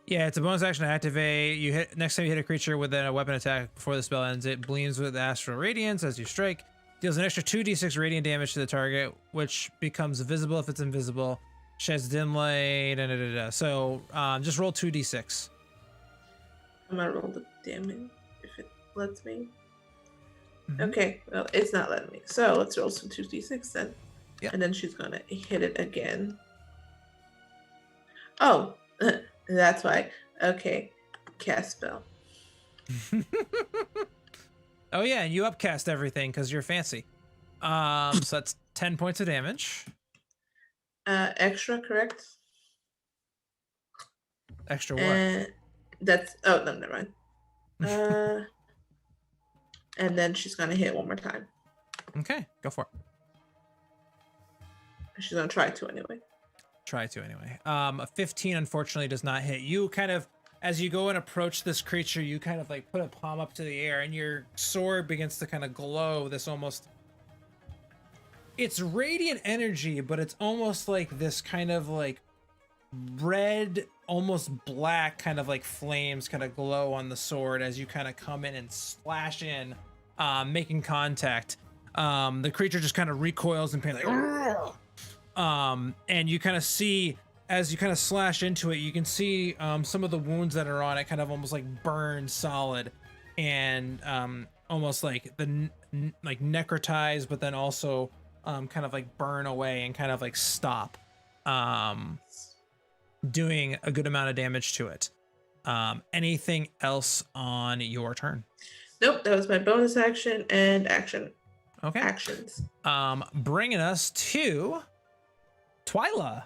Yeah, it's a bonus action to activate. You hit next time you hit a creature with a weapon attack before the spell ends, it gleams with astral radiance as you strike. Deals an extra 2d6 radiant damage to the target, which becomes visible if it's invisible. Sheds dim light. So just roll 2d6. I'm gonna roll the damage if it lets me. Mm-hmm. Okay, well, it's not letting me. So let's roll some 2d6 then. Yeah. And then she's gonna hit it again. Oh, that's why. Okay, cast spell. Oh yeah, and you upcast everything because you're fancy. So that's 10 points of damage. Extra, correct? Extra what? That's no, never mind. And then she's gonna hit one more time. Okay, go for it. She's gonna try to anyway. Try to anyway. A 15 unfortunately does not hit. You kind of, as you go and approach this creature, you kind of like put a palm up to the air and your sword begins to kind of glow this almost it's radiant energy, but it's almost like this kind of like red, almost black kind of like flames kind of glow on the sword as you kind of come in and slash in, making contact. The creature just kind of recoils in pain, like, and you kind of see as you kind of slash into it, you can see some of the wounds that are on it kind of almost like burn solid, and almost like like necrotize, but then also kind of like burn away and kind of like stop, doing a good amount of damage to it. Anything else on your turn? Nope, that was my bonus action and action. Okay. Actions. Bringing us to Twyla.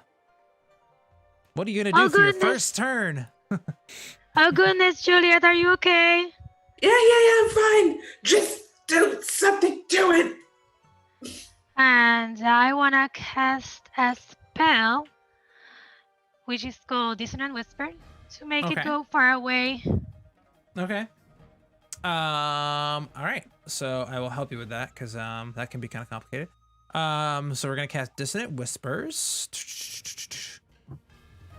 What are you gonna do for your first turn? Oh goodness, Juliet, are you okay? Yeah, I'm fine. Just do something to it. And I wanna cast a spell, which is called Dissonant Whisper, to make it go far away. Okay. All right. So I will help you with that because that can be kind of complicated. So we're gonna cast Dissonant Whispers.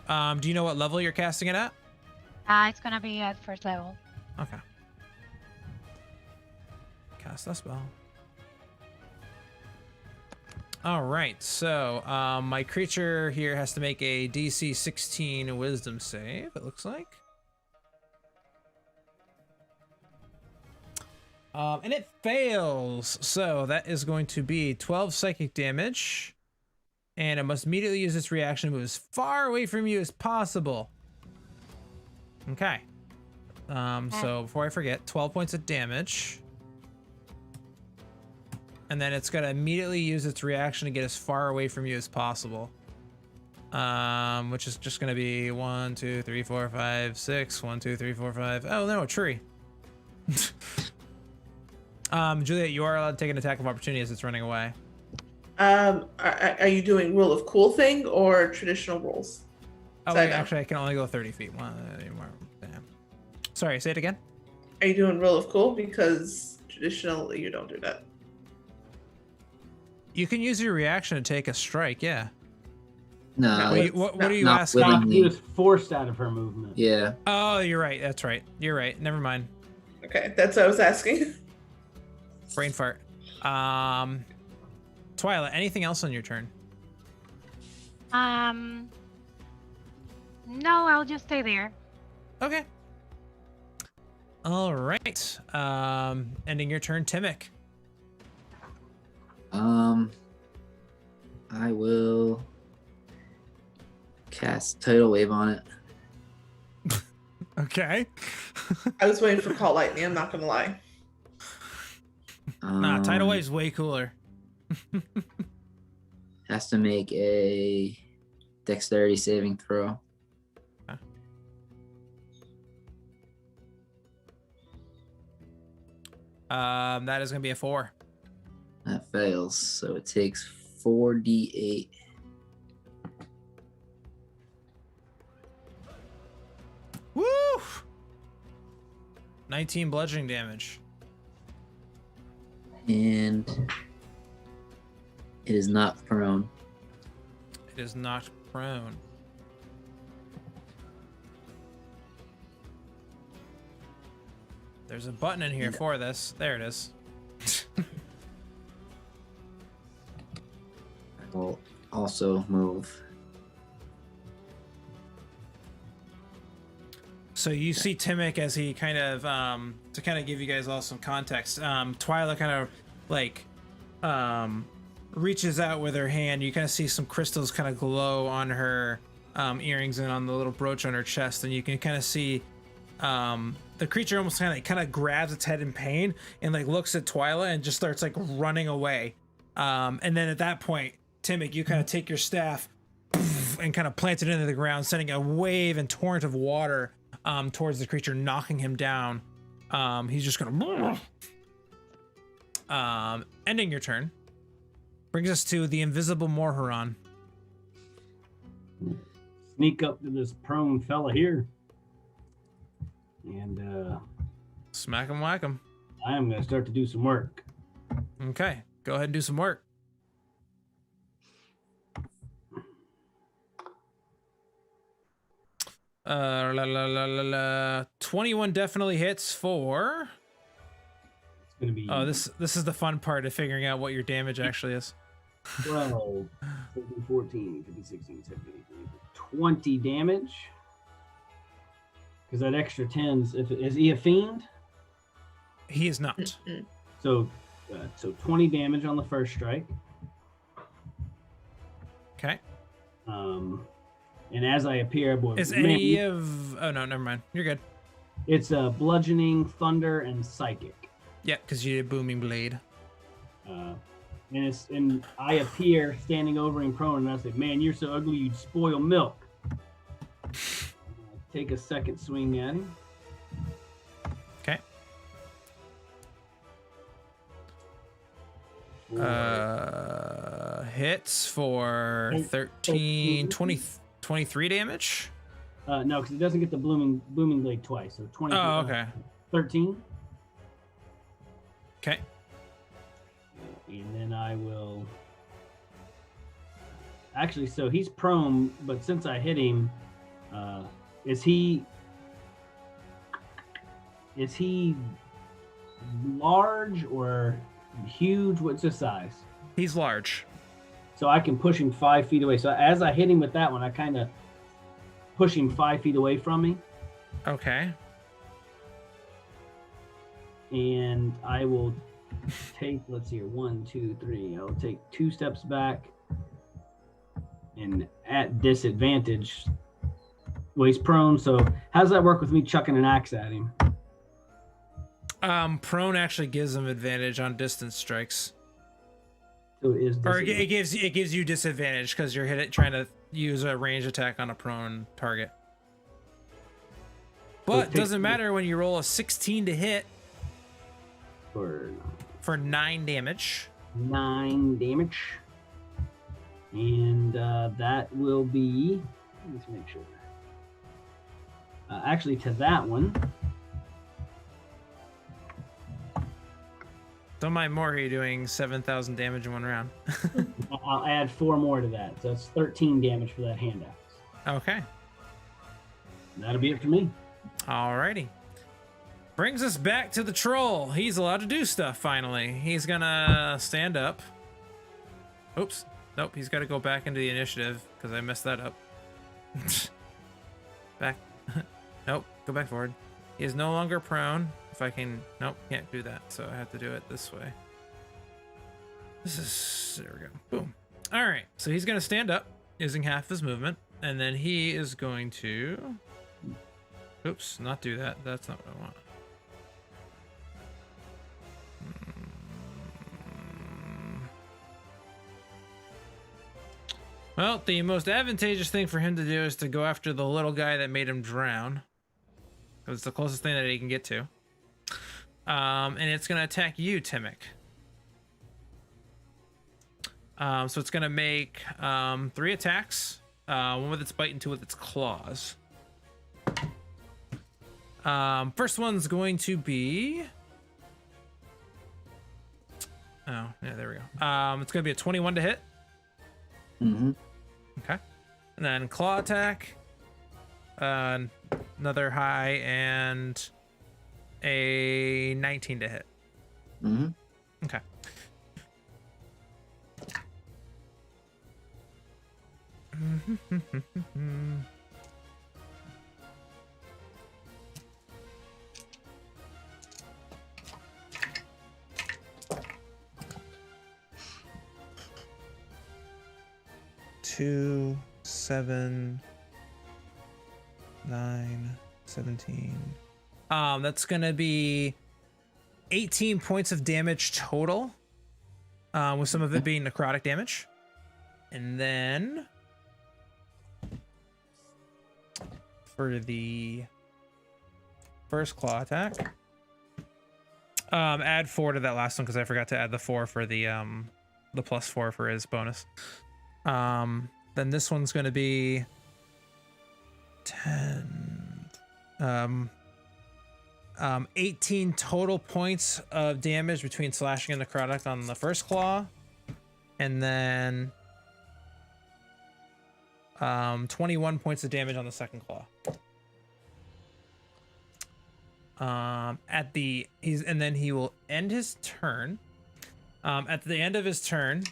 Do you know what level you're casting it at? It's gonna be at first level. Okay. Cast that spell. All right. So my creature here has to make a DC 16 Wisdom save. It looks like. And it fails. So that is going to be 12 psychic damage. And it must immediately use its reaction to move as far away from you as possible. Okay. So before I forget, 12 points of damage. And then it's going to immediately use its reaction to get as far away from you as possible. Which is just going to be 1, 2, 3, 4, 5, 6. 1, 2, 3, 4, 5. Oh, no, a tree. Juliet, you are allowed to take an attack of opportunity as it's running away. Are you doing rule of cool thing or traditional rules? Oh, wait, actually, I can only go 30 feet. Damn. Sorry, say it again. Are you doing rule of cool? Because traditionally you don't do that. You can use your reaction to take a strike, yeah. No. What are you not asking? willingly. He was forced out of her movement. Yeah. Oh, you're right. That's right. You're right. Never mind. Okay, that's what I was asking. Brain fart. Twyla, anything else on your turn? No, I'll just stay there. Okay. All right. Ending your turn, Timik. I will cast Tidal Wave on it. Okay. I was waiting for Call Lightning, I'm not gonna lie. Nah, Tidal Wave's way cooler. Has to make a dexterity saving throw. Okay. That is gonna be a 4. That fails, so it takes 4d8. Woo! 19 bludgeoning damage. And it is not prone. It is not prone. There's a button in here for this. There it is. I will also move. So you see Timik as he kind of, to kind of give you guys all some context, Twyla kind of like reaches out with her hand. You kind of see some crystals kind of glow on her earrings and on the little brooch on her chest, and you can kind of see the creature almost kind of grabs its head in pain and like looks at Twyla and just starts like running away. And then at that point, Timik, you kind of take your staff and kind of plant it into the ground, sending a wave and torrent of water towards the creature, knocking him down. He's just gonna ending your turn. Brings us to the invisible Morhuron. Sneak up to this prone fella here. And Smack him, whack him. I am going to start to do some work. Okay, go ahead and do some work. 21 definitely hits for. It's going to be. Oh, this is the fun part of figuring out what your damage actually is. 12, 13, 14, 15, 16, 17, 18, 20 damage. Because that extra 10's, is he a fiend? He is not. So 20 damage on the first strike. Okay. And as I appear, is any of? Oh no, never mind. You're good. It's bludgeoning, thunder, and psychic. Yeah, because you did booming blade. And I appear standing over him prone, and I say, "Man, you're so ugly, you'd spoil milk." Take a second swing at him. Okay. Hits for 13, 20, 23 damage. No, because it doesn't get the booming blade twice. So 20. Oh, okay. 13. Okay. And then I will. Actually, so he's prone, but since I hit him, is he large or huge? What's his size? He's large. So I can push him 5 feet away. So as I hit him with that one, I kind of push him 5 feet away from me. Okay. And I will take, let's see here, 1, 2, 3. I'll take 2 steps back. And at disadvantage, well, he's prone. So how does that work with me chucking an axe at him? Prone actually gives him advantage on distance strikes. So it gives you disadvantage because you're trying to use a range attack on a prone target. But doesn't matter when you roll a 16 to hit for 9 damage. 9 damage. And that will be, let's make sure. Actually, to that one. Don't mind Mori doing 7,000 damage in one round. I'll add 4 more to that. So that's 13 damage for that hand axe. Okay. That'll be it for me. Alrighty. Brings us back to the troll. He's allowed to do stuff finally. He's gonna stand up. Oops. Nope, he's got to go back into the initiative because I messed that up. Back. Nope, go back forward. He is no longer prone. If I can... Nope, can't do that. So I have to do it this way. There we go. Boom. All right, so he's going to stand up using half his movement. And then he is going to... Oops, not do that. That's not what I want. Well, the most advantageous thing for him to do is to go after the little guy that made him drown. It's the closest thing that he can get to. And it's going to attack you, Timik. So it's going to make 3 attacks. One with its bite and 2 with its claws. First one's going to be... Oh, yeah, there we go. It's going to be a 21 to hit. Mm-hmm. Okay. And then claw attack. Another high and a 19 to hit. Mm-hmm. Okay. Two, 7, 9, 17. That's gonna be 18 points of damage total, with some of it being necrotic damage. And then for the first claw attack, add 4 to that last one because I forgot to add the 4 for the +4 for his bonus. Then this one's going to be 10, 18 total points of damage between slashing and necrotic on the first claw, and then 21 points of damage on the second claw. And then he will end his turn. At the end of his turn,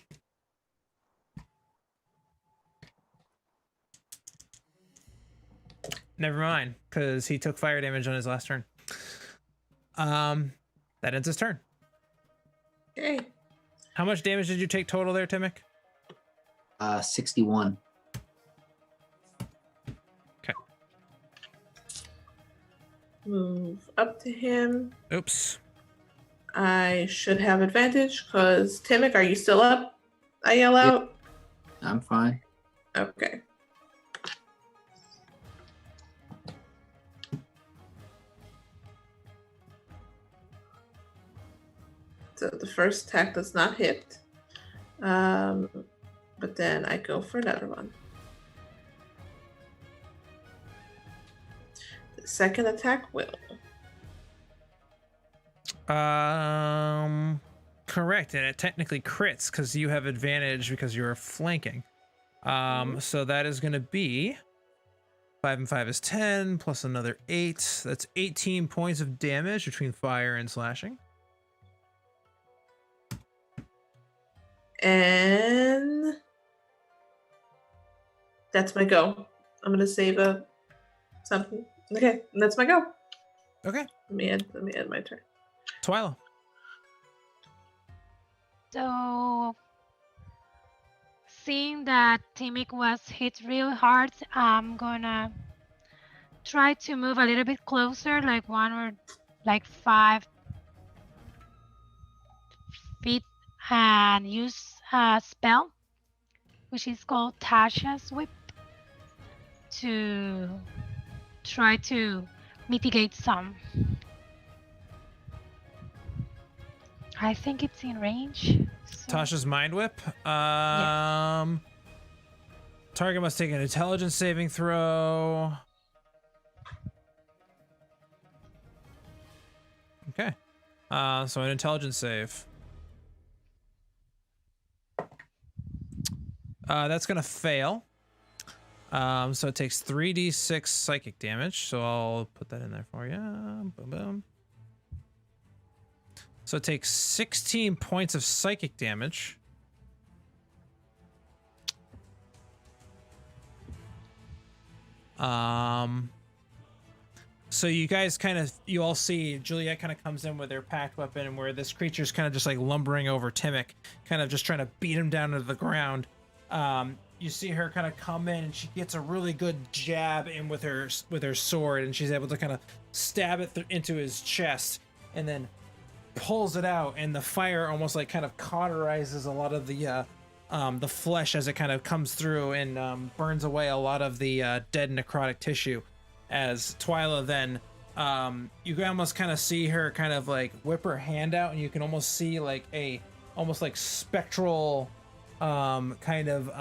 never mind, because he took fire damage on his last turn. That ends his turn. Okay. How much damage did you take total there, Timik? 61. Okay. Move up to him. Oops. I should have advantage because Timik, are you still up? I yell out. I'm fine. Okay. So the first attack does not hit. But then I go for another one. The second attack will. Correct, and it technically crits because you have advantage because you're flanking. So that is going to be 5 and 5 is 10 plus another 8. That's 18 points of damage between fire and slashing. And that's my go. I'm gonna save something. Okay, and that's my go. Okay. Let me add my turn. Twyla. So, seeing that Timik was hit real hard, I'm gonna try to move a little bit closer, like 5 feet, and use a spell, which is called Tasha's Whip, to try to mitigate some. I think it's in range. So. Tasha's Mind Whip. Yes. Target must take an intelligence saving throw. Okay. So an intelligence save. That's gonna fail. So it takes 3d6 psychic damage. So I'll put that in there for you. Boom, boom. So it takes 16 points of psychic damage. So you guys you all see Juliet kind of comes in with her packed weapon, and where this creature's kind of just like lumbering over Timik, kind of just trying to beat him down to the ground. You see her kind of come in, and she gets a really good jab in with her sword, and she's able to kind of stab it into his chest, and then pulls it out, and the fire almost like kind of cauterizes a lot of the flesh as it kind of comes through and burns away a lot of the dead necrotic tissue. As Twyla then, you can almost kind of see her kind of like whip her hand out, and you can almost see like almost like spectral kind of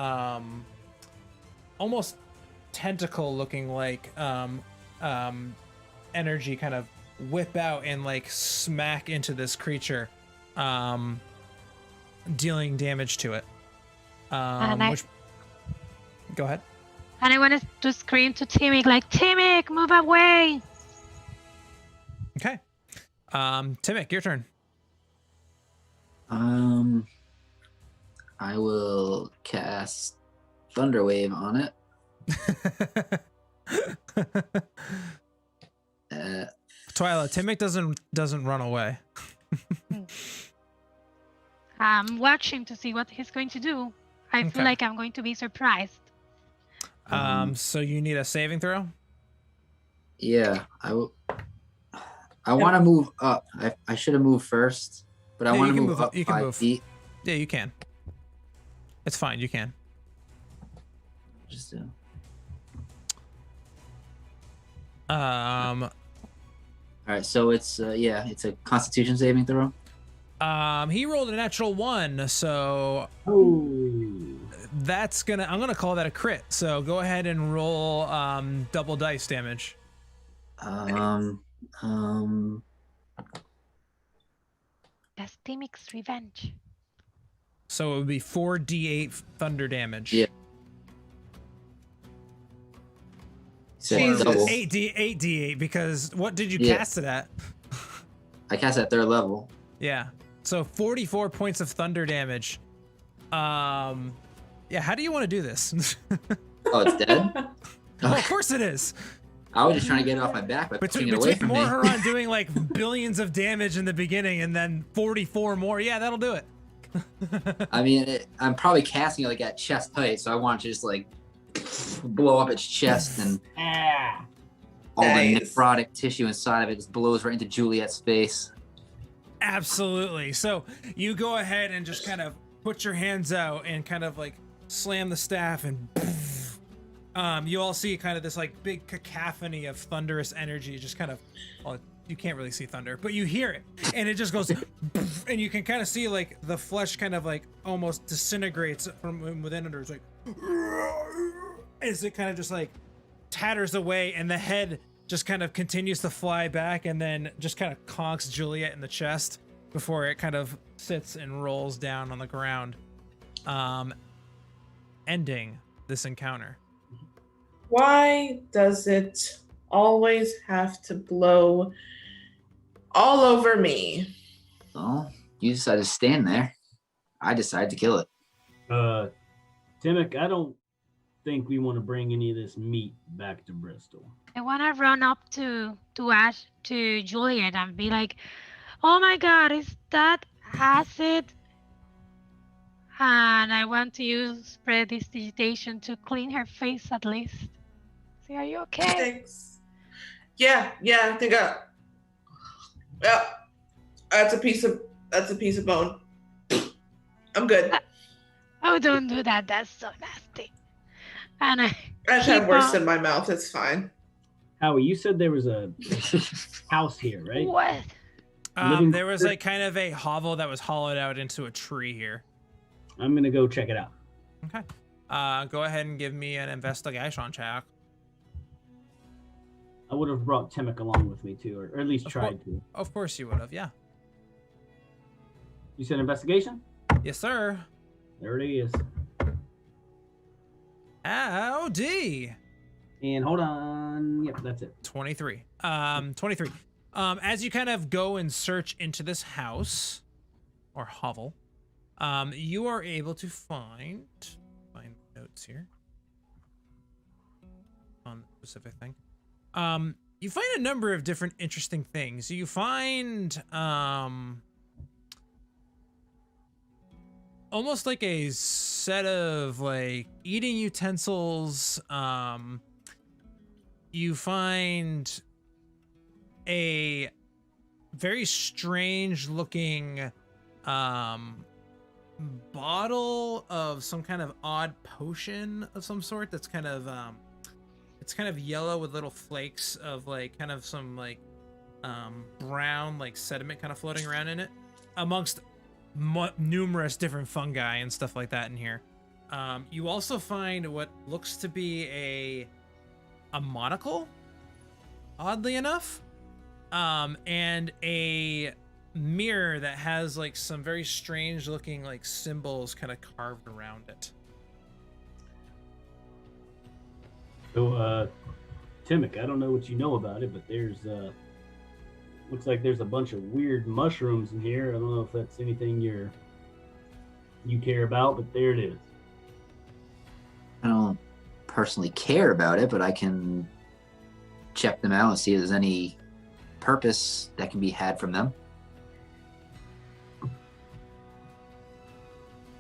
almost tentacle looking like energy kind of whip out and like smack into this creature, dealing damage to it. Go ahead. And I wanted to scream to Timik, like, Timik, move away! Okay. Timik, your turn. I will cast Thunderwave on it. Twyla, Timik doesn't run away. I'm watching to see what he's going to do. I feel like I'm going to be surprised. So you need a saving throw? Yeah, I want to move up. I should have moved first, but I want to move up 5 feet. Yeah, you can. It's fine. You can. Just All right, so it's it's a Constitution saving throw. He rolled a natural 1, so that's I'm gonna call that a crit. So go ahead and roll double dice damage. That's Timik's revenge. So it would be 4d8 thunder damage. Yeah. Said Jesus. double. 8d8 because what did you Yeah. cast it at? I cast at 3rd level. Yeah. So 44 points of thunder damage. Yeah, how do you want to do this? Oh, it's dead? Oh, of course it is. I was just trying to get it off my back by pushing Between it away from me. Morharon doing like billions of damage in the beginning and then 44 more, yeah, that'll do it. I mean, I'm probably casting it like at chest height, so I want to just like blow up its chest and all the Nice. necrotic tissue inside of it just blows right into Juliet's face. Absolutely. So you go ahead and just kind of put your hands out and kind of like slam the staff and you all see kind of this like big cacophony of thunderous energy just kind of, well, you can't really see thunder, but you hear it and it just goes and you can kind of see like the flesh kind of like almost disintegrates from within under. It's like as it kind of just like tatters away and the head just kind of continues to fly back and then just kind of conks Juliet in the chest before it kind of sits and rolls down on the ground, ending this encounter. Why does it always have to blow all over me? Well, you decided to stand there. I decided to kill it. Timik, I don't think we want to bring any of this meat back to Bristol. I want to run up to Juliet and be like, "Oh my God, is that acid?" And I want to use prestidigitation to clean her face at least. See, are you okay? Thanks. Yeah, I think yeah, that's a piece of bone. I'm good. Oh, don't do that. That's so nasty. And I've had keep worse on- in my mouth. It's fine. Howie, you said there was a house here, right? What? Living There was quarters? like kind of a hovel that was hollowed out into a tree here. I'm gonna go check it out. Okay. Go ahead and give me an investigation check. I would have brought Timik along with me too, or at least Of tried to. Of course you would have, yeah. You said investigation? Yes, sir. There it is. Howdy. And hold on. Yep, that's it. 23. 23. As you kind of go and search into this house or hovel, you are able to find notes here on the specific thing. You find a number of different interesting things. You find almost like a set of like eating utensils. You find a very strange looking bottle of some kind of odd potion of some sort that's kind of it's kind of yellow with little flakes of like kind of some like brown like sediment kind of floating around in it amongst numerous different fungi and stuff like that in here. You also find what looks to be a monocle, oddly enough, and a mirror that has like some very strange looking like symbols kind of carved around it. So, Timik, I don't know what you know about it, but there's looks like there's a bunch of weird mushrooms in here. I don't know if that's anything you care about, but there it is. I don't personally care about it, but I can check them out and see if there's any purpose that can be had from them.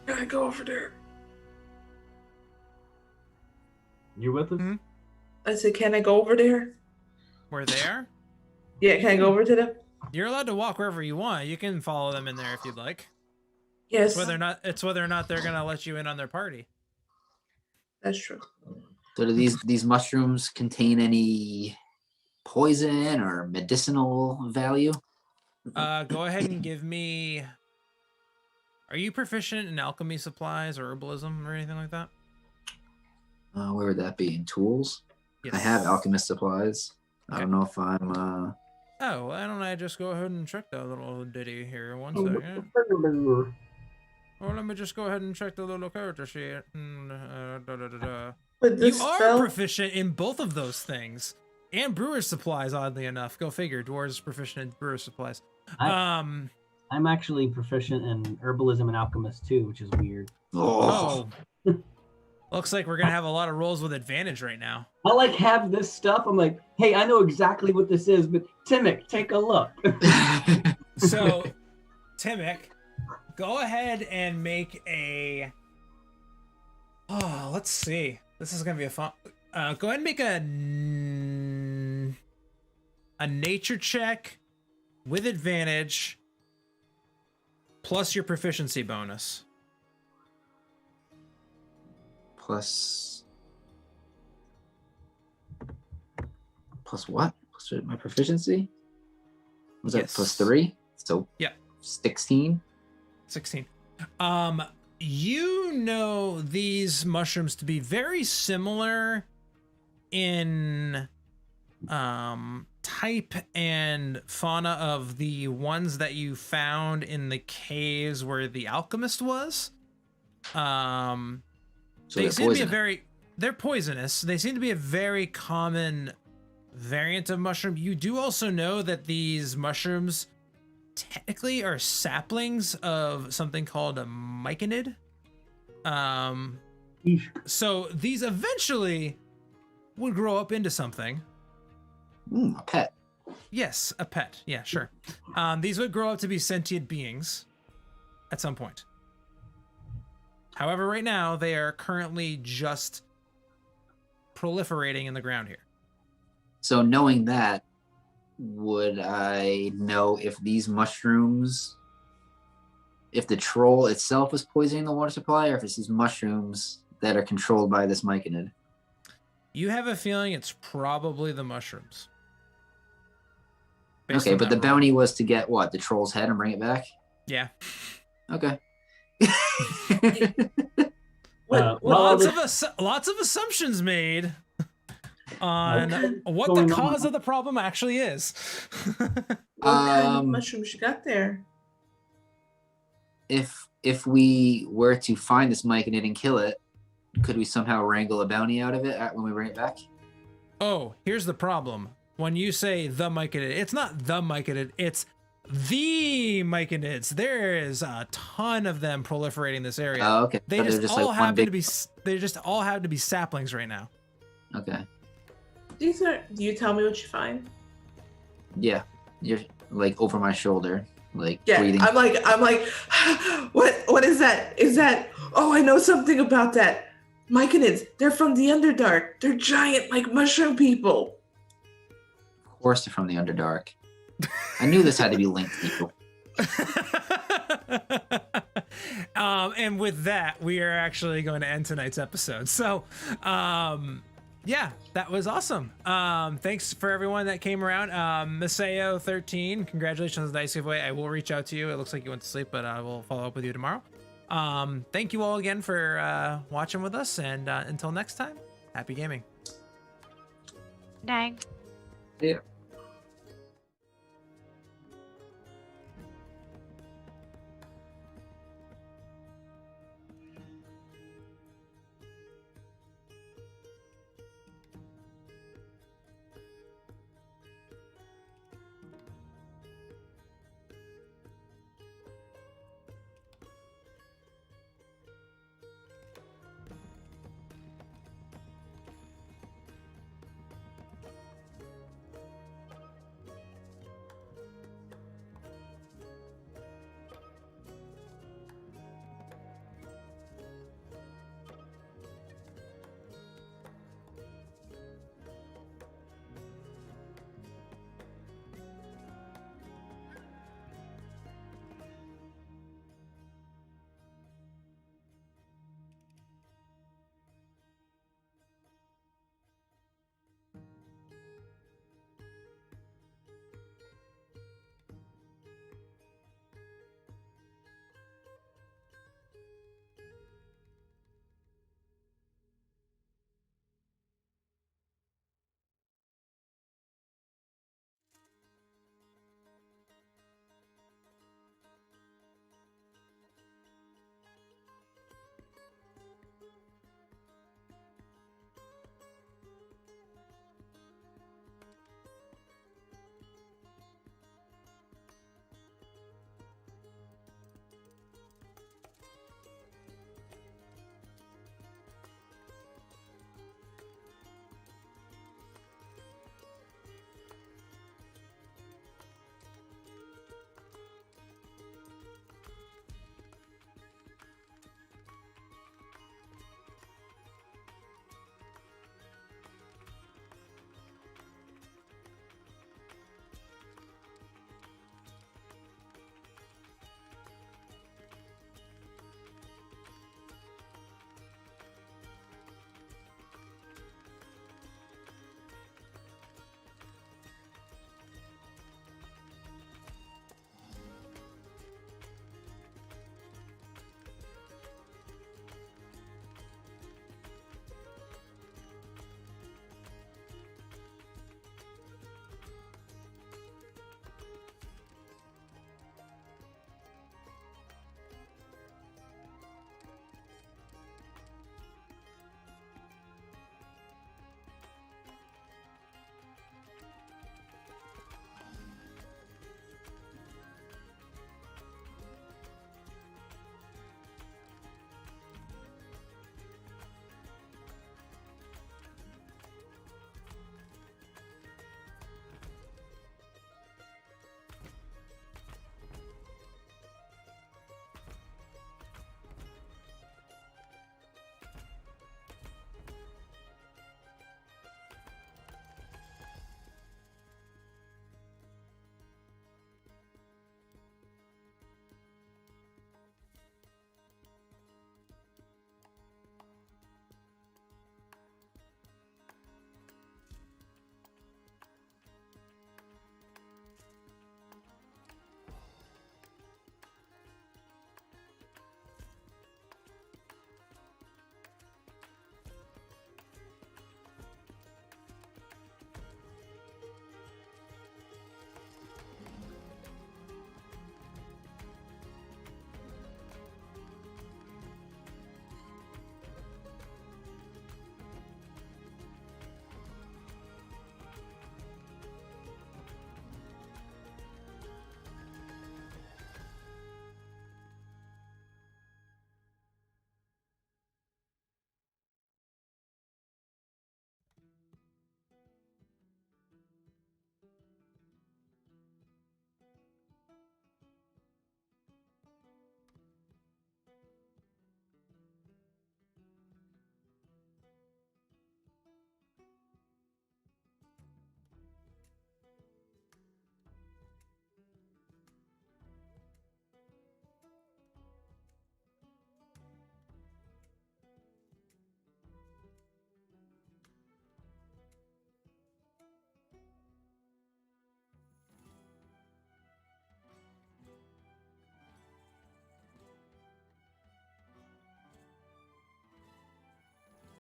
Can I go over there? You're with us? Mhm. I said, can I go over there? Where they are? Yeah, can I go over to them? You're allowed to walk wherever you want. You can follow them in there if you'd like. Yes, It's whether or not they're gonna let you in on their party. that's true. So do these mushrooms contain any poison or medicinal value? Go ahead and give me. Are you proficient in alchemy supplies or herbalism or anything like that? Where would that be? In tools? Yes. I have alchemist supplies. I don't know if I'm Oh, why don't I just go ahead and check that little ditty here? One second. Well, let me just go ahead and check the little character sheet. But You this are spell, proficient in both of those things. And brewer's supplies, oddly enough. Go figure. Dwarves is proficient in brewer's supplies. I'm actually proficient in herbalism and alchemist too, which is weird. Oh. Looks like we're going to have a lot of rolls with advantage right now. I like have this stuff. I'm like, hey, I know exactly what this is, but Timik, take a look. So, Timik, go ahead and make a... Oh, let's see. This is going to be a fun... go ahead and make a nature check with advantage plus your proficiency bonus. Plus what? Plus my proficiency? Was that Yes. plus 3? So Yeah. 16. 16. You know these mushrooms to be very similar in type and fauna of the ones that you found in the caves where the alchemist was. So They they're seem to be poisonous. they're poisonous. They seem to be a very common variant of mushroom. You do also know that these mushrooms technically are saplings of something called a myconid. So these eventually would grow up into something. A pet. Yes, a pet. Yeah, sure. These would grow up to be sentient beings at some point. However, right now, they are currently just proliferating in the ground here. So knowing that, would I know if these mushrooms, if the troll itself is poisoning the water supply, or if it's these mushrooms that are controlled by this myconid? You have a feeling it's probably the mushrooms. Based Okay, on but the that roll. bounty was to get what? The troll's head and bring it back? Yeah. Okay. Lots of assumptions made on what the cause of the problem actually is. what kind of mushrooms you got there? If we were to find this myconid and kill it, could we somehow wrangle a bounty out of it when we bring it back? Oh, here's the problem. When you say the myconid, it's not the myconid, it's the myconids. There is a ton of them proliferating this area. Oh, okay. They So they're just like all one happen big- to be. They just all happen to be saplings right now. Okay. Do you tell me what you find? Yeah. You're like over my shoulder, like Yeah, breathing. I'm like, what is that? Is that? Oh, I know something about that. Myconids, they're from the Underdark. They're giant, like mushroom people. Of course, they're from the Underdark. I knew this had to be linked, people. And with that, we are actually going to end tonight's episode. So, yeah, that was awesome. Thanks for everyone that came around. Maseo13, congratulations on the dice giveaway. I will reach out to you. It looks like you went to sleep, but I will follow up with you tomorrow. Thank you all again for watching with us, and until next time, happy gaming. Dang. Yeah.